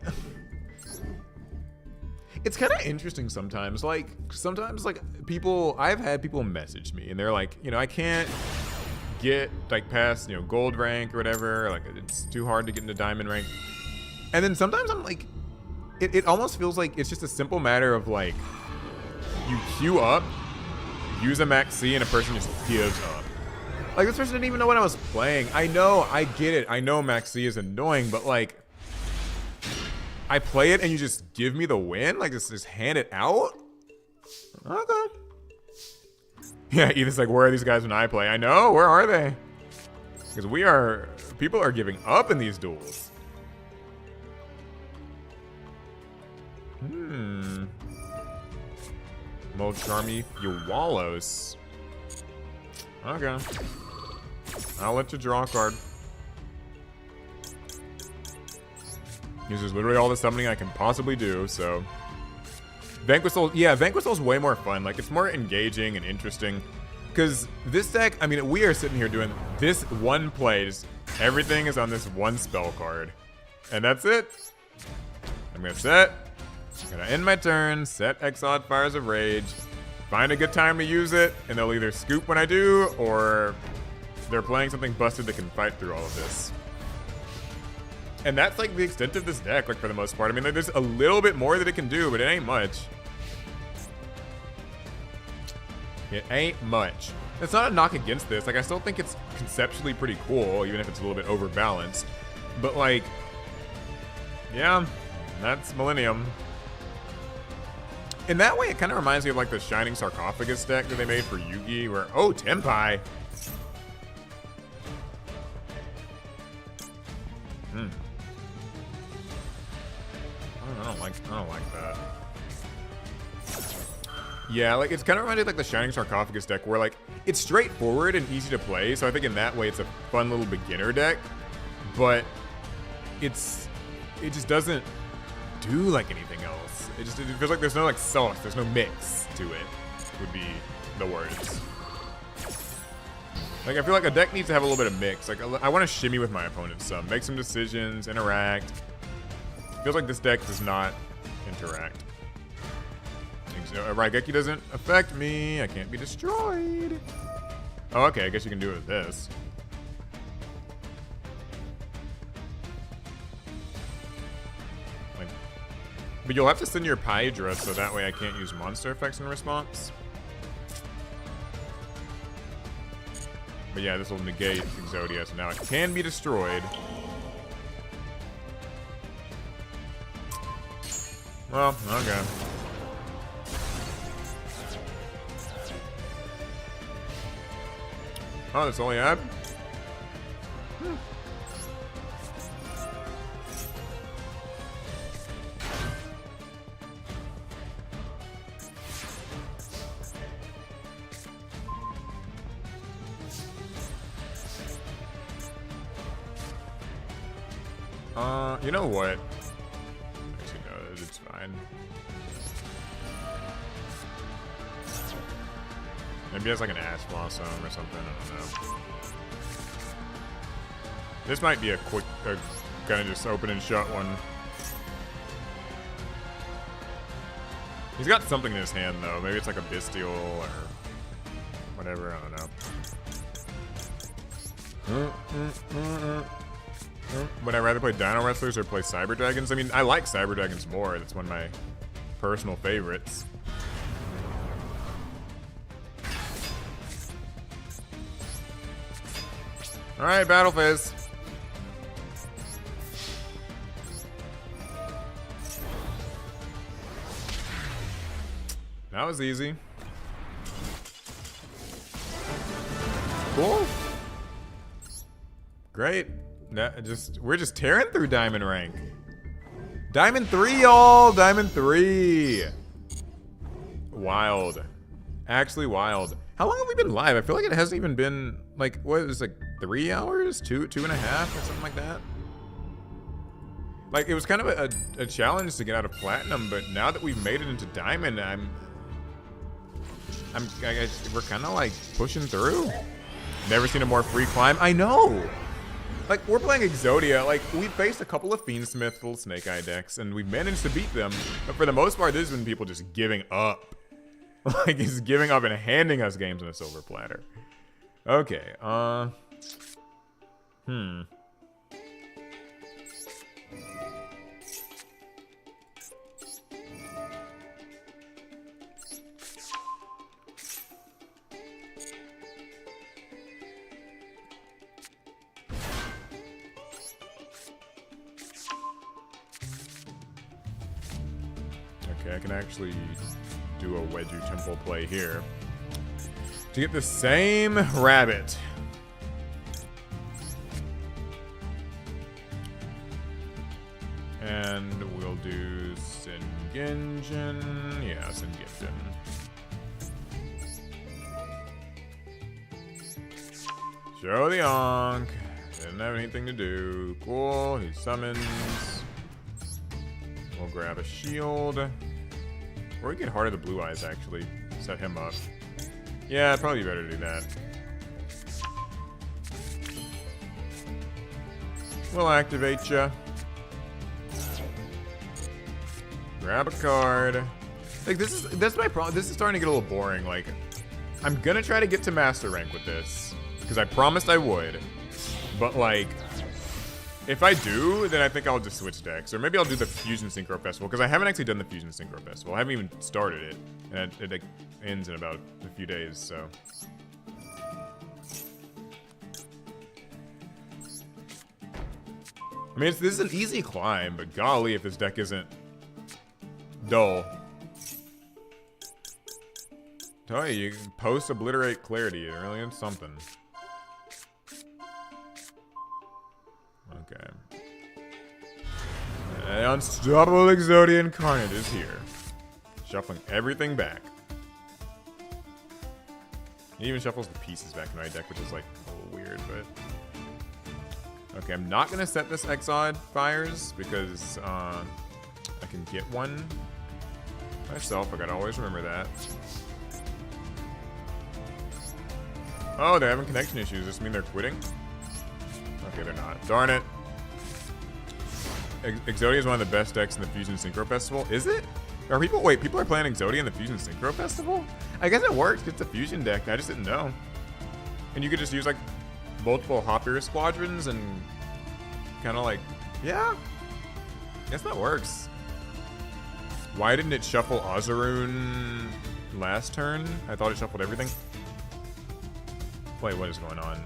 it's kind of interesting sometimes. Like, sometimes like I've had people message me and they're like, you know, I can't get like past, you know, gold rank or whatever. Like, it's too hard to get into diamond rank. And then sometimes I'm like, it almost feels like it's just a simple matter of like, you queue up, use a max C, and a person just gives up. Like, this person didn't even know what I was playing. I know, I get it. I know Max C is annoying, but like, I play it and you just give me the win? Like, just hand it out? Okay. Yeah, Ethan's like, where are these guys when I play? I know, where are they? Because people are giving up in these duels. Mold Charmy Yuwalos. Okay. I'll let you draw a card. Uses literally all the summoning I can possibly do, so. Vanquish Soul, yeah, Vanquish Soul's way more fun. Like, it's more engaging and interesting. Because this deck, I mean, we are sitting here doing this one play. Just everything is on this one spell card. And that's it. I'm gonna set. I'm gonna end my turn, set Exod Fires of Rage, find a good time to use it, and they'll either scoop when I do, or they're playing something busted that can fight through all of this. And that's like the extent of this deck, like for the most part. I mean, there's a little bit more that it can do, but it ain't much. It ain't much. It's not a knock against this. Like, I still think it's conceptually pretty cool, even if it's a little bit overbalanced. But like, yeah, that's Millennium. In that way, it kind of reminds me of like the Shining Sarcophagus deck that they made for Yugi, where, oh, Tenpai. I don't like that. Yeah, like, it's kind of reminded of like the Shining Sarcophagus deck, where like, it's straightforward and easy to play, so I think in that way it's a fun little beginner deck, but it just doesn't do like anything else. It feels like there's no like sauce, there's no mix to it, would be the words. Like, I feel like a deck needs to have a little bit of mix. Like, I want to shimmy with my opponent some, make some decisions, interact. Feels like this deck does not interact. Raigeki doesn't affect me. I can't be destroyed. Oh, okay. I guess you can do it with this. Like, but you'll have to send your Pydra, so that way I can't use monster effects in response. But yeah, this will negate Exodia, so now it can be destroyed. Well, okay. Oh, that's all he had? You know what? Actually, no, it's fine. Maybe he has like an Ash Blossom or something. I don't know. This might be a quick, kind of just open and shut one. He's got something in his hand though. Maybe it's like a Bestial or whatever. I don't know. Would I rather play Dino Wrestlers or play Cyber Dragons? I mean, I like Cyber Dragons more. That's one of my personal favorites. Alright, battle phase. That was easy. Cool. Great. We're just tearing through Diamond rank. Diamond 3, y'all. Diamond 3. Wild. Actually wild. How long have we been live? I feel like it hasn't even been like, what is it, like 3 hours? Two and a half or something like that. Like it was kind of a challenge to get out of Platinum, but now that we've made it into Diamond, we're kind of like pushing through. Never seen a more free climb. I know. Like we're playing Exodia. Like we faced a couple of Fiendsmith full Snake Eye decks, and we've managed to beat them. But for the most part, this has been people just giving up. Like he's giving up and handing us games on a silver platter. Okay. Okay, I can actually do a Wedju Temple play here to get the same rabbit. And we'll do Sengenjin. Yeah, Sengenjin. Show the Ankh. Didn't have anything to do. Cool, he summons. We'll grab a shield. Or we get Heart of the Blue Eyes, actually. Set him up. Yeah, probably better to do that. We'll activate ya. Grab a card. Like that's my problem. This is starting to get a little boring. Like, I'm gonna try to get to master rank with this because I promised I would. But like, if I do, then I think I'll just switch decks, or maybe I'll do the Fusion Synchro Festival because I haven't actually done the Fusion Synchro Festival. I haven't even started it, and it like, ends in about a few days. So. I mean, this is an easy climb, but golly, if this deck isn't dull. Tell you, you can post Obliterate Clarity. It really is something. Okay. An unstoppable Exodian Carnage is here. Shuffling everything back. He even shuffles the pieces back in my deck, which is like a little weird, but... Okay, I'm not gonna set this Exod Fires because I can get one myself. I gotta always remember that. Oh, they're having connection issues. Does this mean they're quitting? Okay, they're not. Darn it. Exodia is one of the best decks in the Fusion Synchro Festival. Is it? Are people... Wait, people are playing Exodia in the Fusion Synchro Festival? I guess it works. It's a fusion deck. I just didn't know. And you could just use, like, multiple Hopper Squadrons and kind of like... Yeah. Guess that works. Why didn't it shuffle Azaroon last turn? I thought it shuffled everything. Wait, what is going on?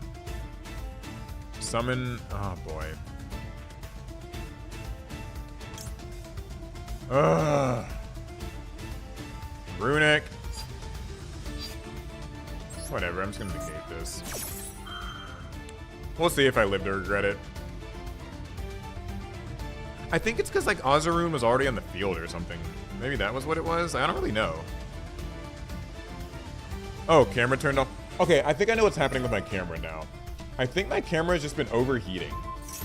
Summon... Oh, boy. Ugh. Runic. Whatever, I'm just gonna negate this. We'll see if I live to regret it. I think it's because, like, Azaroon was already on the field or something. Maybe that was what it was? I don't really know. Oh, camera turned off. Okay, I think I know what's happening with my camera now. I think my camera has just been overheating.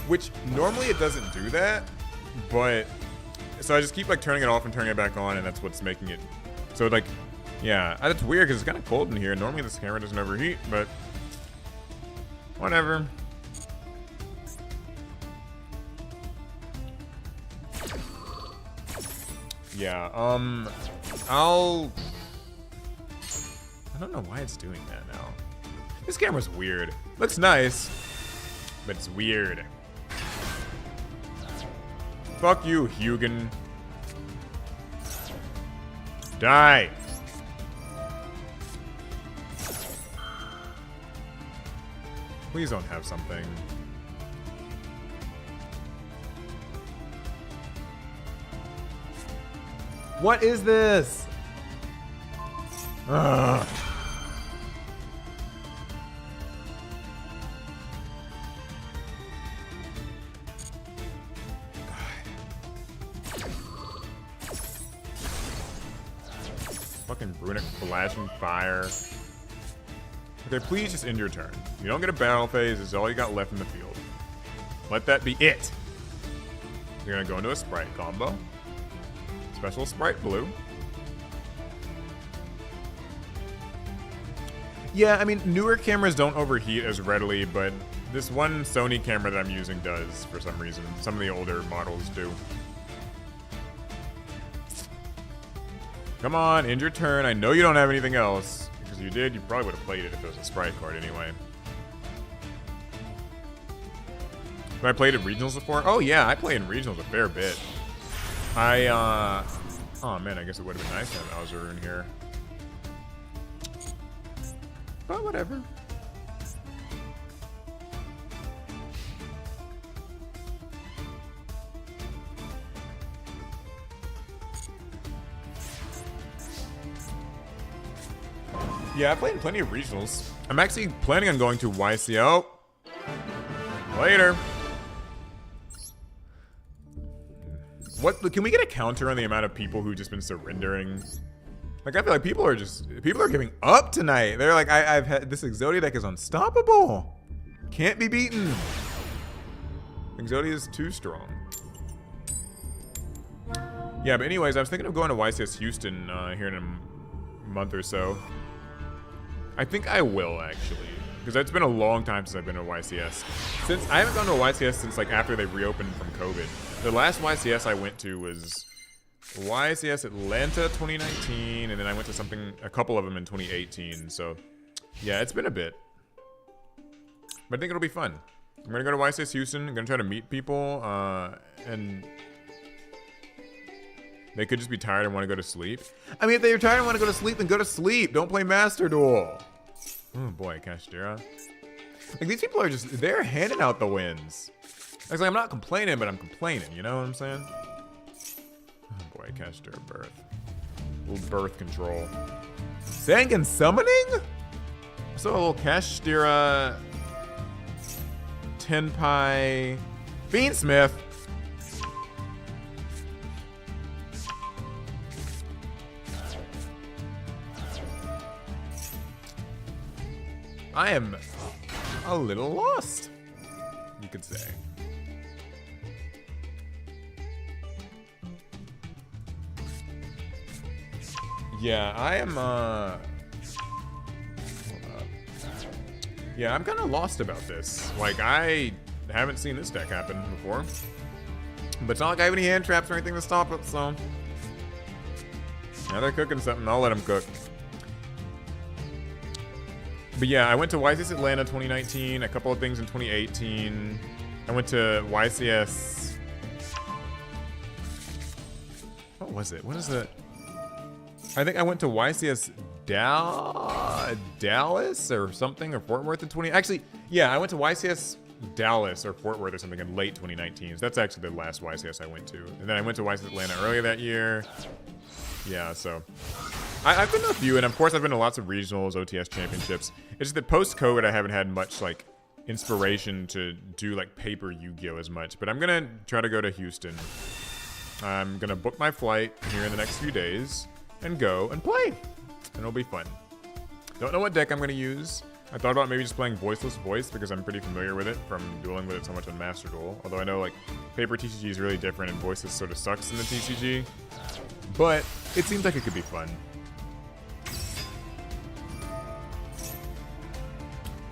Which, normally it doesn't do that. But... So I just keep, like, turning it off and turning it back on, and that's what's making it... So, like, Yeah, that's weird because it's kind of cold in here. Normally this camera doesn't overheat, but whatever. Yeah, I don't know why it's doing that now. This camera's weird. Looks nice, but it's weird. Fuck you, Hugin. Die. Please don't have something. What is this? Ugh. Fucking Runic flashing fire. Okay, please just end your turn. You don't get a battle phase. This is all you got left in the field. Let that be it. You're gonna go into a Sprite combo. Special Sprite blue. Yeah, I mean, newer cameras don't overheat as readily, but this one Sony camera that I'm using does for some reason. Some of the older models do. Come on, end your turn. I know you don't have anything else. Because if you did, you probably would have played it if it was a Sprite card anyway. Have I played at regionals before? Oh yeah, I play in regionals a fair bit. Oh man, I guess it would have been nice to have Bowser in here. But whatever. Yeah, I played in plenty of regionals. I'm actually planning on going to YCO. Later. What, can we get a counter on the amount of people who've just been surrendering? Like, I feel like people are giving up tonight. They're like, I've had, this Exodia deck is unstoppable. Can't be beaten. Exodia is too strong. Yeah, but anyways, I was thinking of going to YCS Houston here in a month or so. I think I will, actually. Because it's been a long time since I've been to YCS. I haven't gone to a YCS since like after they reopened from COVID. The last YCS I went to was YCS Atlanta 2019, and then I went to a couple of them in 2018. So yeah, it's been a bit. But I think it'll be fun. I'm gonna go to YCS Houston. I'm gonna try to meet people, and they could just be tired and want to go to sleep. I mean, if they're tired and want to go to sleep, then go to sleep. Don't play Master Duel. Oh boy, Kashtira. Like, these people are just, they're handing out the wins. Like, I'm not complaining, but I'm complaining, you know what I'm saying? Oh boy, Kashtira birth. Little birth control. Sangan summoning? So a little Kashtira Tenpai Fiendsmith. I am a little lost, you could say. Yeah, I am, hold up. Yeah, I'm kind of lost about this. Like, I haven't seen this deck happen before. But it's not like I have any hand traps or anything to stop it, so. Now they're cooking something, I'll let them cook. But yeah, I went to YCS Atlanta 2019, a couple of things in 2018. I went to YCS... What was it? What is it? I think I went to YCS Dallas or something, or Fort Worth in 20... Actually, yeah, I went to YCS Dallas or Fort Worth or something in late 2019. So that's actually the last YCS I went to. And then I went to YCS Atlanta earlier that year. Yeah, so... I've been to a few, and of course I've been to lots of regionals, OTS championships. It's just that post-COVID I haven't had much, like, inspiration to do, like, paper Yu-Gi-Oh! As much. But I'm gonna try to go to Houston. I'm gonna book my flight here in the next few days and go and play. And it'll be fun. Don't know what deck I'm gonna use. I thought about maybe just playing Voiceless Voice because I'm pretty familiar with it from dueling with it so much on Master Duel. Although I know, like, paper TCG is really different and Voiceless sort of sucks in the TCG. But it seems like it could be fun.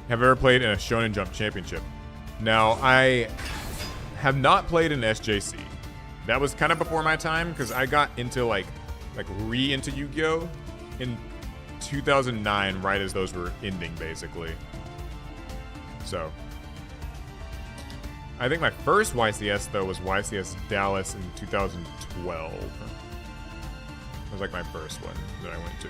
have ever played in a Shonen Jump Championship. Now, I have not played in SJC. That was kind of before my time because I got into like into Yu-Gi-Oh! In 2009, right as those were ending, basically. So, I think my first YCS, though, was YCS Dallas in 2012. It was like my first one that I went to.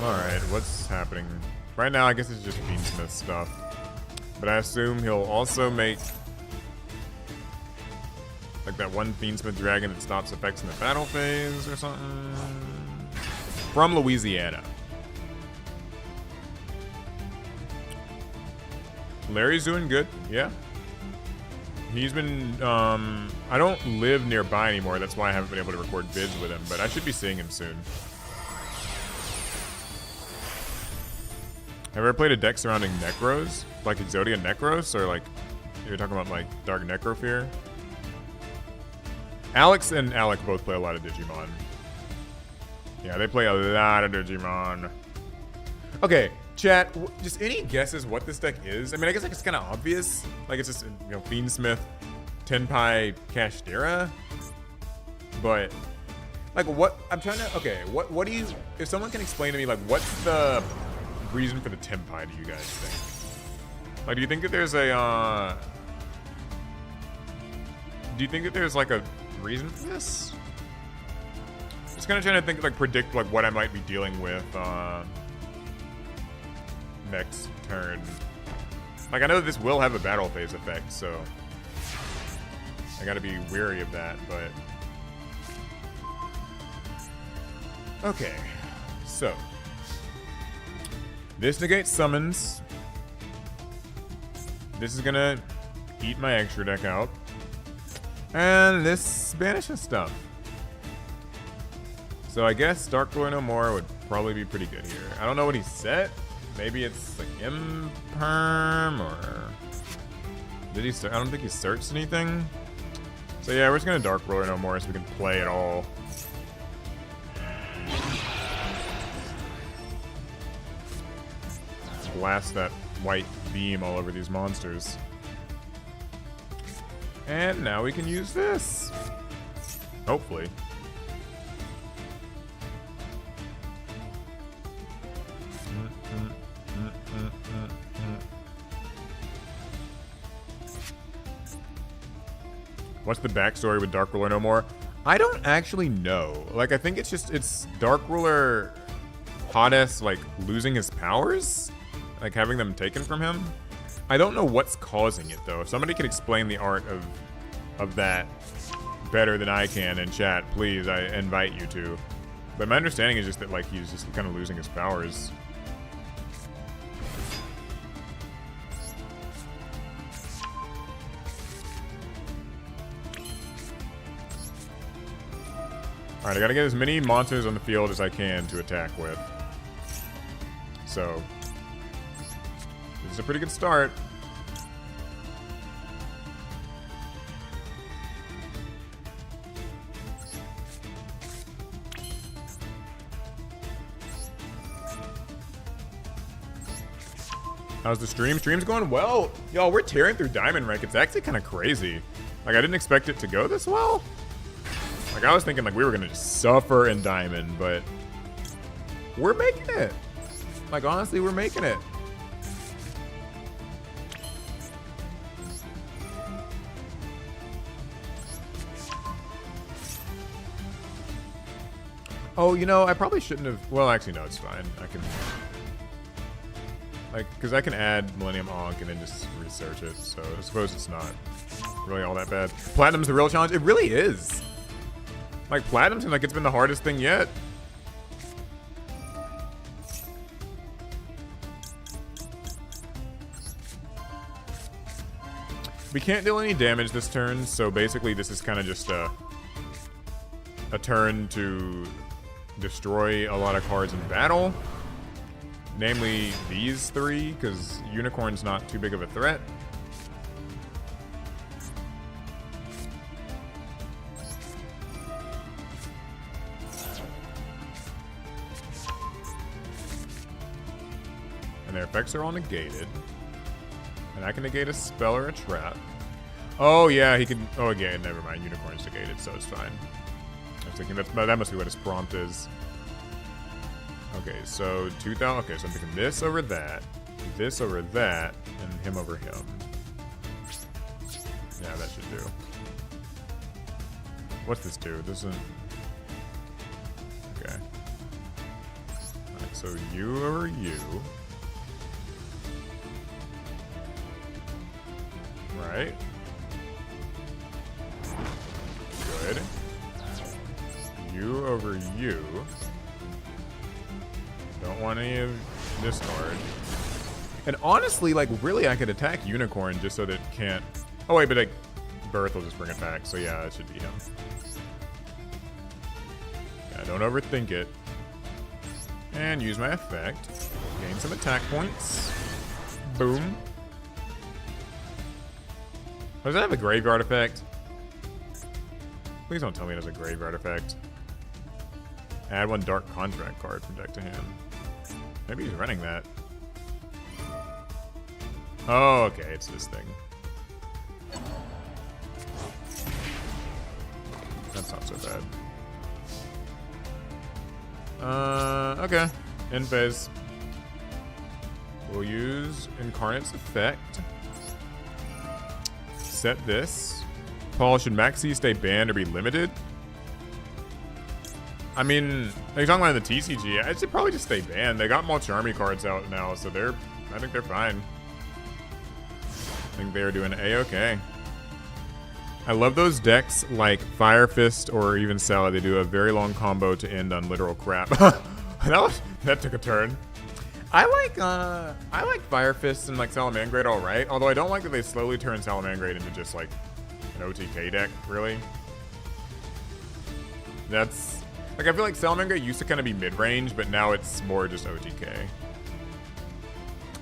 Alright, what's happening? Right now, I guess it's just Fiendsmith stuff. But I assume he'll also make like that one Fiendsmith dragon that stops effects in the battle phase or something. From Louisiana. Larry's doing good, yeah. He's been, I don't live nearby anymore, that's why I haven't been able to record vids with him, but I should be seeing him soon. Have you ever played a deck surrounding Necros? Like Exodia Necros? Or like, you're talking about like Dark Necrofear? Alex and Alec both play a lot of Digimon. Yeah, they play a lot of Digimon. Okay, chat, just any guesses what this deck is? I mean, I guess like it's kind of obvious. Like it's just, you know, Fiendsmith, Tenpai, Kashtira. But, like what, I'm trying to, okay, what do you, if someone can explain to me, like what's the reason for the Tenpai, do you guys think? Like, do you think that there's a, do you think that there's like a reason for this? Just kind of trying to think, like, predict like what I might be dealing with next turn. Like, I know that this will have a battle phase effect, so I gotta be wary of that, but okay, so this negates summons. This is gonna eat my extra deck out. And this banishes stuff. So I guess Dark Ruler No More would probably be pretty good here. I don't know what he set. Maybe it's like Imperm or did he start? I don't think he searched anything. So yeah, we're just gonna Dark Ruler No More so we can play it all. Blast that white beam all over these monsters. And now we can use this. Hopefully. What's the backstory with Dark Ruler No More? I don't actually know. Like, I think it's just, it's Dark Ruler Hades, like, losing his powers? Like, having them taken from him? I don't know what's causing it, though. If somebody can explain the art of that better than I can in chat, please, I invite you to. But my understanding is just that, like, he's just kind of losing his powers. Alright, I gotta get as many monsters on the field as I can to attack with. So, this is a pretty good start. How's the stream? Stream's going well. Y'all, we're tearing through Diamond Rank. It's actually kind of crazy. Like, I didn't expect it to go this well. Like, I was thinking, like, we were gonna just suffer in Diamond, but we're making it. Like, honestly, we're making it. Oh, you know, I probably shouldn't have. Well, actually, no, it's fine. I can, like, because I can add Millennium Ankh and then just research it. So I suppose it's not really all that bad. Platinum's the real challenge. It really is. Like, Platinum seems like it's been the hardest thing yet. We can't deal any damage this turn, so basically this is kind of just a turn to destroy a lot of cards in battle. Namely these three, because Unicorn's not too big of a threat. And their effects are all negated. And I can negate a spell or a trap. Oh, yeah, he can... Oh, again, never mind. Unicorn's negated, so it's fine. I was thinking that must be what his prompt is. Okay, so 2,000... Okay, so I'm thinking this over that, and him over him. Yeah, that should do. What's this do? This isn't... Okay. Alright, so you over you. Right. Good. You over you. Don't want any of this card. And honestly, like, really, I could attack Unicorn just so that it can't... Oh, wait, but, like, Birth will just bring it back. So, yeah, it should be him. Yeah, don't overthink it. And use my effect. Gain some attack points. Boom. Does that have a graveyard effect? Please don't tell me it has a graveyard effect. Add 1 Dark Contract card from deck to hand. Maybe he's running that. Oh, okay, it's this thing. That's not so bad. Okay. End phase. We'll use Incarnate's effect. Set this. Paul, should Maxi stay banned or be limited? I mean, are you talking about the TCG? I should probably just stay banned. They got Mulch Army cards out now, so I think they're fine. I think they're doing A-okay. I love those decks like Fire Fist or even Sala. They do a very long combo to end on literal crap. That took a turn. I like Fire Fist and like Salamangrate alright, although I don't like that they slowly turn Salamangrate into just like an OTK deck, really. That's... Like, I feel like Salamangrate used to kind of be mid-range, but now it's more just OTK.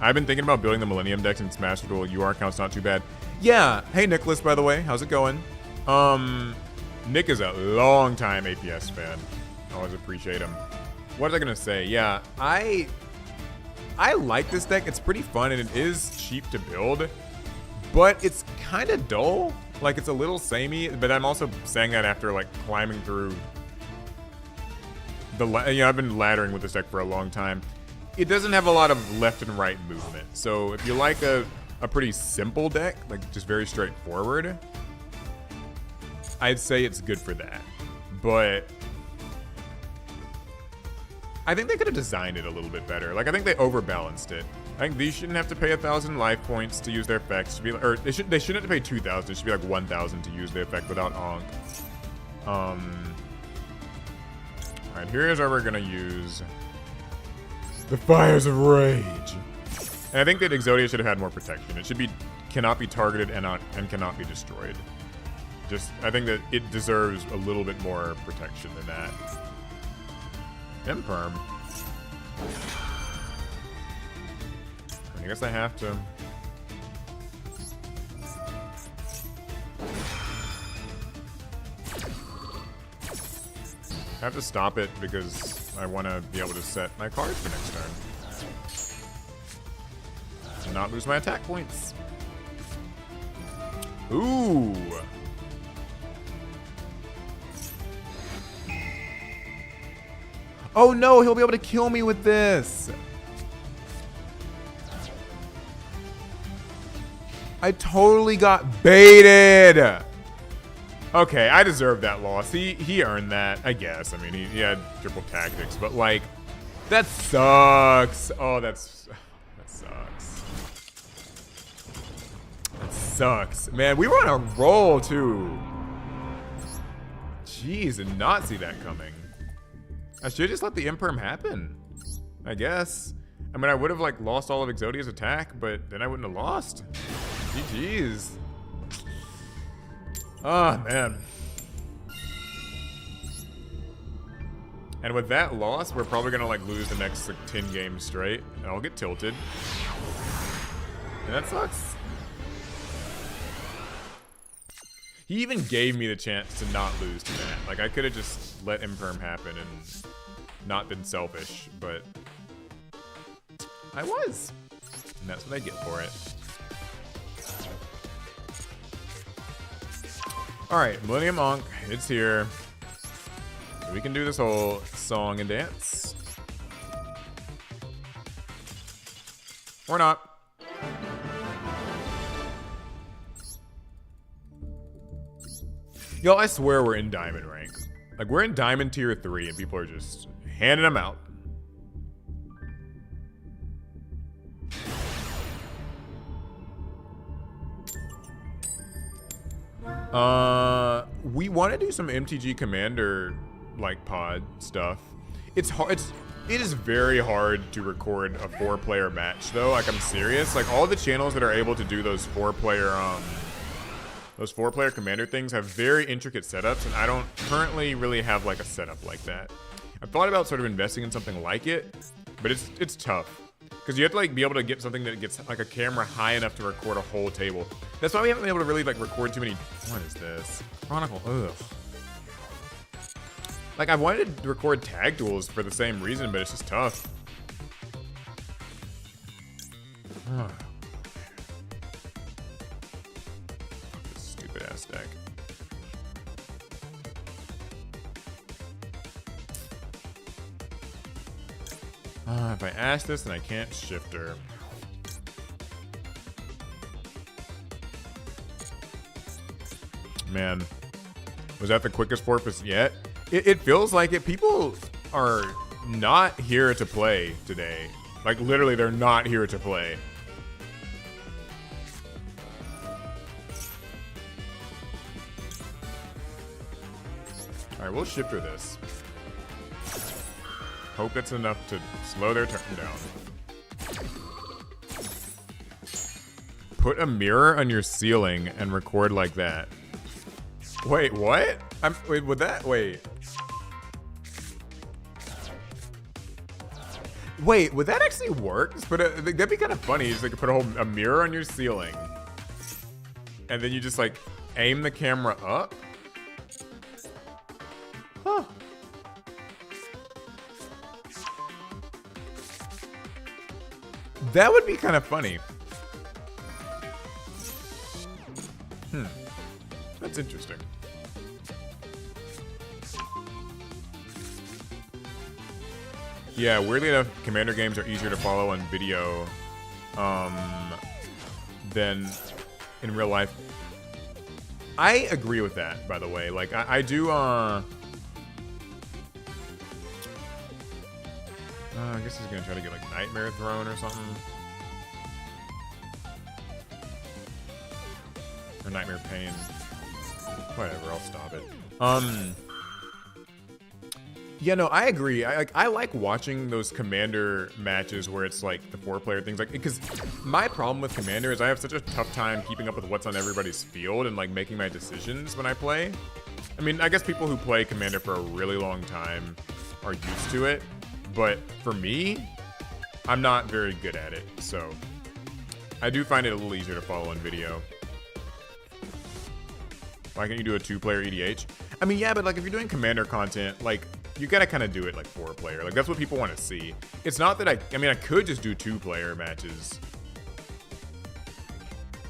I've been thinking about building the Millennium decks in Smash Duel. UR count's not too bad. Yeah. Hey, Nicholas, by the way. How's it going? Nick is a long-time APS fan. I always appreciate him. What was I going to say? Yeah, I like this deck. It's pretty fun, and it is cheap to build. But it's kind of dull. Like, it's a little samey. But I'm also saying that after, like, climbing through... I've been laddering with this deck for a long time. It doesn't have a lot of left and right movement. So if you like a pretty simple deck, like just very straightforward, I'd say it's good for that. But I think they could have designed it a little bit better. Like, I think they overbalanced it. I think these shouldn't have to pay 1,000 life points to use their effects. Should be, or they shouldn't have to pay 2,000. It should be like 1,000 to use the effect without Onk. Alright, here's where we're gonna use the Fires of Rage. And I think that Exodia should have had more protection. It should be cannot be targeted and cannot be destroyed. I think that it deserves a little bit more protection than that. Imperm. I guess I have to. I have to stop it because I want to be able to set my cards for next turn. And not lose my attack points. Ooh. Oh no, he'll be able to kill me with this. I totally got baited. Okay, I deserve that loss. He earned that, I guess. I mean, he had triple tactics, but like, that sucks. Oh, that sucks. That sucks. Man, we were on a roll too. Jeez, did not see that coming. I should just let the Imperm happen, I guess. I mean, I would have like lost all of Exodia's attack, but then I wouldn't have lost. GG's. Oh, man. And with that loss, we're probably going to like lose the next like 10 games straight. And I'll get tilted. And that sucks. He even gave me the chance to not lose to that. Like, I could have just let Imperm happen and not been selfish. But I was. And that's what I get for it. Alright, Millennium Ankh, it's here. So we can do this whole song and dance. Or not. Yo, I swear we're in Diamond rank. Like, we're in Diamond Tier 3 and people are just handing them out. We want to do some MTG Commander like pod stuff. It's hard. It is very hard to record a 4-player match though. Like, I'm serious. Like, all the channels that are able to do those 4-player Commander things have very intricate setups, and I don't currently really have like a setup like that. I've thought about sort of investing in something like it, but it's tough. Because you have to like be able to get something that gets like a camera high enough to record a whole table. That's why we haven't been able to really like record too many. What is this? Chronicle. Ugh. Like, I've wanted to record tag duels for the same reason, but it's just tough. This stupid ass deck. If I ask this, then I can't shift her. Man, was that the quickest porpoise yet? It feels like it. People are not here to play today. Like, literally, they're not here to play. All right, we'll shift her this. Hope that's enough to slow their turn down. Put a mirror on your ceiling and record like that. Wait, what? Wait, would that, wait. Wait, would that actually work? But that'd be kind of funny. Just like put a mirror on your ceiling, and then you just like aim the camera up. Huh. That would be kind of funny. That's interesting. Yeah, weirdly enough, Commander games are easier to follow on video than in real life. I agree with that, by the way. Like, I do, I guess he's gonna try to get like Nightmare Throne or something. Or Nightmare Pain. Whatever, I'll stop it. Yeah, no, I agree. I like watching those Commander matches where it's like the 4-player things, like, because my problem with Commander is I have such a tough time keeping up with what's on everybody's field and like making my decisions when I play. I mean, I guess people who play Commander for a really long time are used to it, but for me, I'm not very good at it, so I do find it a little easier to follow on video. Why can't you do a 2-player EDH? I mean, yeah, but like if you're doing Commander content, like you gotta kind of do it like 4-player. Like that's what people want to see. It's not that I mean, I could just do 2-player matches,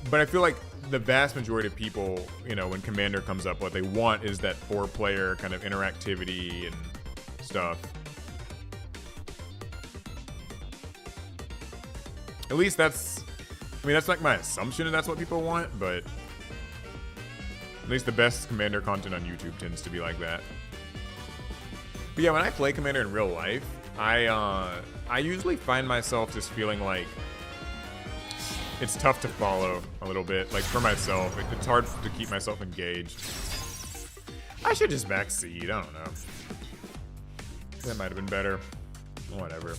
but I feel like the vast majority of people, you know, when Commander comes up, what they want is that 4-player kind of interactivity and stuff. At least that's, I mean, that's like my assumption and that's what people want, but at least the best Commander content on YouTube tends to be like that. But yeah, when I play Commander in real life, I usually find myself just feeling like it's tough to follow a little bit. Like for myself, it's hard to keep myself engaged. I should just backseat, I don't know. That might have been better. Whatever.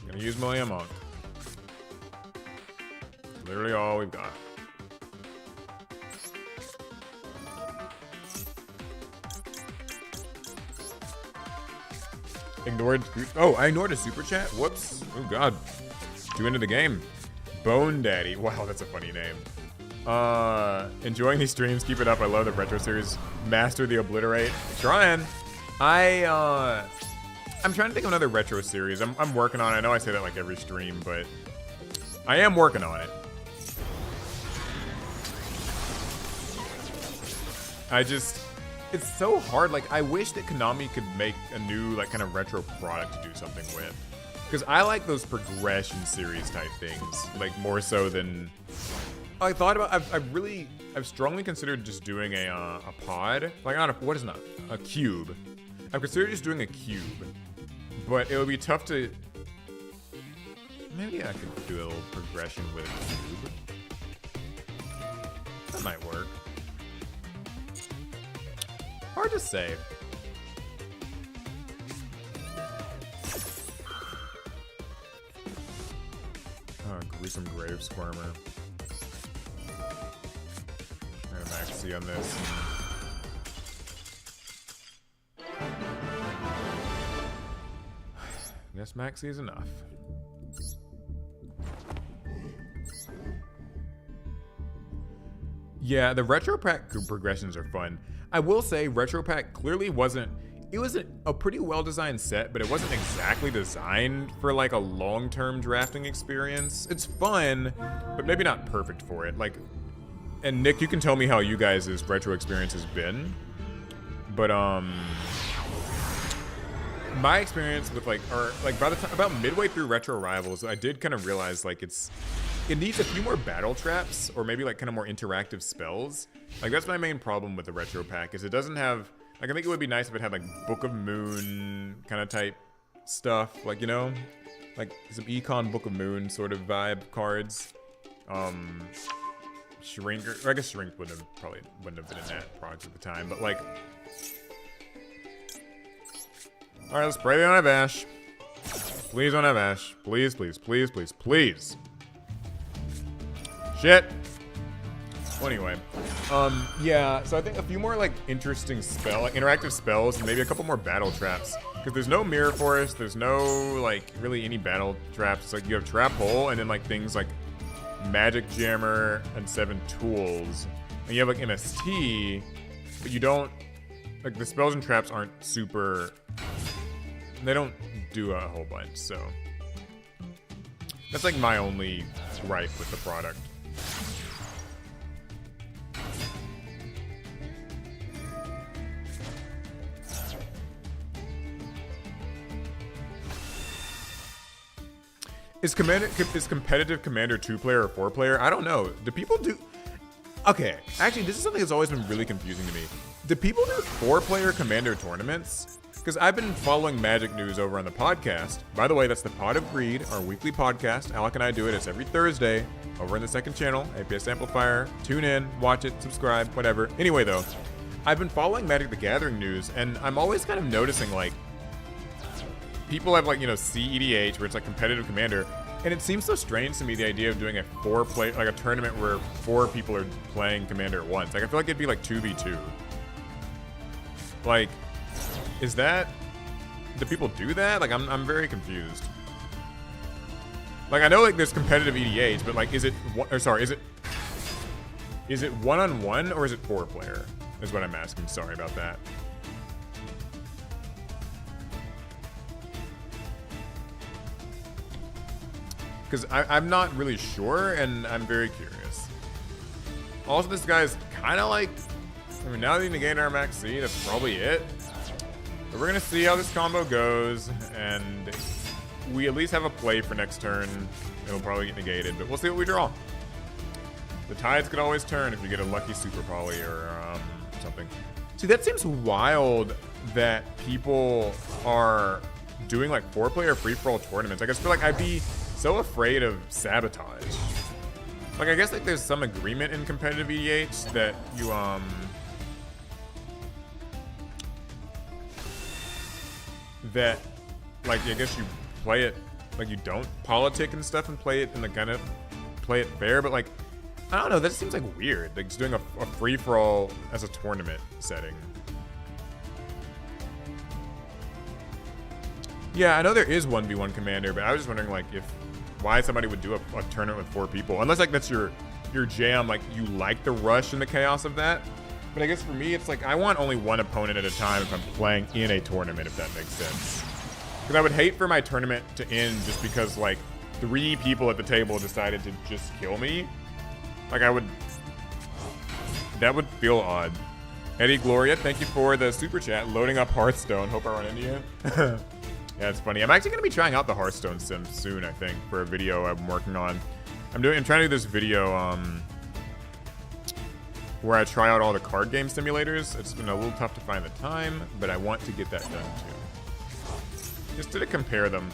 I'm gonna use Millennium Exodia. Literally all we've got. Ignored. Oh, I ignored a super chat. Whoops. Oh god. Too into the game. Bone Daddy. Wow, that's a funny name. Enjoying these streams. Keep it up. I love the retro series. Master the Obliterate. Trying. I'm trying to think of another retro series. I'm working on it. I know I say that like every stream, but I am working on it. It's so hard. Like, I wish that Konami could make a new, like, kind of retro product to do something with. Because I like those progression series type things, like, more so than... I thought about... I've strongly considered just doing a pod. Like, not a... What is not? A cube. I've considered just doing a cube. But it would be tough to... Maybe I could do a little progression with a cube. That might work. Hard to say. Oh, gruesome grave squirmer. I'm gonna max C on this. Guess max C is enough. Yeah, the retro pack progressions are fun. I will say retro pack clearly wasn't, it was a pretty well designed set, but it wasn't exactly designed for like a long-term drafting experience. It's fun, but maybe not perfect for it. Like, and Nick, you can tell me how you guys' retro experience has been, but my experience with like, or like by the time, about midway through Retro Rivals, I did kind of realize like it needs a few more battle traps or maybe like kind of more interactive spells. Like that's my main problem with the retro pack is it doesn't have, like I think it would be nice if it had like Book of Moon kind of type stuff, like, you know, like some Econ Book of Moon sort of vibe cards. Shrink, or I guess Shrink wouldn't have been in that product at the time, but like, all right, let's pray they don't have Ash. Please don't have Ash. Please, please, please, please, please. Shit. Well, anyway, yeah. So I think a few more like interesting like interactive spells, and maybe a couple more battle traps. Because there's no Mirror Forest, there's no like really any battle traps. It's like you have Trap Hole, and then like things like Magic Jammer and 7 Tools, and you have like MST, but you don't like the spells and traps aren't super. They don't do a whole bunch, so that's like my only gripe with the product. Is competitive Commander 2-player or 4-player? I don't know. Do people do... Okay, actually, this is something that's always been really confusing to me. Do people do 4-player Commander tournaments? Because I've been following Magic news over on the podcast. By the way, that's the Pod of Greed, our weekly podcast. Alec and I do it. It's every Thursday over in the second channel, APS Amplifier. Tune in, watch it, subscribe, whatever. Anyway, though, I've been following Magic the Gathering news, and I'm always kind of noticing, like, people have, like, you know, CEDH, where it's like competitive Commander, and it seems so strange to me, the idea of doing a 4-player, like a tournament where 4 people are playing Commander at once. Like, I feel like it'd be like 2v2. Like, is that, do people do that? Like, I'm very confused. Like, I know, like, there's competitive EDH, but, like, is it one-on-one, or is it 4-player? Is what I'm asking. Sorry about that. Because I'm not really sure, and I'm very curious. Also, this guy's kind of like, I mean, now that you negate our max C, that's probably it. But we're going to see how this combo goes, and we at least have a play for next turn. It'll probably get negated, but we'll see what we draw. The tides could always turn if you get a lucky Super Poly or something. See, that seems wild that people are doing like 4-player free-for-all tournaments. I just feel like I'd be so afraid of sabotage. Like, I guess like there's some agreement in competitive EDH that you that like I guess you play it like you don't politic and stuff and play it in the kind of play it fair, but like I don't know, that just seems like weird. Like just doing a free-for-all as a tournament setting. Yeah, I know there is 1v1 Commander, but I was just wondering like why somebody would do a tournament with 4 people, unless like that's your your jam, like you like the rush and the chaos of that. But I guess for me, it's like I want only one opponent at a time if I'm playing in a tournament, if that makes sense. Because I would hate for my tournament to end just because like 3 people at the table decided to just kill me. Like that would feel odd. Eddie Gloria, thank you for the super chat. Loading up Hearthstone. Hope I run into you. Yeah, it's funny. I'm actually going to be trying out the Hearthstone sim soon, I think, for a video I'm working on. I'm trying to do this video where I try out all the card game simulators. It's been a little tough to find the time, but I want to get that done too. Just to compare them.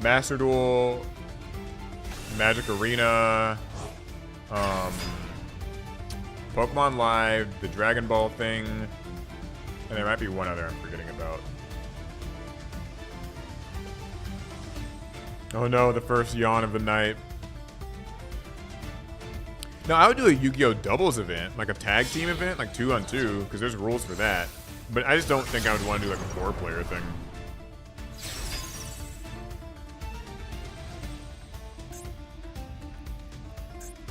Master Duel, Magic Arena, Pokemon Live, the Dragon Ball thing, and there might be one other I'm forgetting about. Oh no, the first yawn of the night. No, I would do a Yu-Gi-Oh! Doubles event, like a tag team event, like 2-on-2, because there's rules for that. But I just don't think I would want to do like a 4-player thing.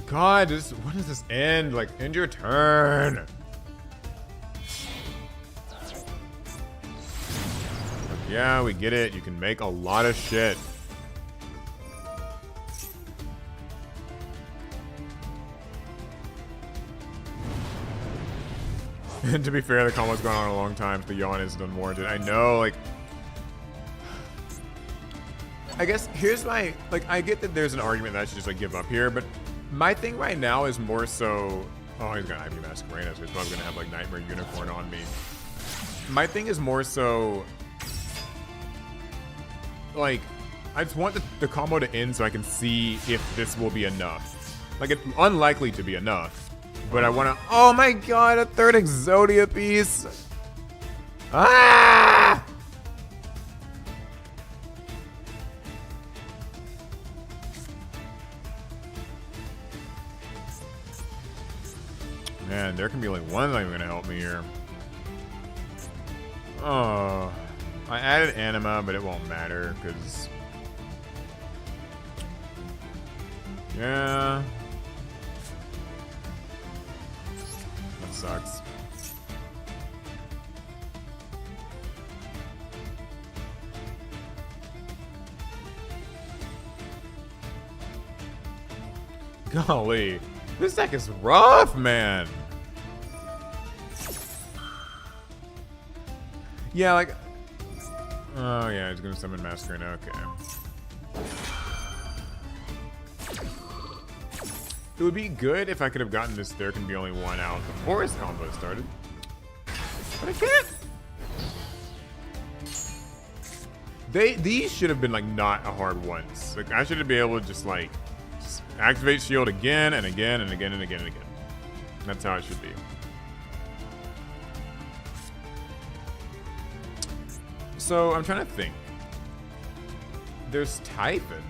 God, when does this end? Like, end your turn. Yeah, we get it. You can make a lot of shit. And to be fair, the combo's gone on a long time, so the yawn isn't unwarranted. I know, like... I guess here's my... Like, I get that there's an argument that I should just, like, give up here, but my thing right now is more so... Oh, he's got Ivy Masquerade, so he's probably gonna have, like, Nightmare Unicorn on me. My thing is more so... Like, I just want the combo to end so I can see if this will be enough. Like, it's unlikely to be enough. But I want to... Oh my god, a 3rd Exodia piece! Ah! Man, there can be like one thing going to help me here. Oh... I added Anima, but it won't matter, because... Yeah... That sucks. Golly. This deck is rough, man! Yeah, like... Oh, yeah, he's gonna summon Masquerade. Okay. It would be good if I could have gotten this There Can Be Only One out before his combo started. But I can't! These should have been, like, not a hard once. Like, I should have been able to just, like, activate shield again and again and again and again and again. That's how it should be. So, I'm trying to think. There's Typhon.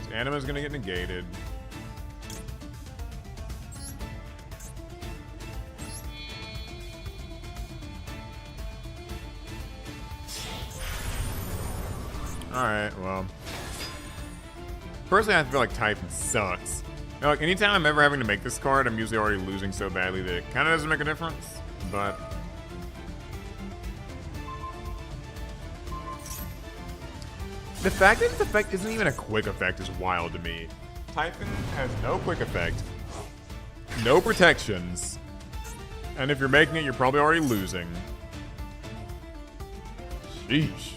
So Anima's gonna get negated. Alright, well. Personally, I feel like Typhon sucks. Now, like, anytime I'm ever having to make this card, I'm usually already losing so badly that it kind of doesn't make a difference. But... the fact that this effect isn't even a quick effect is wild to me. Typhon has no quick effect, no protections, and if you're making it, you're probably already losing. Sheesh.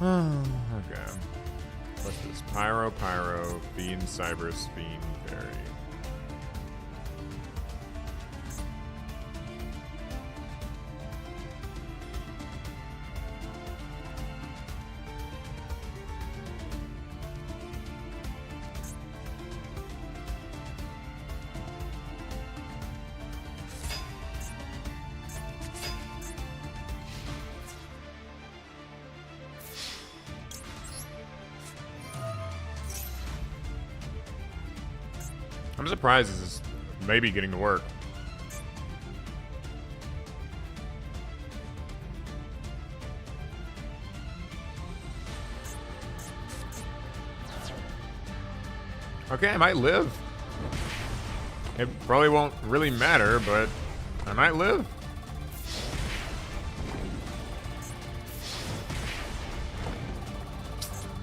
Okay. What's this? Pyro, Fiend, Cybers, Fiend, Fairy. I'm surprised this is maybe getting to work. Okay, I might live. It probably won't really matter, but I might live.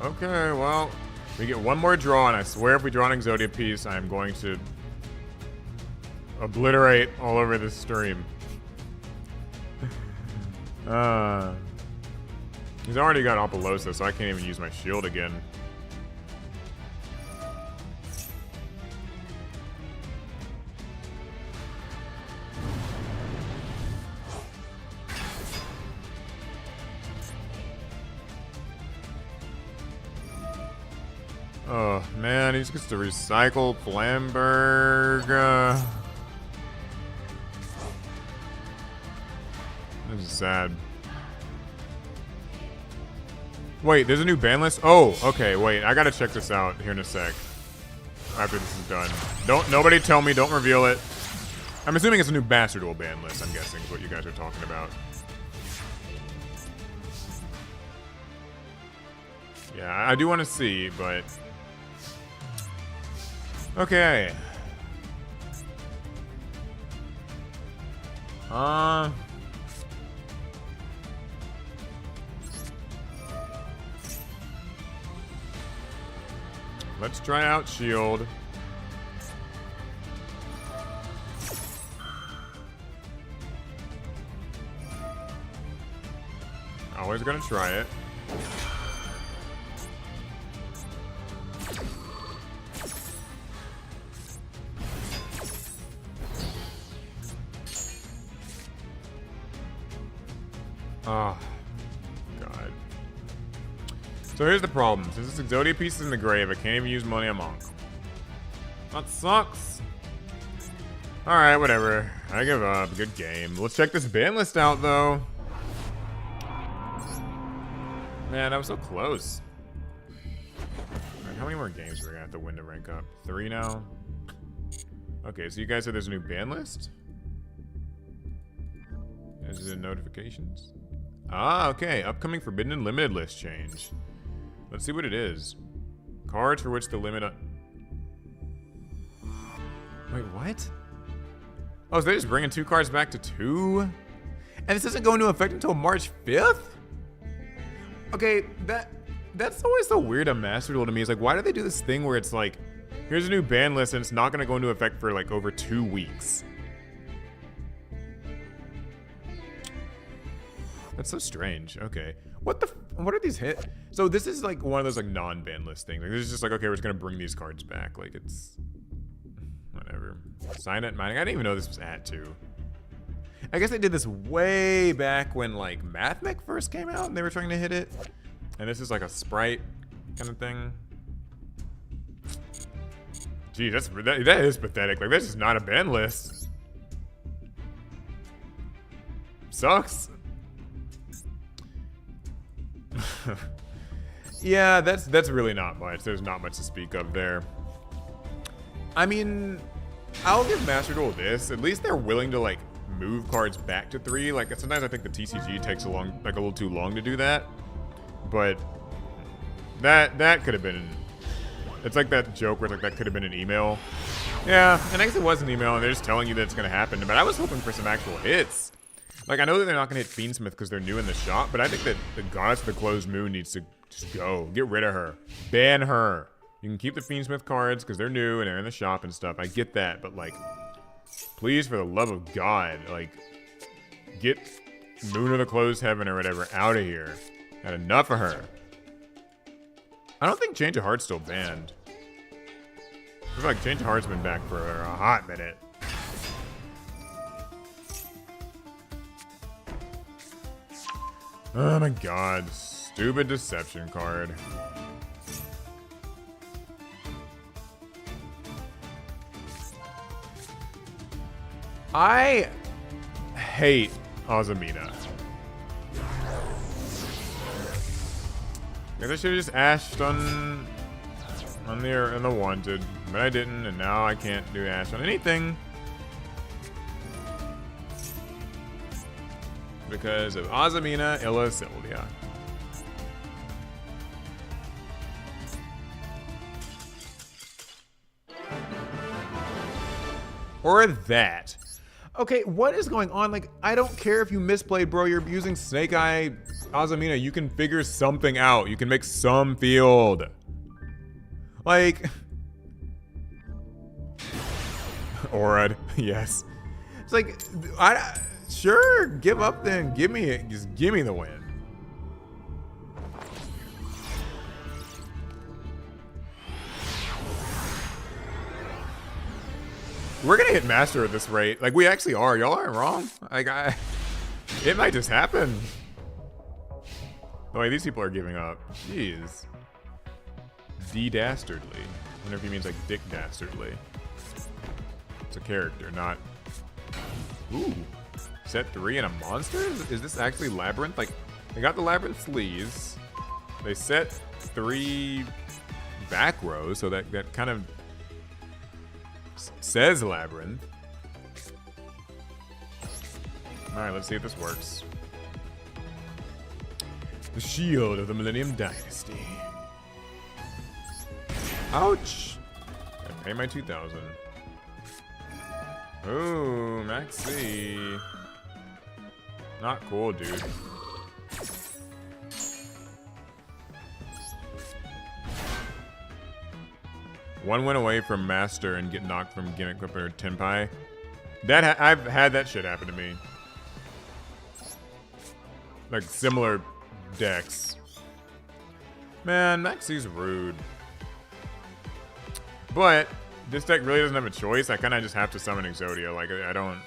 Okay, well, we get one more draw, and I swear if we draw an Exodia piece, I am going to obliterate all over this stream. He's already got Apollosa, so I can't even use my shield again. Oh, man, he just gets to recycle Flamberg. This is sad. Wait, there's a new ban list? Oh, okay, wait, I gotta check this out here in a sec. After this is done. Nobody tell me, don't reveal it. I'm assuming it's a new Master Duel ban list, I'm guessing, is what you guys are talking about. Yeah, I do want to see, but... Okay. Let's try out shield. Always gonna try it. Oh, God. So here's the problem. Since this Exodia piece is in the grave, I can't even use money on Monk. That sucks. Alright, whatever. I give up. Good game. Let's check this ban list out, though. Man, I was so close. Right, how many more games are we gonna have to win to rank up? 3 now? Okay, so you guys said there's a new ban list? Is it notifications? Ah, okay. Upcoming Forbidden and Limited list change. Let's see what it is. Cards for which the limit... Wait, what? Oh, so they're just bringing 2 cards back to 2? And this doesn't go into effect until March 5th? Okay, that's always so weird on Master Duel to me. It's like, why do they do this thing where it's like, here's a new ban list and it's not going to go into effect for like over 2 weeks? That's so strange. Okay. What are these hit? So this is like one of those like non-ban list things. Like this is just like, okay, we're just gonna bring these cards back. Like it's whatever. Sign it mining. I didn't even know this was at 2. I guess they did this way back when like MathMech first came out and they were trying to hit it. And this is like a sprite kind of thing. Gee, that is pathetic. Like this is not a ban list. Sucks. Yeah, that's really not much. There's not much to speak of there. I mean, I'll give Master Duel this. At least they're willing to like move cards back to 3. Like sometimes I think the TCG takes a little too long to do that. But that could have been. It's like that joke where like that could have been an email. Yeah, and I guess it was an email, and they're just telling you that it's gonna happen. But I was hoping for some actual hits. Like, I know that they're not going to hit Fiendsmith because they're new in the shop, but I think that the Goddess of the Closed Moon needs to just go. Get rid of her. Ban her. You can keep the Fiendsmith cards because they're new and they're in the shop and stuff. I get that, but, like, please, for the love of God, like, get Moon of the Closed Heaven or whatever out of here. Had enough of her. I don't think Change of Heart's still banned. I feel like Change of Heart's been back for a hot minute. Oh my God, stupid deception card. I hate Azamina. Guess I should have just ashed on on the wanted, but I didn't, and now I can't do Ash on anything because of Azamina Illa Sylvia. Or that. Okay, what is going on? Like, I don't care if you misplayed, bro. You're using Snake Eye Azamina. You can figure something out. You can make some field. Like... Orad, yes. It's like, sure, give up then. Give me it. Just give me the win. We're gonna hit master at this rate. Like, we actually are. Y'all aren't wrong. Like, it might just happen. The way these people are giving up. Jeez. D-dastardly. I wonder if he means like Dick Dastardly. It's a character, not... Ooh. Set 3 and a monster? Is this actually Labyrinth? Like, they got the Labyrinth sleeves. They set 3 back rows, so that kind of says Labyrinth. Alright, let's see if this works. The shield of the Millennium Dynasty. Ouch! I pay my 2,000. Ooh, Maxi. Not cool, dude. One win away from Master and get knocked from Gimmick Whip or Tenpai. I've had that shit happen to me. Like similar decks. Man, Maxi's rude. But this deck really doesn't have a choice. I kind of just have to summon Exodia. Like, I don't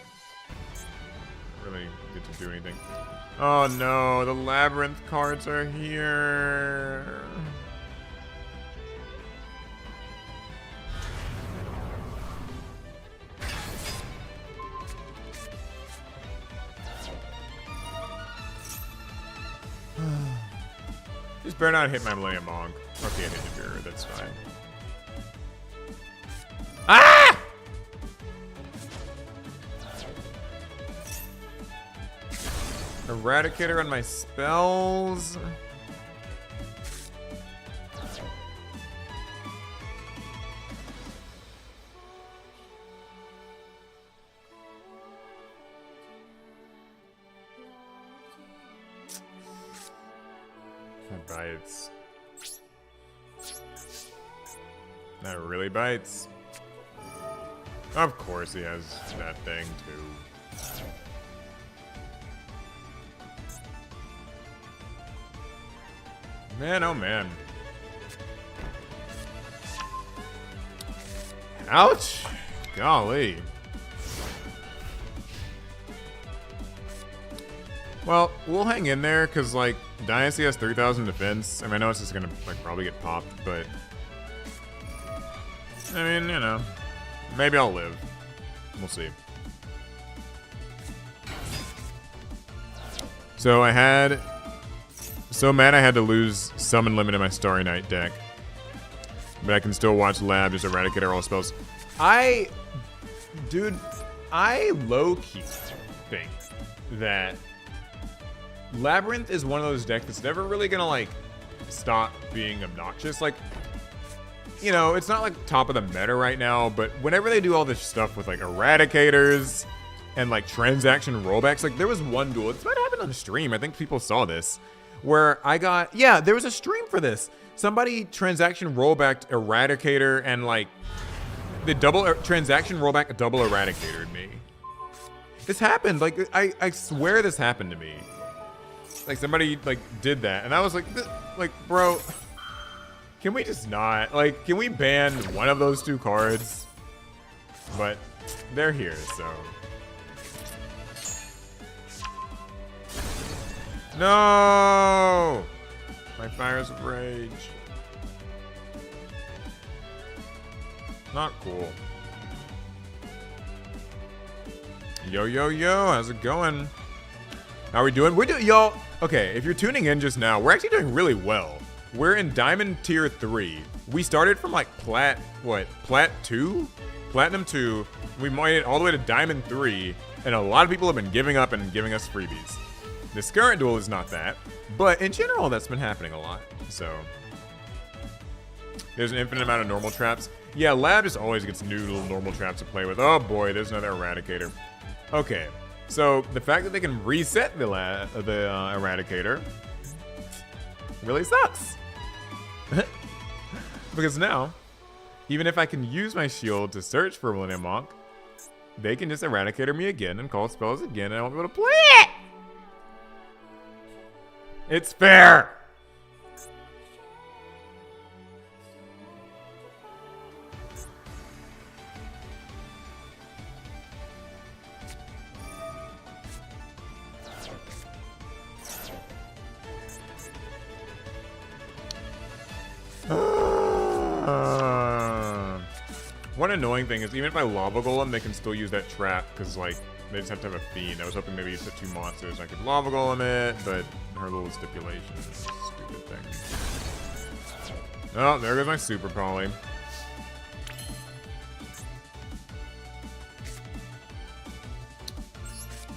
really get to do anything. Oh no, the Labyrinth cards are here. Just better not hit my Millennium Monk. Okay, I hit your, that's fine. Ah! Eradicator on my spells. That bites. That really bites. Of course he has that thing too. Man, oh man. Ouch! Golly. Well, we'll hang in there because, like, Dynasty has 3,000 defense. I mean, I know it's just gonna, like, probably get popped, but I mean, you know, maybe I'll live. We'll see. So I had... So mad I had to lose Summon Limit in my Starry Night deck. But I can still watch Lab, just eradicate all spells. Dude, I low-key think that Labyrinth is one of those decks that's never really gonna, like, stop being obnoxious. Like, you know, it's not like top of the meta right now, but whenever they do all this stuff with, like, eradicators and, like, transaction rollbacks, like, there was one duel, this might have happened on stream, I think people saw this, where I got, yeah, there was a stream for this. Somebody transaction rollbacked Eradicator and, like, the transaction rollback double Eradicatored me. This happened, like, I swear this happened to me. Like, somebody, like, did that, and I was like, bro, can we just not? Like, can we ban one of those two cards? But they're here, so. No! My Fires of Rage. Not cool. Yo, yo, yo, how's it going? How are we doing? We're doing, y'all. Okay, if you're tuning in just now, we're actually doing really well. We're in Diamond Tier 3. We started from like Plat 2? Platinum 2. We made it all the way to Diamond 3. And a lot of people have been giving up and giving us freebies. This current duel is not that. But in general, that's been happening a lot. So there's an infinite amount of normal traps. Yeah, Lab just always gets new little normal traps to play with. Oh boy, there's another Eradicator. Okay, so the fact that they can reset the Eradicator really sucks. Because now, even if I can use my shield to search for Millennium Monk, they can just Eradicator me again and call spells again, and I won't be able to play it! It's fair! One annoying thing is even if I Lava Golem, they can still use that trap because like they just have to have a Fiend. I was hoping maybe you put 2 monsters I could Lava Golem it, but her little stipulation is a stupid thing. Oh, there goes my Super Poly.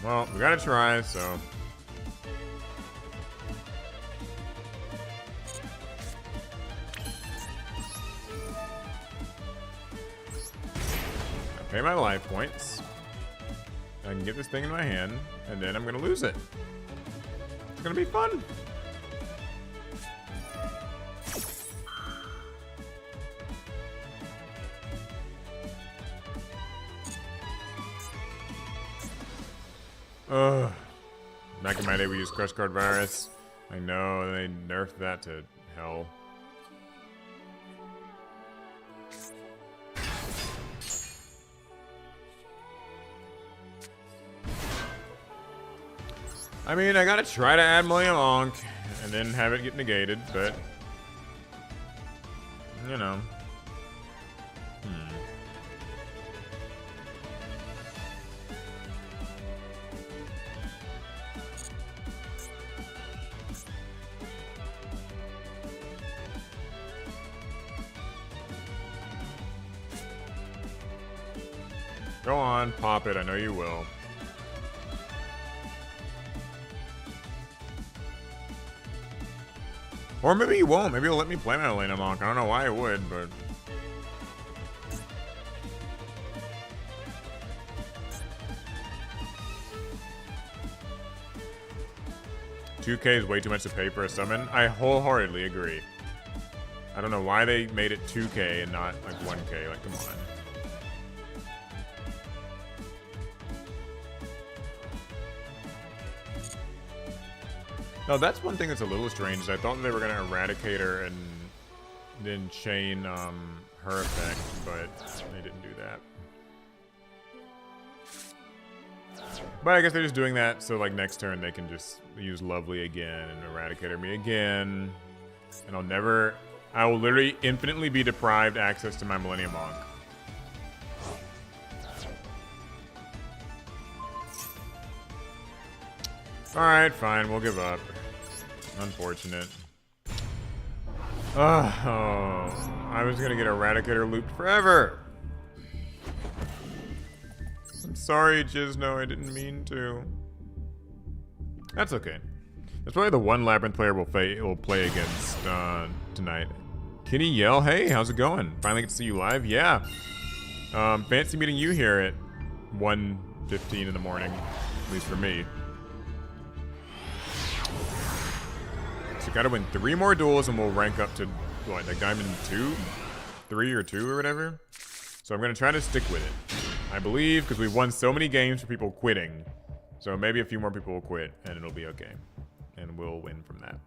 Well, we gotta try, so. Pay my life points. I can get this thing in my hand, and then I'm gonna lose it. It's gonna be fun. Ugh. Back in my day, we used Crush Card Virus. I know, they nerfed that to hell. I mean, I gotta try to add Millennium Monk and then have it get negated, but you know. Go on, pop it. I know you will. Or maybe you won't. Maybe you'll let me play my Millennium Monk. I don't know why it would, but. $2K is way too much to pay for a summon. I wholeheartedly agree. I don't know why they made it 2K and not like 1K. Like, come on. No, that's one thing that's a little strange. I thought they were going to eradicate her and then chain her effect, but they didn't do that. But I guess they're just doing that so like next turn they can just use Lovely again and Eradicator me again. And I will literally infinitely be deprived access to my Millennium Monk. Alright, fine, we'll give up. Unfortunate. Oh, I was gonna get Eradicator looped forever. I'm sorry, Jizno, I didn't mean to. That's okay. That's probably the one Labyrinth player we'll play against tonight. Kenny Yell, hey, how's it going? Finally get to see you live? Yeah. Fancy meeting you here at 1:15 in the morning, at least for me. So gotta win 3 more duels and we'll rank up to what, like Diamond 2? 3 or 2 or whatever. So I'm gonna try to stick with it. I believe, because we've won so many games for people quitting. So maybe a few more people will quit and it'll be okay. And we'll win from that.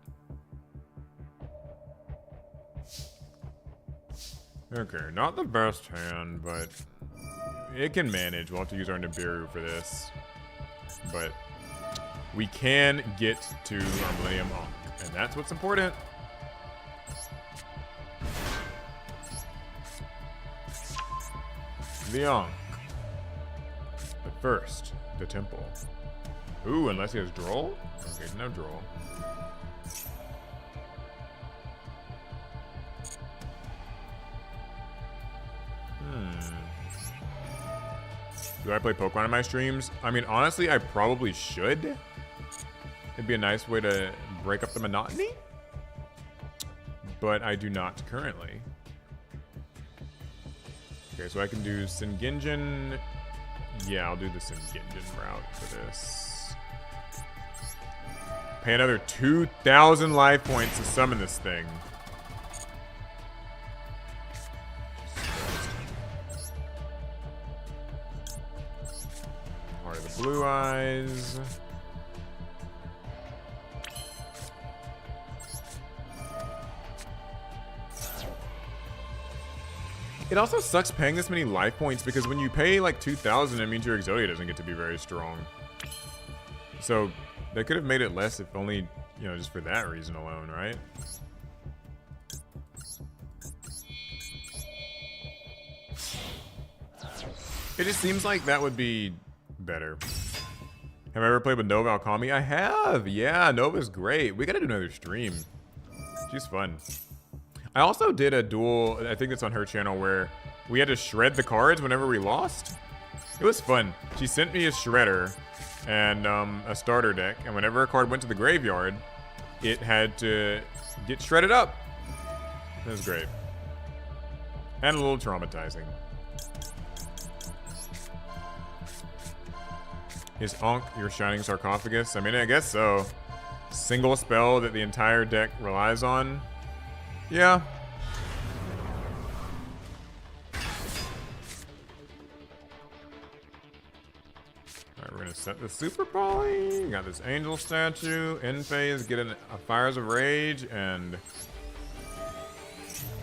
Okay, not the best hand, but it can manage. We'll have to use our Nibiru for this. But we can get to our Millennium Monk. And that's what's important. The Ankh. But first, the temple. Ooh, unless he has Droll? Okay, no Droll. Do I play Pokemon in my streams? I mean, honestly, I probably should. It'd be a nice way to break up the monotony. But I do not currently. Okay, so I can do Singinjin. Yeah, I'll do the Singinjin route for this. Pay another 2,000 life points to summon this thing. Heart of the Blue Eyes. It also sucks paying this many life points because when you pay like 2,000, it means your Exodia doesn't get to be very strong. So they could have made it less if only, you know, just for that reason alone, right? It just seems like that would be better. Have I ever played with Nova Alchemy? I have. Yeah, Nova's great. We gotta do another stream. She's fun. I also did a duel, I think it's on her channel, where we had to shred the cards whenever we lost. It was fun. She sent me a shredder and a starter deck, and whenever a card went to the graveyard, it had to get shredded up. It was great. And a little traumatizing. Is Ankh your Shining Sarcophagus? I mean, I guess so. Single spell that the entire deck relies on. Yeah. Alright, we're gonna set the Super Poly. Got this Angel statue. End phase, get a Fires of Rage, and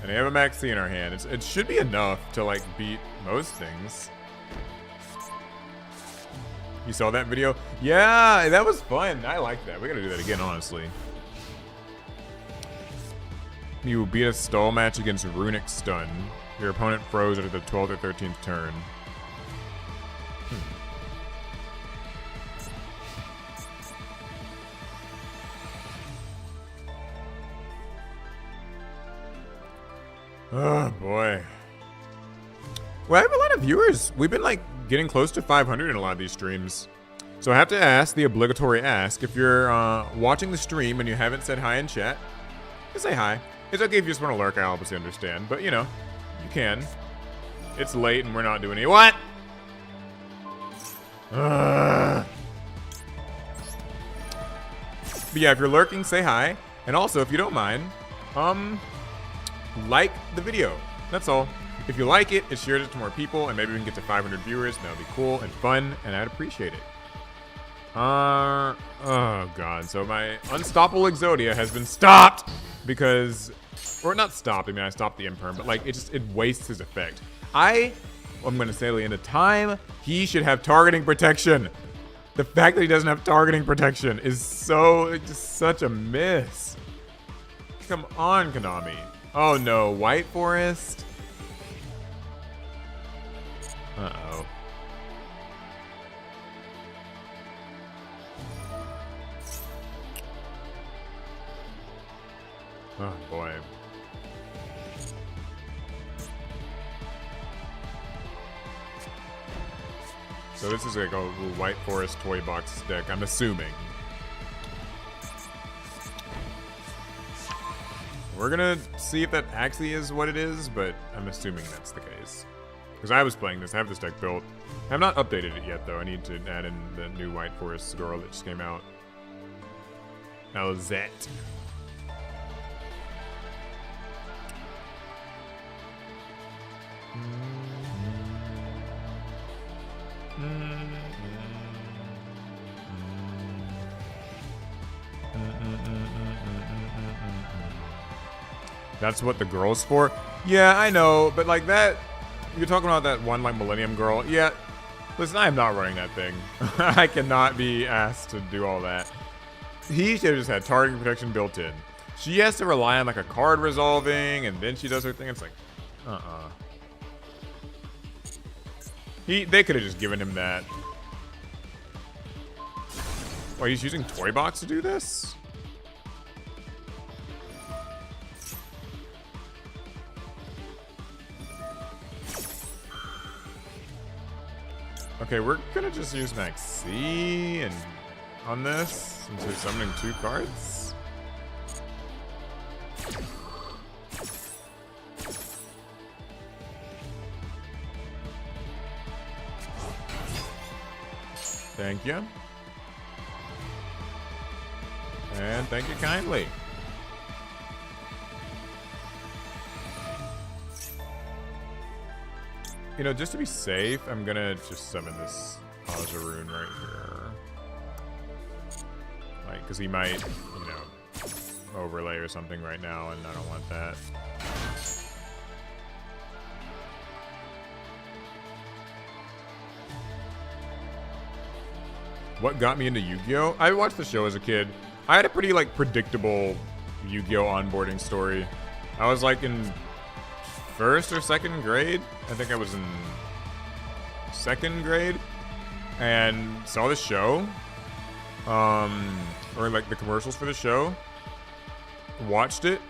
they have a Maxi in our hand. It should be enough to like beat most things. You saw that video? Yeah, that was fun. I like that. We gotta do that again, honestly. You beat a stall match against Runic Stun. Your opponent froze at the 12th or 13th turn. Oh, boy. Well, I have a lot of viewers. We've been, like, getting close to 500 in a lot of these streams. So I have to ask the obligatory ask. If you're watching the stream and you haven't said hi in chat, just say hi. It's okay if you just want to lurk, I obviously understand. But, you know, you can. It's late and we're not doing any— What? But yeah, if you're lurking, say hi. And also, if you don't mind, like the video. That's all. If you like it, it shares it to more people, and maybe we can get to 500 viewers. That would be cool and fun, and I'd appreciate it. Oh, God. So my Unstoppable Exodia has been stopped because— or not stopped, I mean, I stopped the Imperm, but like, it wastes his effect. I'm gonna say at the end of time, he should have targeting protection. The fact that he doesn't have targeting protection is just such a miss. Come on, Konami. Oh no, White Forest? Uh-oh. Oh boy. So this is like a White Forest toy box deck, I'm assuming. We're gonna see if that actually is what it is, but I'm assuming that's the case. Because I was playing this, I have this deck built. I have not updated it yet though, I need to add in the new White Forest girl that just came out. Elzette. That's what the girl's for? Yeah, I know, but like that, you're talking about that one like Millennium girl. Yeah, listen, I am not running that thing. I cannot be asked to do all that. He should have just had targeting protection built in. She has to rely on like a card resolving, and then she does her thing. It's like, They could have just given him that. Wait, he's using Toy Box to do this? Okay, we're gonna just use Max C and on this since we're summoning 2 cards. Thank you. And thank you kindly. You know, just to be safe, I'm gonna just summon this Hazaroon right here. Like, because he might, you know, overlay or something right now, and I don't want that. What got me into Yu-Gi-Oh? I watched the show as a kid. I had a pretty like predictable Yu-Gi-Oh onboarding story. I was like in 1st or 2nd grade. I think I was in 2nd grade and saw the show. Or like the commercials for the show. Watched it.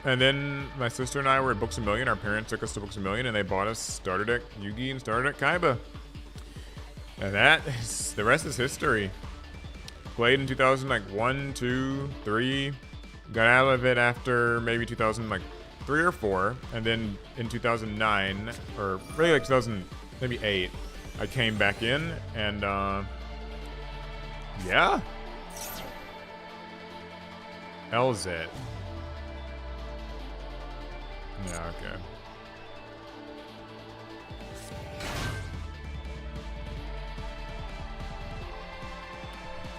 And then my sister and I were at Books A Million. Our parents took us to Books A Million and they bought us starter deck Yu-Gi and starter deck Kaiba. And the rest is history. Played in 2001, 2, 3. Got out of it after maybe 2003 or 4. And then in 2009, or really like 2000, maybe 8, I came back in and yeah. LZ. Yeah, okay.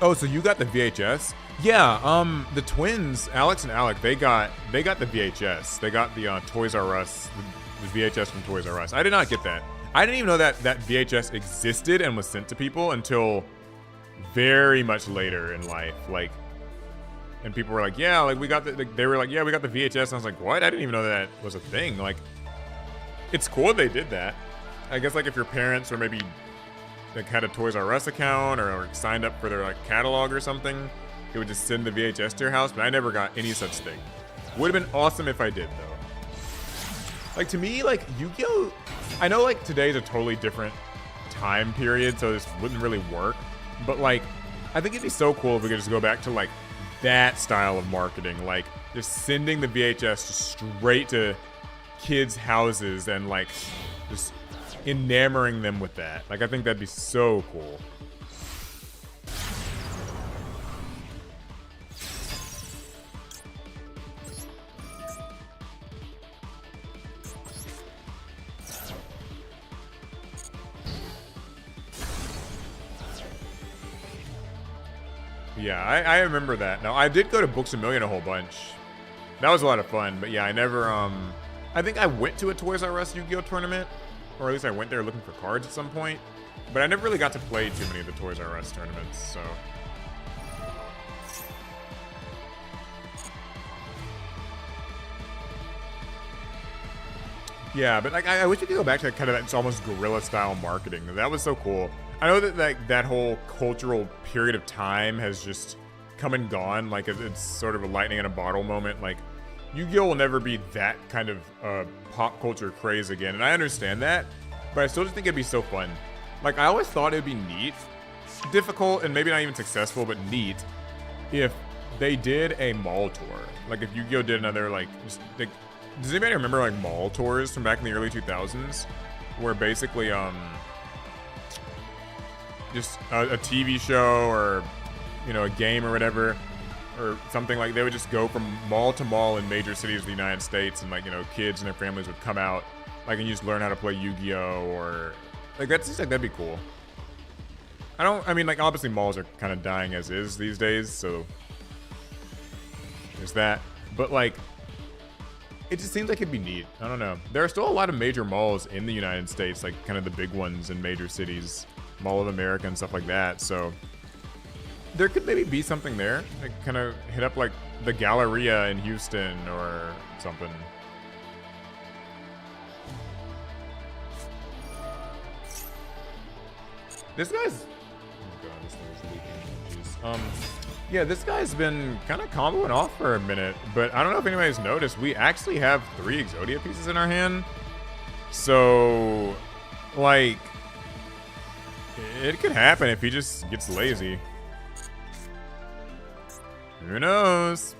Oh, so you got the VHS? Yeah, the twins, Alex and Alec, they got the VHS. They got the Toys R Us, the VHS from Toys R Us. I did not get that. I didn't even know that VHS existed and was sent to people until very much later in life. Like, and people were like, yeah, like we got they were like, yeah, we got the VHS. And I was like, what? I didn't even know that was a thing. Like, it's cool they did that. I guess like if your parents or maybe like had a Toys R Us account or signed up for their like catalog or something, it would just send the VHS to your house, but I never got any such thing. Would have been awesome if I did though. Like to me, like Yu-Gi-Oh! I know like today's a totally different time period, so this wouldn't really work, but like I think it'd be so cool if we could just go back to like that style of marketing, like just sending the VHS just straight to kids' houses and like just enamoring them with that. Like I think that'd be so cool. Yeah, I remember that. Now I did go to Books A Million a whole bunch. That was a lot of fun, but yeah, I never I think I went to a Toys R Us Yu-Gi-Oh tournament, or at least I went there looking for cards at some point, but I never really got to play too many of the Toys R Us tournaments, so. Yeah, but like I wish we could go back to kind of that almost guerrilla style marketing. That was so cool. I know that like that whole cultural period of time has just come and gone. Like it's sort of a lightning in a bottle moment. Like Yu-Gi-Oh will never be that kind of pop culture craze again, and I understand that, but I still just think it'd be so fun. Like I always thought it'd be neat, difficult, and maybe not even successful, but neat if they did a mall tour. Like if Yu-Gi-Oh did another like, just, like does anybody remember like mall tours from back in the early 2000s, where basically just a TV show or you know a game or whatever or something, like they would just go from mall to mall in major cities of the United States, and like you know kids and their families would come out like and you just learn how to play Yu-Gi-Oh, or like that's just like that'd be cool. I mean like obviously malls are kind of dying as is these days, so there's that, but like it just seems like it'd be neat. I don't know. There are still a lot of major malls in the United States, like kind of the big ones in major cities, Mall of America and stuff like that. So there could maybe be something there. Like kind of hit up like the Galleria in Houston or something. This guy's... Oh god, this thing is leaking. Jeez. Yeah, this guy's been kind of comboing off for a minute, but I don't know if anybody's noticed. We actually have 3 Exodia pieces in our hand. So, like, It could happen if he just gets lazy. Who knows?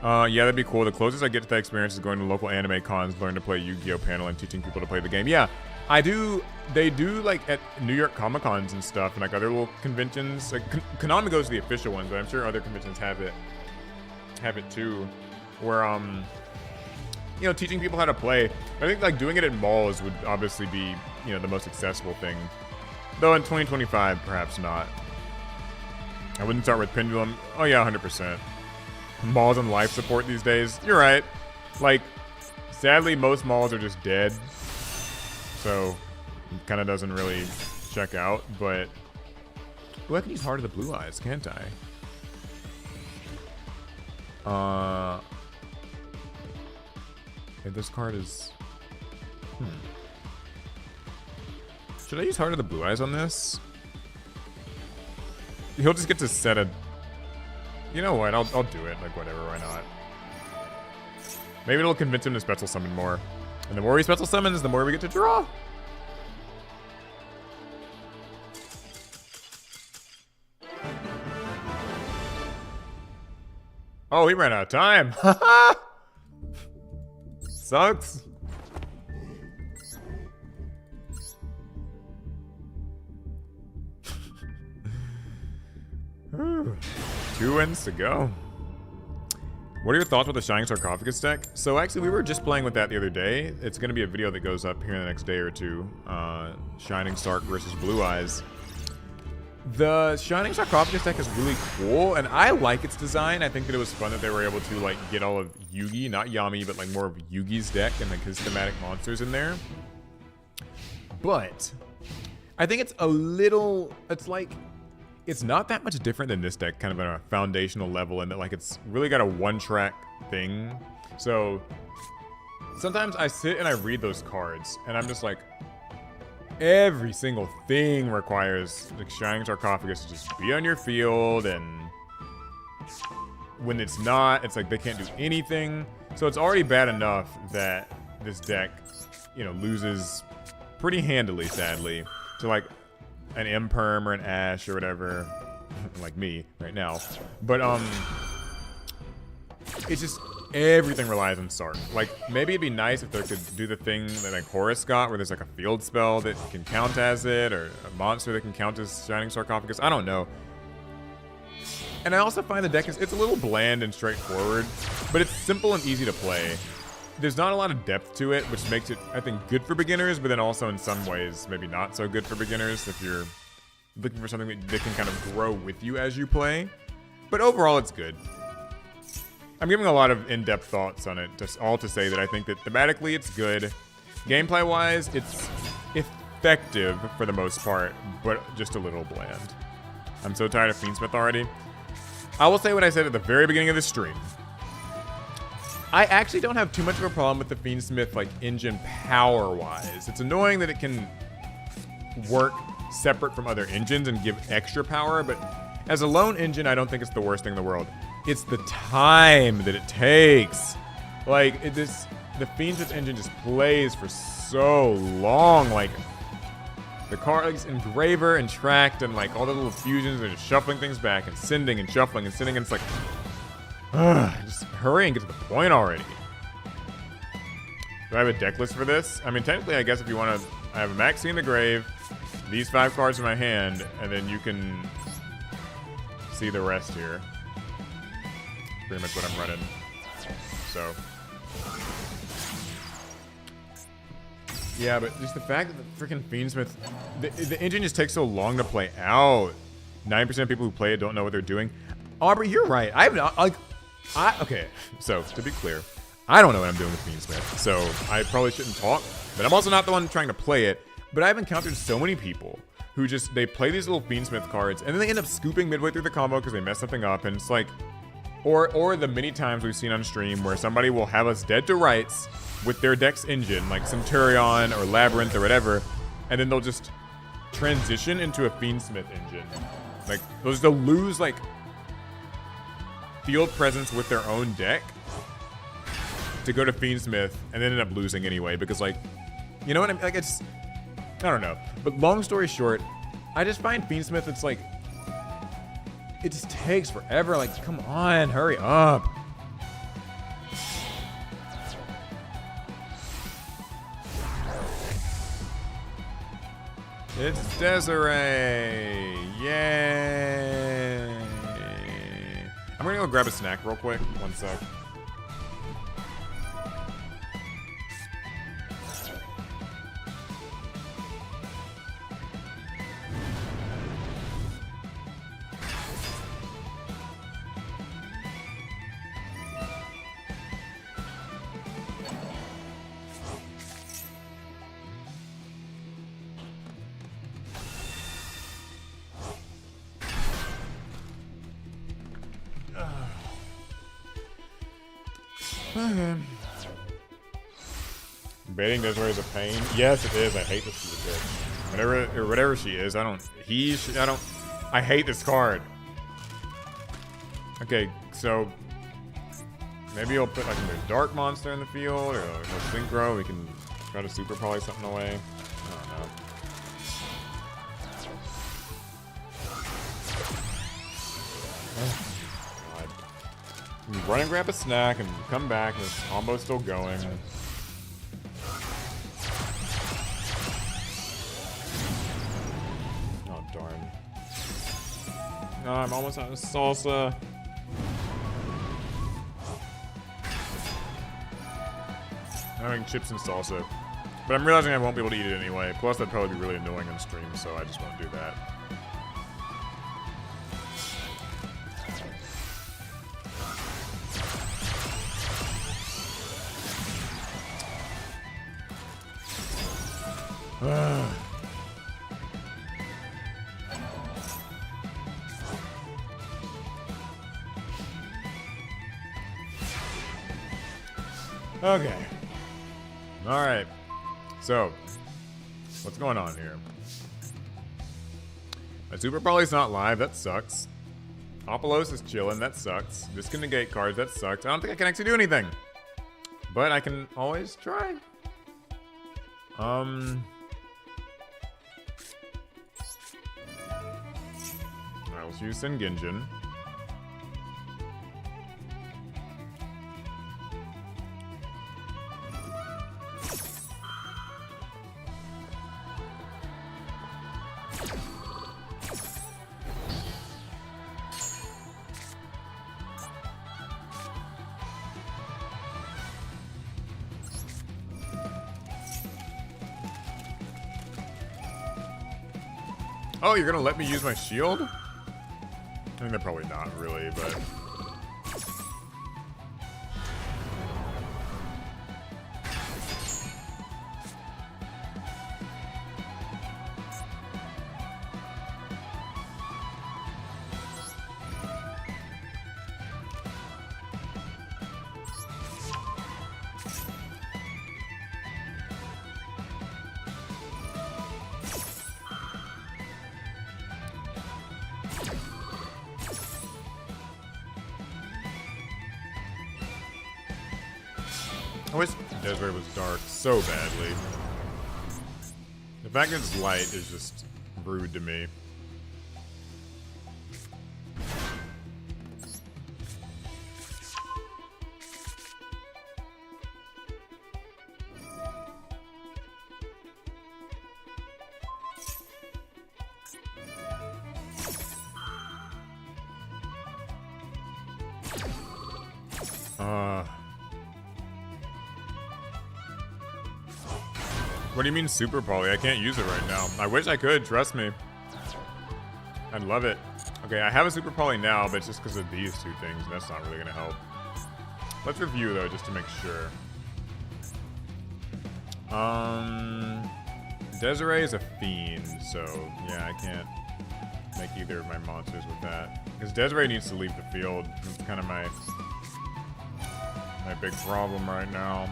Yeah, that'd be cool. The closest I get to that experience is going to local anime cons, learn to play Yu-Gi-Oh! Panel, and teaching people to play the game. Yeah, I do. They do, like, at New York Comic Cons and stuff, and, like, other little conventions. Like, Konami goes to the official ones, but I'm sure other conventions have it too. Where, you know, teaching people how to play. I think, like, doing it at malls would obviously be, you know, the most accessible thing. Though in 2025, perhaps not. I wouldn't start with Pendulum. Oh, yeah, 100%. Malls on life support these days. You're right. Like, sadly, most malls are just dead. So, it kind of doesn't really check out. But, well, I can use Heart of the Blue Eyes, can't I? Okay, this card is... Should I use Heart of the Blue Eyes on this? He'll just get to set a... You know what? I'll do it. Like, whatever. Why not? Maybe it'll convince him to special summon more. And the more he special summons, the more we get to draw. Oh, he ran out of time. Sucks. Two wins to go. What are your thoughts with the Shining Sarcophagus deck? So actually, we were just playing with that the other day. It's going to be a video that goes up here in the next day or two. Shining Sark versus Blue Eyes. The Shining Sarcophagus deck is really cool, and I like its design. I think that it was fun that they were able to, like, get all of Yugi, not Yami, but, like, more of Yugi's deck and, like, his thematic monsters in there. But I think it's a little... It's like... It's not that much different than this deck, kind of on a foundational level, in that, like, it's really got a one-track thing. So sometimes I sit and I read those cards, and I'm just like, every single thing requires the Shining Sarcophagus to just be on your field, and when it's not, it's like they can't do anything. So it's already bad enough that this deck, you know, loses pretty handily, sadly, to, like, an Imperm or an Ash or whatever, like me right now. But it's just everything relies on Sark. Like, maybe it'd be nice if they could do the thing that, like, Horus got, where there's, like, a field spell that can count as it, or a monster that can count as Shining Sarcophagus. I don't know. And I also find the deck it's a little bland and straightforward, but it's simple and easy to play. There's not a lot of depth to it, which makes it, I think, good for beginners, but then also in some ways maybe not so good for beginners if you're looking for something that can kind of grow with you as you play. But overall, it's good. I'm giving a lot of in-depth thoughts on it, just all to say that I think that thematically it's good. Gameplay-wise, it's effective for the most part, but just a little bland. I'm so tired of Fiendsmith already. I will say what I said at the very beginning of the stream. I actually don't have too much of a problem with the Fiendsmith, like, engine power-wise. It's annoying that it can work separate from other engines and give extra power, but as a lone engine, I don't think it's the worst thing in the world. It's the time that it takes. Like, the Fiendsmith engine just plays for so long. Like, the cards, Engraver and Tract, and, like, all the little fusions, they're just shuffling things back and sending and shuffling and sending, and it's like, just hurry and get to the point already. Do I have a deck list for this? I mean, technically, I guess if you want to, I have a Maxi in the grave, these 5 cards in my hand, and then you can see the rest here. Pretty much what I'm running. So, yeah, but just the fact that the freaking Fiendsmith, the engine just takes so long to play out. 9% of people who play it don't know what they're doing. Aubrey, you're right. I'm not, like, okay, so to be clear, I don't know what I'm doing with Fiendsmith, so I probably shouldn't talk, but I'm also not the one trying to play it. But I've encountered so many people who just, they play these little Fiendsmith cards, and then they end up scooping midway through the combo because they mess something up, and it's like, or the many times we've seen on stream where somebody will have us dead to rights with their deck's engine, like Centurion or Labyrinth or whatever, and then they'll just transition into a Fiendsmith engine. Like, they'll lose, like, field presence with their own deck to go to Fiendsmith, and then end up losing anyway, because, like, You know what I mean? Like, it's, I don't know. But long story short, I just find Fiendsmith, it's like, it just takes forever. Like, come on, hurry up. It's Desiree. Yay. I'm gonna go grab a snack real quick. One sec. Baiting Desiree is a pain. Yes, it is. I hate this stupid bitch. Whatever she is, I hate this card. Okay, so maybe I'll put like a dark monster in the field or a synchro. We can try to super poly something away. I don't know. God. Run and grab a snack and come back and this combo's still going. Oh, darn. No, I'm almost out of salsa. I'm having chips and salsa. But I'm realizing I won't be able to eat it anyway. Plus, that'd probably be really annoying on stream, so I just won't do that. Okay. Alright. So, what's going on here? My Super Poly's not live, that sucks. Apolos is chilling, that sucks. This can negate cards, that sucks. I don't think I can actually do anything. But I can always try. Alright, let's use Senginjin. Oh, you're gonna let me use my shield? I mean, they're probably not really, but... I wish Desiree was dark so badly. The fact that it's light is just rude to me. What do you mean super poly? I can't use it right now. I wish I could, trust me. I'd love it. Okay, I have a super poly now, but it's just because of these two things, and that's not really gonna help. Let's review though, just to make sure. Desiree is a fiend, so yeah, I can't make either of my monsters with that. Because Desiree needs to leave the field. That's kind of my big problem right now.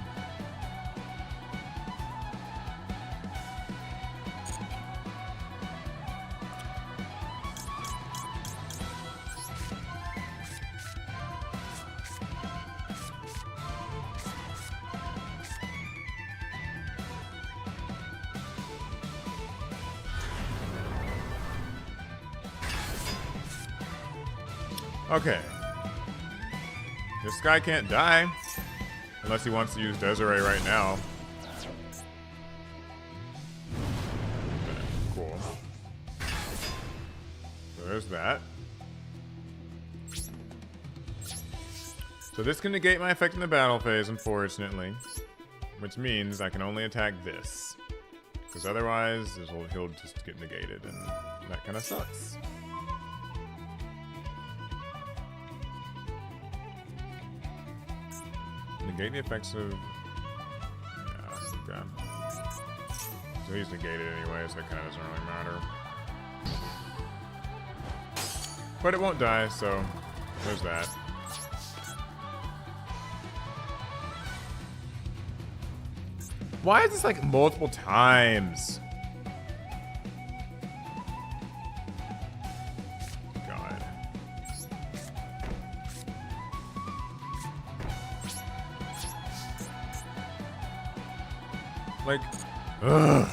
Okay. This guy can't die. Unless he wants to use Desiree right now. Okay, cool. So there's that. So this can negate my effect in the battle phase, unfortunately. Which means I can only attack this. Because otherwise, he'll just get negated, and that kind of sucks. Negate the effects of... Yeah, okay. So he's negated anyway, so that kind of doesn't really matter. But it won't die, so there's that. Why is this like multiple times? God. Like, ugh.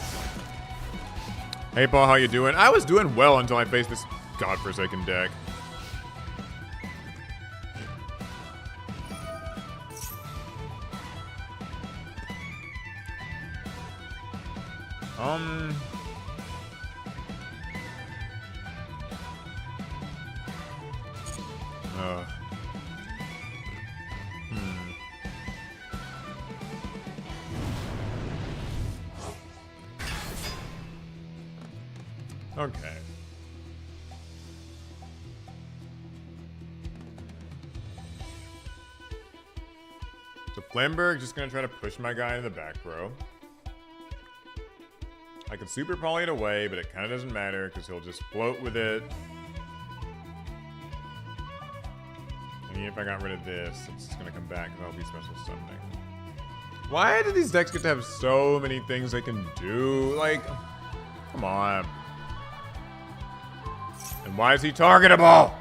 Hey Paul, how you doing? I was doing well until I faced this godforsaken deck. Okay. So Flamberg just gonna try to push my guy in the back row. I could super poly it away, but it kind of doesn't matter because he'll just float with it. And even if I got rid of this, it's just gonna come back because I'll be special summoning. Why do these decks get to have so many things they can do? Like, come on. And why is he targetable?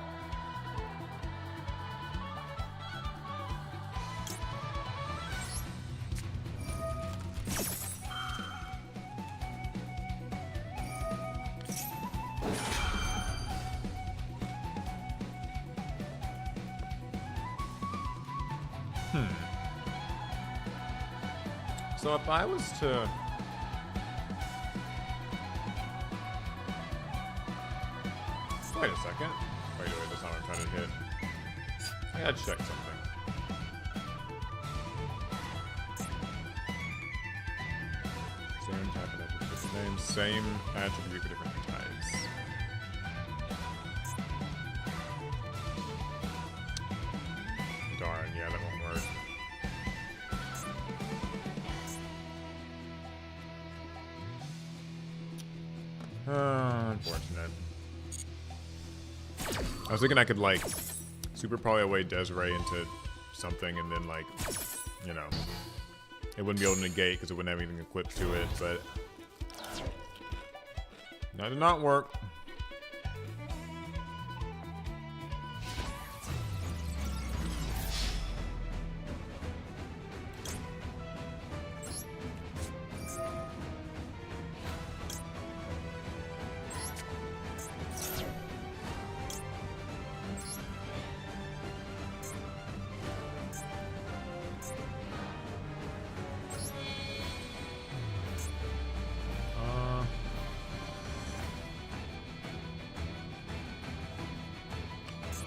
So if I was to... Wait a second. Wait, that's not what I'm trying to hit. I gotta check something. Same type of attribute, different name, same attribute for different types. Darn, yeah, that won't work. Unfortunate. I was thinking I could, like, super poly away Desiree into something and then, like, you know, it wouldn't be able to negate because it wouldn't have anything equipped to it, but that did not work.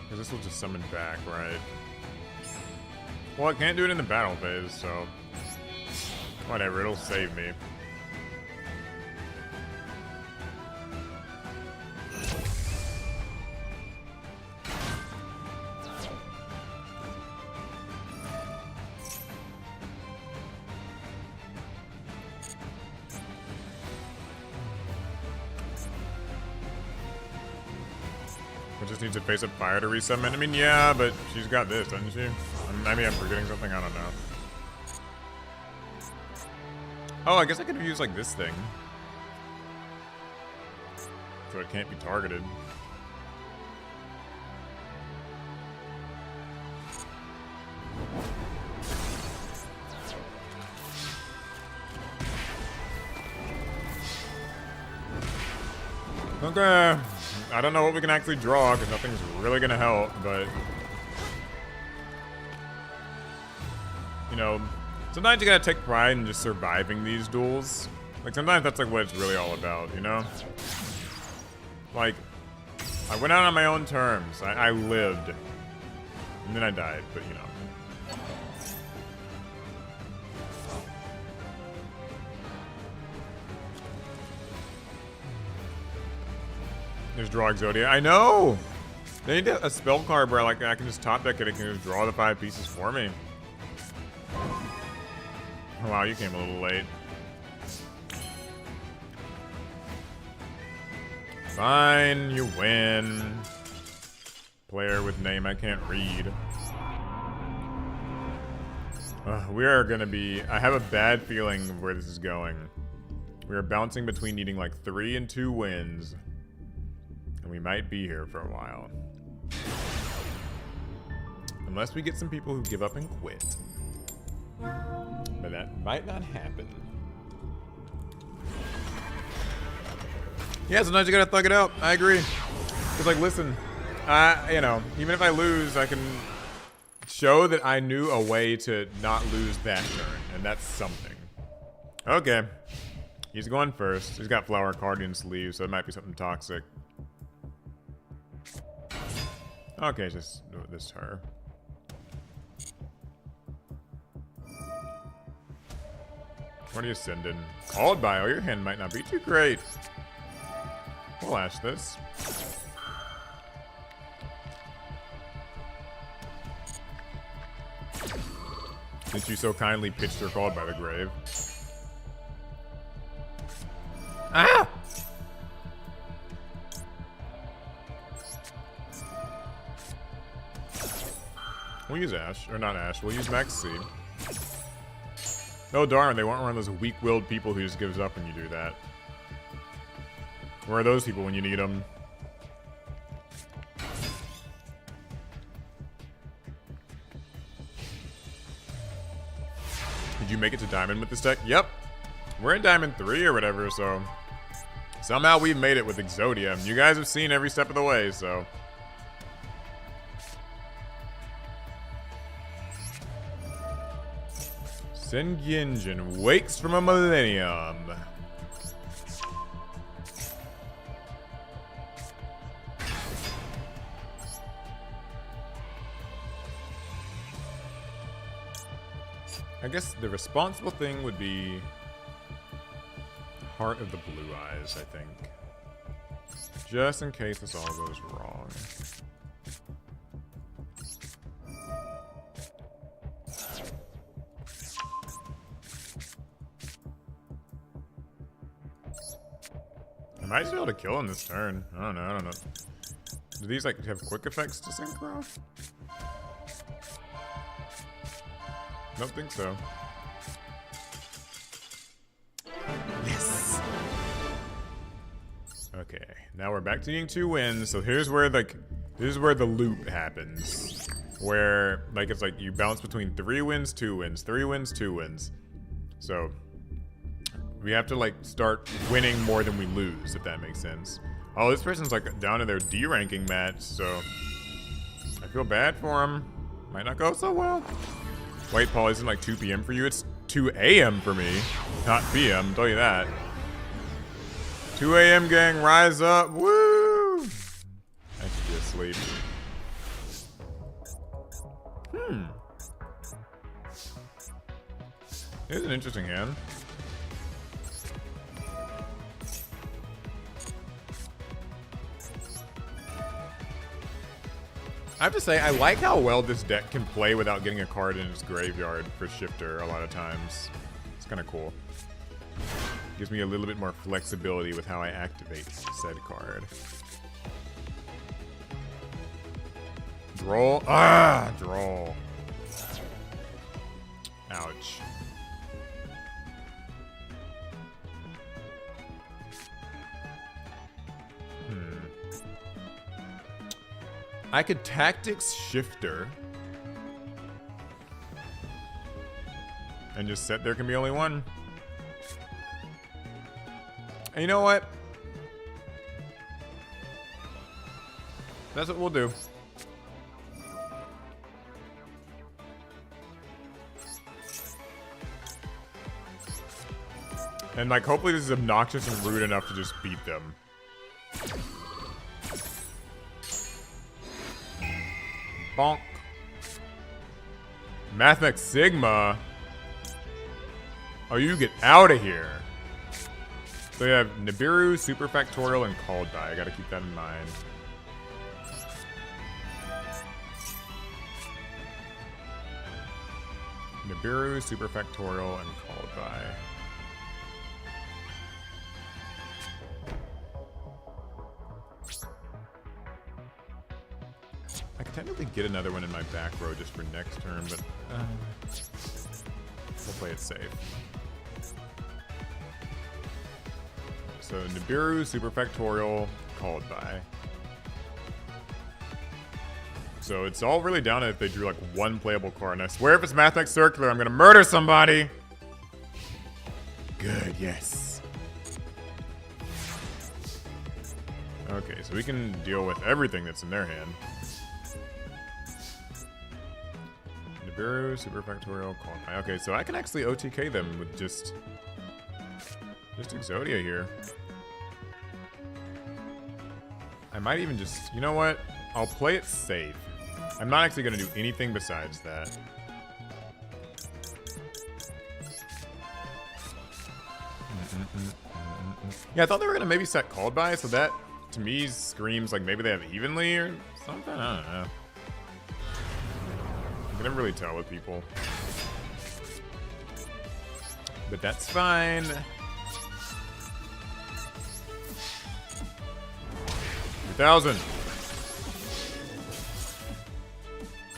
This will just summon back, right? Well, I can't do it in the battle phase, so whatever, it'll save me. Just needs to face up fire to resummon. I mean, yeah, but she's got this, doesn't she? Maybe I'm forgetting something. I don't know. Oh, I guess I could have used like this thing, so it can't be targeted. Okay. I don't know what we can actually draw, because nothing's really going to help, but... You know, sometimes you gotta take pride in just surviving these duels. Like, sometimes that's like what it's really all about, you know? Like, I went out on my own terms. I lived. And then I died, but you know. There's Draw Exodia. I know! They need a spell card where like I can just top deck it and can just draw the 5 pieces for me. Oh, wow, you came a little late. Fine, you win. Player with name I can't read. We are gonna be... I have a bad feeling of where this is going. We are bouncing between needing like 3 and 2 wins. And we might be here for a while. Unless we get some people who give up and quit. But that might not happen. Yeah, sometimes you gotta thug it out. I agree. It's like, listen, you know, even if I lose, I can show that I knew a way to not lose that turn, and that's something. Okay. He's going first. He's got Flower Card in sleeve, so it might be something toxic. Okay, just do this her. What are you sending? Called by. Oh, your hand might not be too great. We'll ash this. Since you so kindly pitched her Called by the Grave. Ah! We'll use Ash. Or not Ash. We'll use Max C. Oh darn, they weren't one of those weak-willed people who just gives up when you do that. Where are those people when you need them? Did you make it to Diamond with this deck? Yep. We're in Diamond 3 or whatever, so... Somehow we've made it with Exodia. You guys have seen every step of the way, so... Sengyinjin wakes from a millennium. I guess the responsible thing would be Heart of the Blue Eyes, I think. Just in case this all goes wrong. I might just be able to kill him this turn. I don't know. Do these like have quick effects to synchro? Don't think so. Yes. Okay, now we're back to needing 2 wins. So here's where the loop happens, where like it's like you bounce between 3 wins, 2 wins, 3 wins, 2 wins. So we have to like start winning more than we lose, if that makes sense. Oh, this person's like down in their D ranking match, so I feel bad for him. Might not go so well. Wait, Paul, isn't like 2 p.m. for you? It's 2 a.m. for me, not p.m. I'll tell you that. 2 a.m. gang, rise up! Woo! I should be asleep. Here's an interesting hand. I have to say, I like how well this deck can play without getting a card in its graveyard for Shifter a lot of times. It's kind of cool. Gives me a little bit more flexibility with how I activate said card. Draw. Ah! Draw. Ouch. I could Tactics Shifter and just set there can be only one. And you know what? That's what we'll do. And like, hopefully this is obnoxious and rude enough to just beat them. Bonk. Mathemax Sigma. Oh, you get out of here. So you have Nibiru, Superfactorial, and Called By. I gotta keep that in mind. Nibiru, Superfactorial, and Called By. I could technically get another one in my back row just for next turn, but we'll play it safe. So Nibiru, Superfactorial, Called By. So it's all really down to if they drew like one playable card. And I swear if it's Mathemax Circular, I'm gonna murder somebody. Good, yes. Okay, so we can deal with everything that's in their hand. Nibiru, Superfactorial, Called By. Okay, so I can actually OTK them with just Exodia here. I might even just, you know what? I'll play it safe. I'm not actually going to do anything besides that. Yeah, I thought they were going to maybe set Called By, so that, to me, screams like maybe they have Evenly or something. I don't know. I can never really tell with people. But that's fine. 3,000.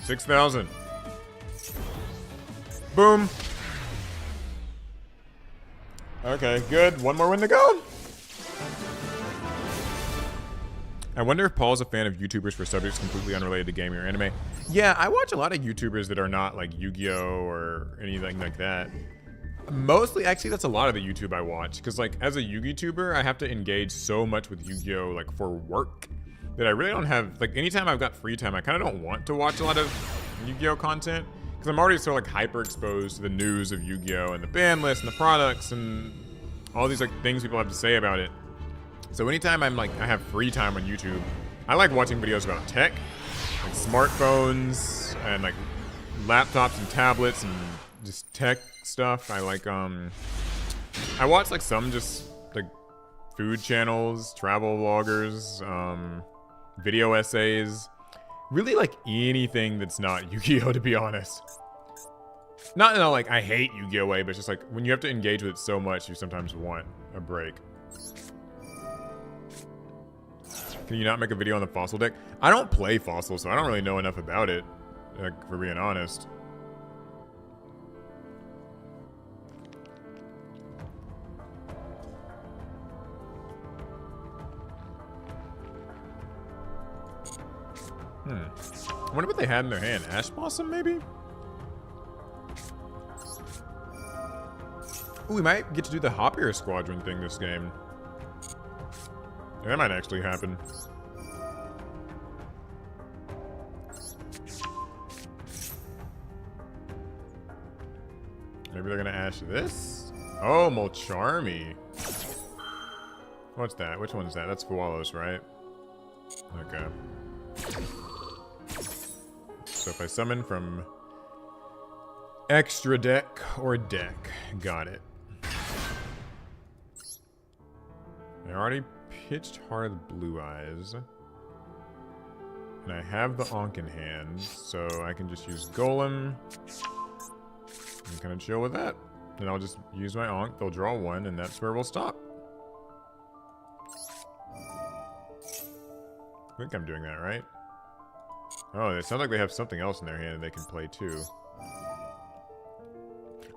6,000. Boom. Okay, good. One more win to go. I wonder if Paul's a fan of YouTubers for subjects completely unrelated to gaming or anime. Yeah, I watch a lot of YouTubers that are not like Yu-Gi-Oh! Or anything like that. Mostly, actually, that's a lot of the YouTube I watch. Because, like, as a Yu-Gi tuber, I have to engage so much with Yu-Gi-Oh! Like, for work. That I really don't have, like, anytime I've got free time, I kind of don't want to watch a lot of Yu-Gi-Oh! Content. Because I'm already so, like, hyper exposed to the news of Yu-Gi-Oh! And the ban list and the products and all these, like, things people have to say about it. So anytime I'm, like, I have free time on YouTube, I like watching videos about tech. Like, smartphones and, like, laptops and tablets and just tech stuff. I like, I watch, like, some just, like, food channels, travel vloggers, video essays, really like anything that's not Yu-Gi-Oh! To be honest. Not in a like I hate Yu-Gi-Oh! Way, but it's just like when you have to engage with it so much, you sometimes want a break. Can you not make a video on the Fossil deck? I don't play Fossil, so I don't really know enough about it, for being honest. I wonder what they had in their hand. Ash Blossom, maybe? Ooh, we might get to do the Hoppier Squadron thing this game. That might actually happen. Maybe they're gonna Ash this? Oh, Molcharmy. What's that? Which one's that? That's Fualos, right? Okay. So if I summon from extra deck or deck, got it. I already pitched Hard Blue Eyes. And I have the Ankh in hand, so I can just use Golem and kind of chill with that. Then I'll just use my Ankh, they'll draw one, and that's where we'll stop. I think I'm doing that, right? Oh, it sounds like they have something else in their hand they can play too.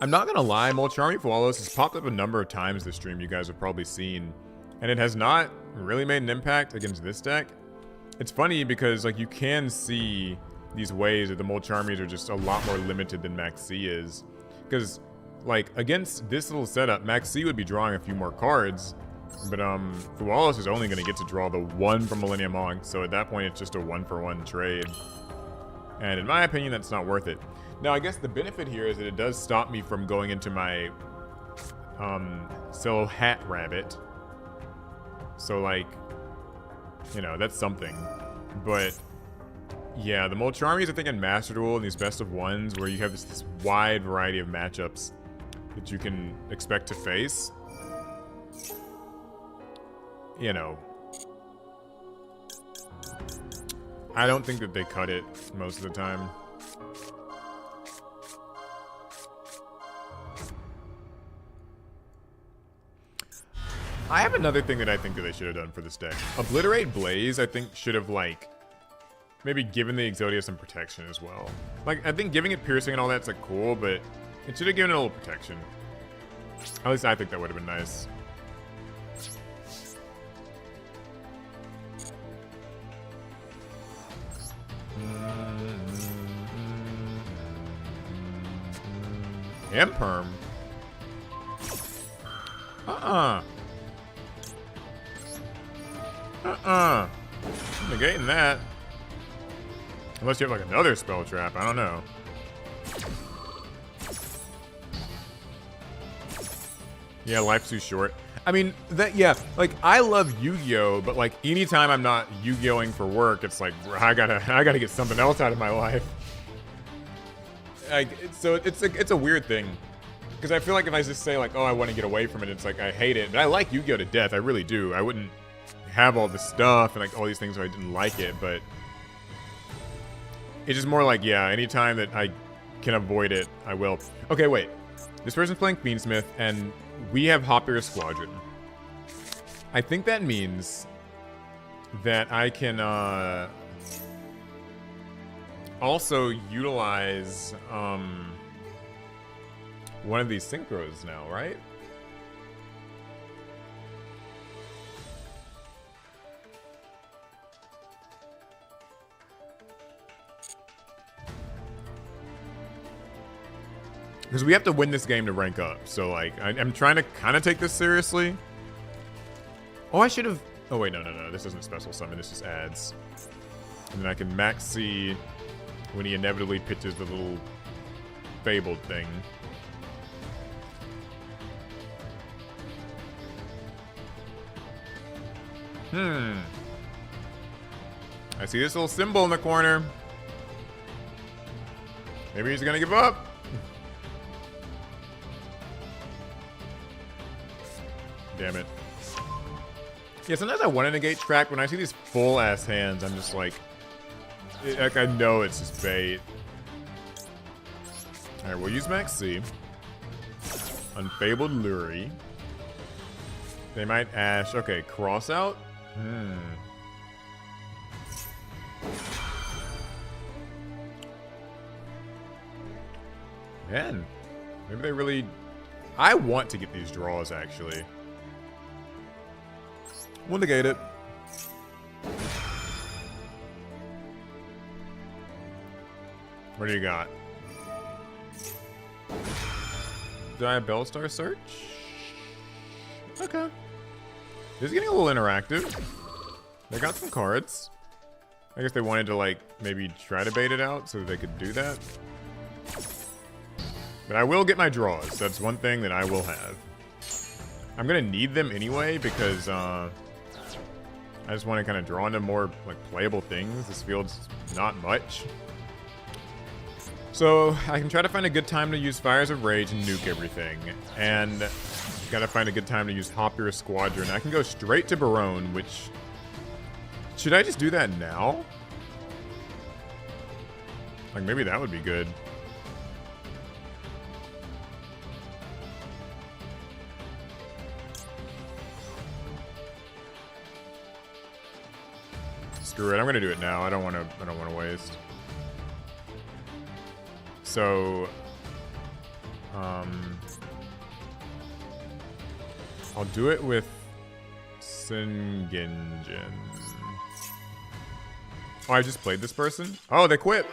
I'm not gonna lie, Molcharmy Fualos has popped up a number of times this stream you guys have probably seen, and it has not really made an impact against this deck. It's funny because like you can see these ways that the Molcharmies are just a lot more limited than Maxx C is. Because like against this little setup, Maxx C would be drawing a few more cards, But Fualos is only going to get to draw the 1 from Millennium Monk, so at that point it's just a 1-for-1 trade. And in my opinion, that's not worth it. Now, I guess the benefit here is that it does stop me from going into my Solo Hat Rabbit. So, like, you know, that's something. But, yeah, the Molcharmies, I think, in Master Duel and these best of ones where you have this wide variety of matchups that you can expect to face. You know, I don't think that they cut it most of the time. I have another thing that I think that they should have done for this deck. Obliterate Blaze, I think, should have, like, maybe given the Exodia some protection as well. Like, I think giving it piercing and all that's, like, cool, but it should have given it a little protection. At least I think that would have been nice. Imperm? Negating that. Unless you have like another spell trap, I don't know. Yeah, life's too short. I mean, that, yeah, like, I love Yu-Gi-Oh, but like, anytime I'm not Yu-Gi-Oh-ing for work, it's like, I gotta get something else out of my life. Like, so it's a weird thing. Because I feel like if I just say like, oh, I want to get away from it, it's like, I hate it. But I like Yu-Gi-Oh to death, I really do. I wouldn't have all this stuff and like all these things if I didn't like it, but it's just more like, yeah, anytime that I can avoid it, I will. Okay, wait. This person's playing Fiendsmith, and we have Hopper Squadron. I think that means that I can also utilize one of these synchros now, right? Because we have to win this game to rank up. So, like, I'm trying to kind of take this seriously. Oh, I should have... Oh, wait, no. This isn't special summon. This just adds. And then I can max C when he inevitably pitches the little fabled thing. I see this little symbol in the corner. Maybe he's gonna give up. Damn it. Yeah, sometimes I want to negate track. When I see these full-ass hands, I'm just like I know it's just bait. Alright, we'll use Max C. Unfabled Lurie. They might Ash. Okay, cross out? Man, maybe they really... I want to get these draws, actually. We'll negate it. What do you got? Did I have Bellstar Search? Okay. This is getting a little interactive. They got some cards. I guess they wanted to, like, maybe try to bait it out so that they could do that. But I will get my draws. That's one thing that I will have. I'm going to need them anyway because I just want to kind of draw into more, like, playable things. This field's not much. So I can try to find a good time to use Fires of Rage and nuke everything. And gotta find a good time to use Hopper Squadron. I can go straight to Barone, which... Should I just do that now? Like, maybe that would be good. Screw it, I'm gonna do it now. I don't wanna waste. So, I'll do it with Singenjin. Oh, I just played this person? Oh, they quit!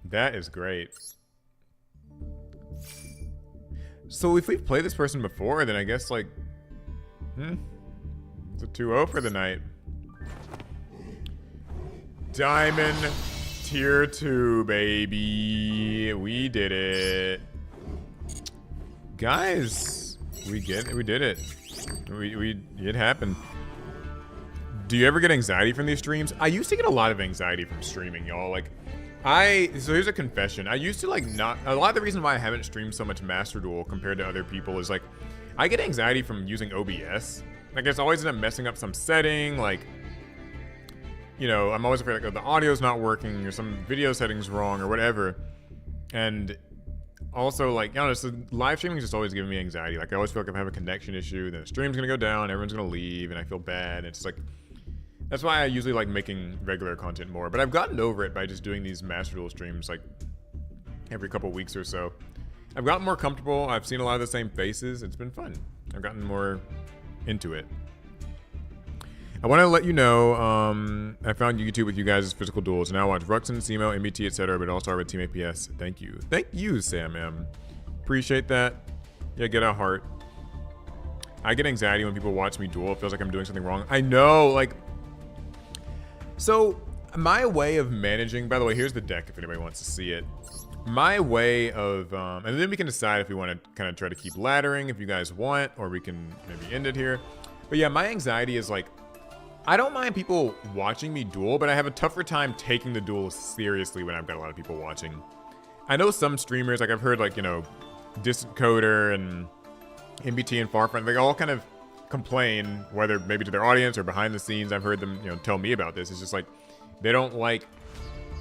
That is great. So if we've played this person before, then I guess like, it's a 2-0 for the night. Diamond tier 2, baby. We did it. Guys, we did it. It happened. Do you ever get anxiety from these streams? I used to get a lot of anxiety from streaming, y'all. Like, so here's a confession. I used to like a lot of the reason why I haven't streamed so much Master Duel compared to other people is like, I get anxiety from using OBS. Like, it's always end up messing up some setting. Like, you know, I'm always afraid like the audio's not working or some video settings wrong or whatever. And also, like, I don't know, so live streaming is just always giving me anxiety. Like, I always feel like if I have a connection issue, then the stream's gonna go down, everyone's gonna leave, and I feel bad. It's like, that's why I usually like making regular content more. But I've gotten over it by just doing these Master Duel streams like every couple weeks or so. I've gotten more comfortable. I've seen a lot of the same faces. It's been fun. I've gotten more into it. I want to let you know, I found YouTube with you guys' physical duels. Now watch Ruxin, Simo, MBT, etc. But I'll start with Team APS. Thank you. Thank you, Sam M. Appreciate that. Yeah, get a heart. I get anxiety when people watch me duel. It feels like I'm doing something wrong. I know, like... So, my way of managing... By the way, here's the deck if anybody wants to see it. My way of... and then we can decide if we want to kind of try to keep laddering if you guys want, or we can maybe end it here. But yeah, my anxiety is like... I don't mind people watching me duel, but I have a tougher time taking the duel seriously when I've got a lot of people watching. I know some streamers, like I've heard like, you know, Distant Coder and MBT and Farfront, they all kind of complain, whether maybe to their audience or behind the scenes. I've heard them, you know, tell me about this. It's just like, they don't like,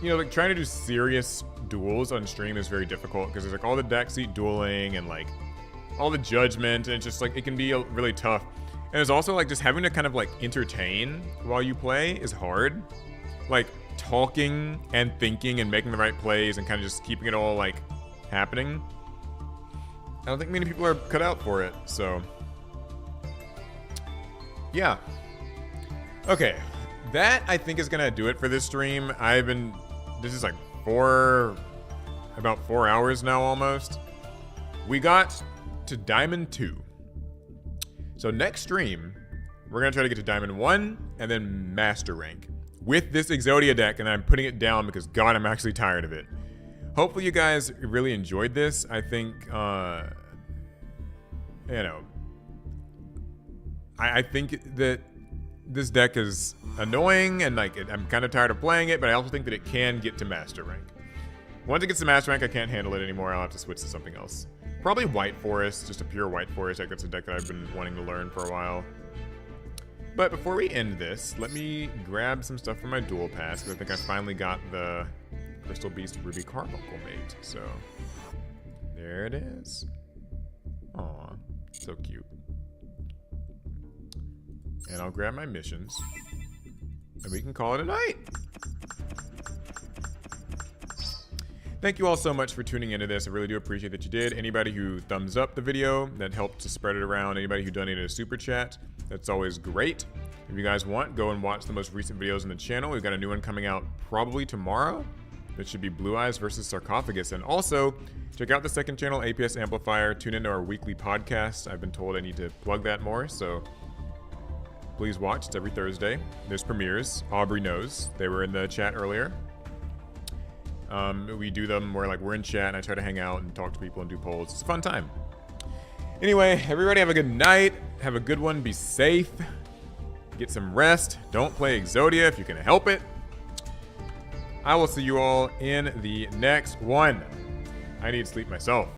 you know, like trying to do serious duels on stream is very difficult because there's like all the deck seat dueling and like all the judgment, and it's just like, it can be really tough. And there's also like just having to kind of like entertain while you play is hard. Like talking and thinking and making the right plays and kind of just keeping it all like happening. I don't think many people are cut out for it, so. Yeah. Okay. That I think is gonna do it for this stream. This is like about 4 hours now almost. We got to Diamond 2. So next stream, we're going to try to get to Diamond 1 and then Master Rank with this Exodia deck, and I'm putting it down because, God, I'm actually tired of it. Hopefully you guys really enjoyed this. I think, you know, I think that this deck is annoying and like I'm kind of tired of playing it, but I also think that it can get to Master Rank. Once it gets to Master Rank, I can't handle it anymore. I'll have to switch to something else. Probably White Forest, just a pure White Forest deck. That's a deck that I've been wanting to learn for a while. But before we end this, let me grab some stuff from my Duel Pass, because I think I finally got the Crystal Beast Ruby Carbuncle mate. So, there it is. Aw, so cute. And I'll grab my missions, and we can call it a night. Thank you all so much for tuning into this. I really do appreciate that you did. Anybody who thumbs up the video, that helped to spread it around. Anybody who donated a super chat, that's always great. If you guys want, go and watch the most recent videos on the channel. We've got a new one coming out probably tomorrow. That should be Blue Eyes versus Sarcophagus. And also, check out the second channel, APS Amplifier. Tune into our weekly podcast. I've been told I need to plug that more, so please watch. It's every Thursday. There's premieres. Aubrey knows. They were in the chat earlier. We do them where like we're in chat and I try to hang out and talk to people and do polls. It's a fun time. Anyway, everybody have a good night. Have a good one. Be safe. Get some rest. Don't play Exodia if you can help it. I will see you all in the next one. I need sleep myself.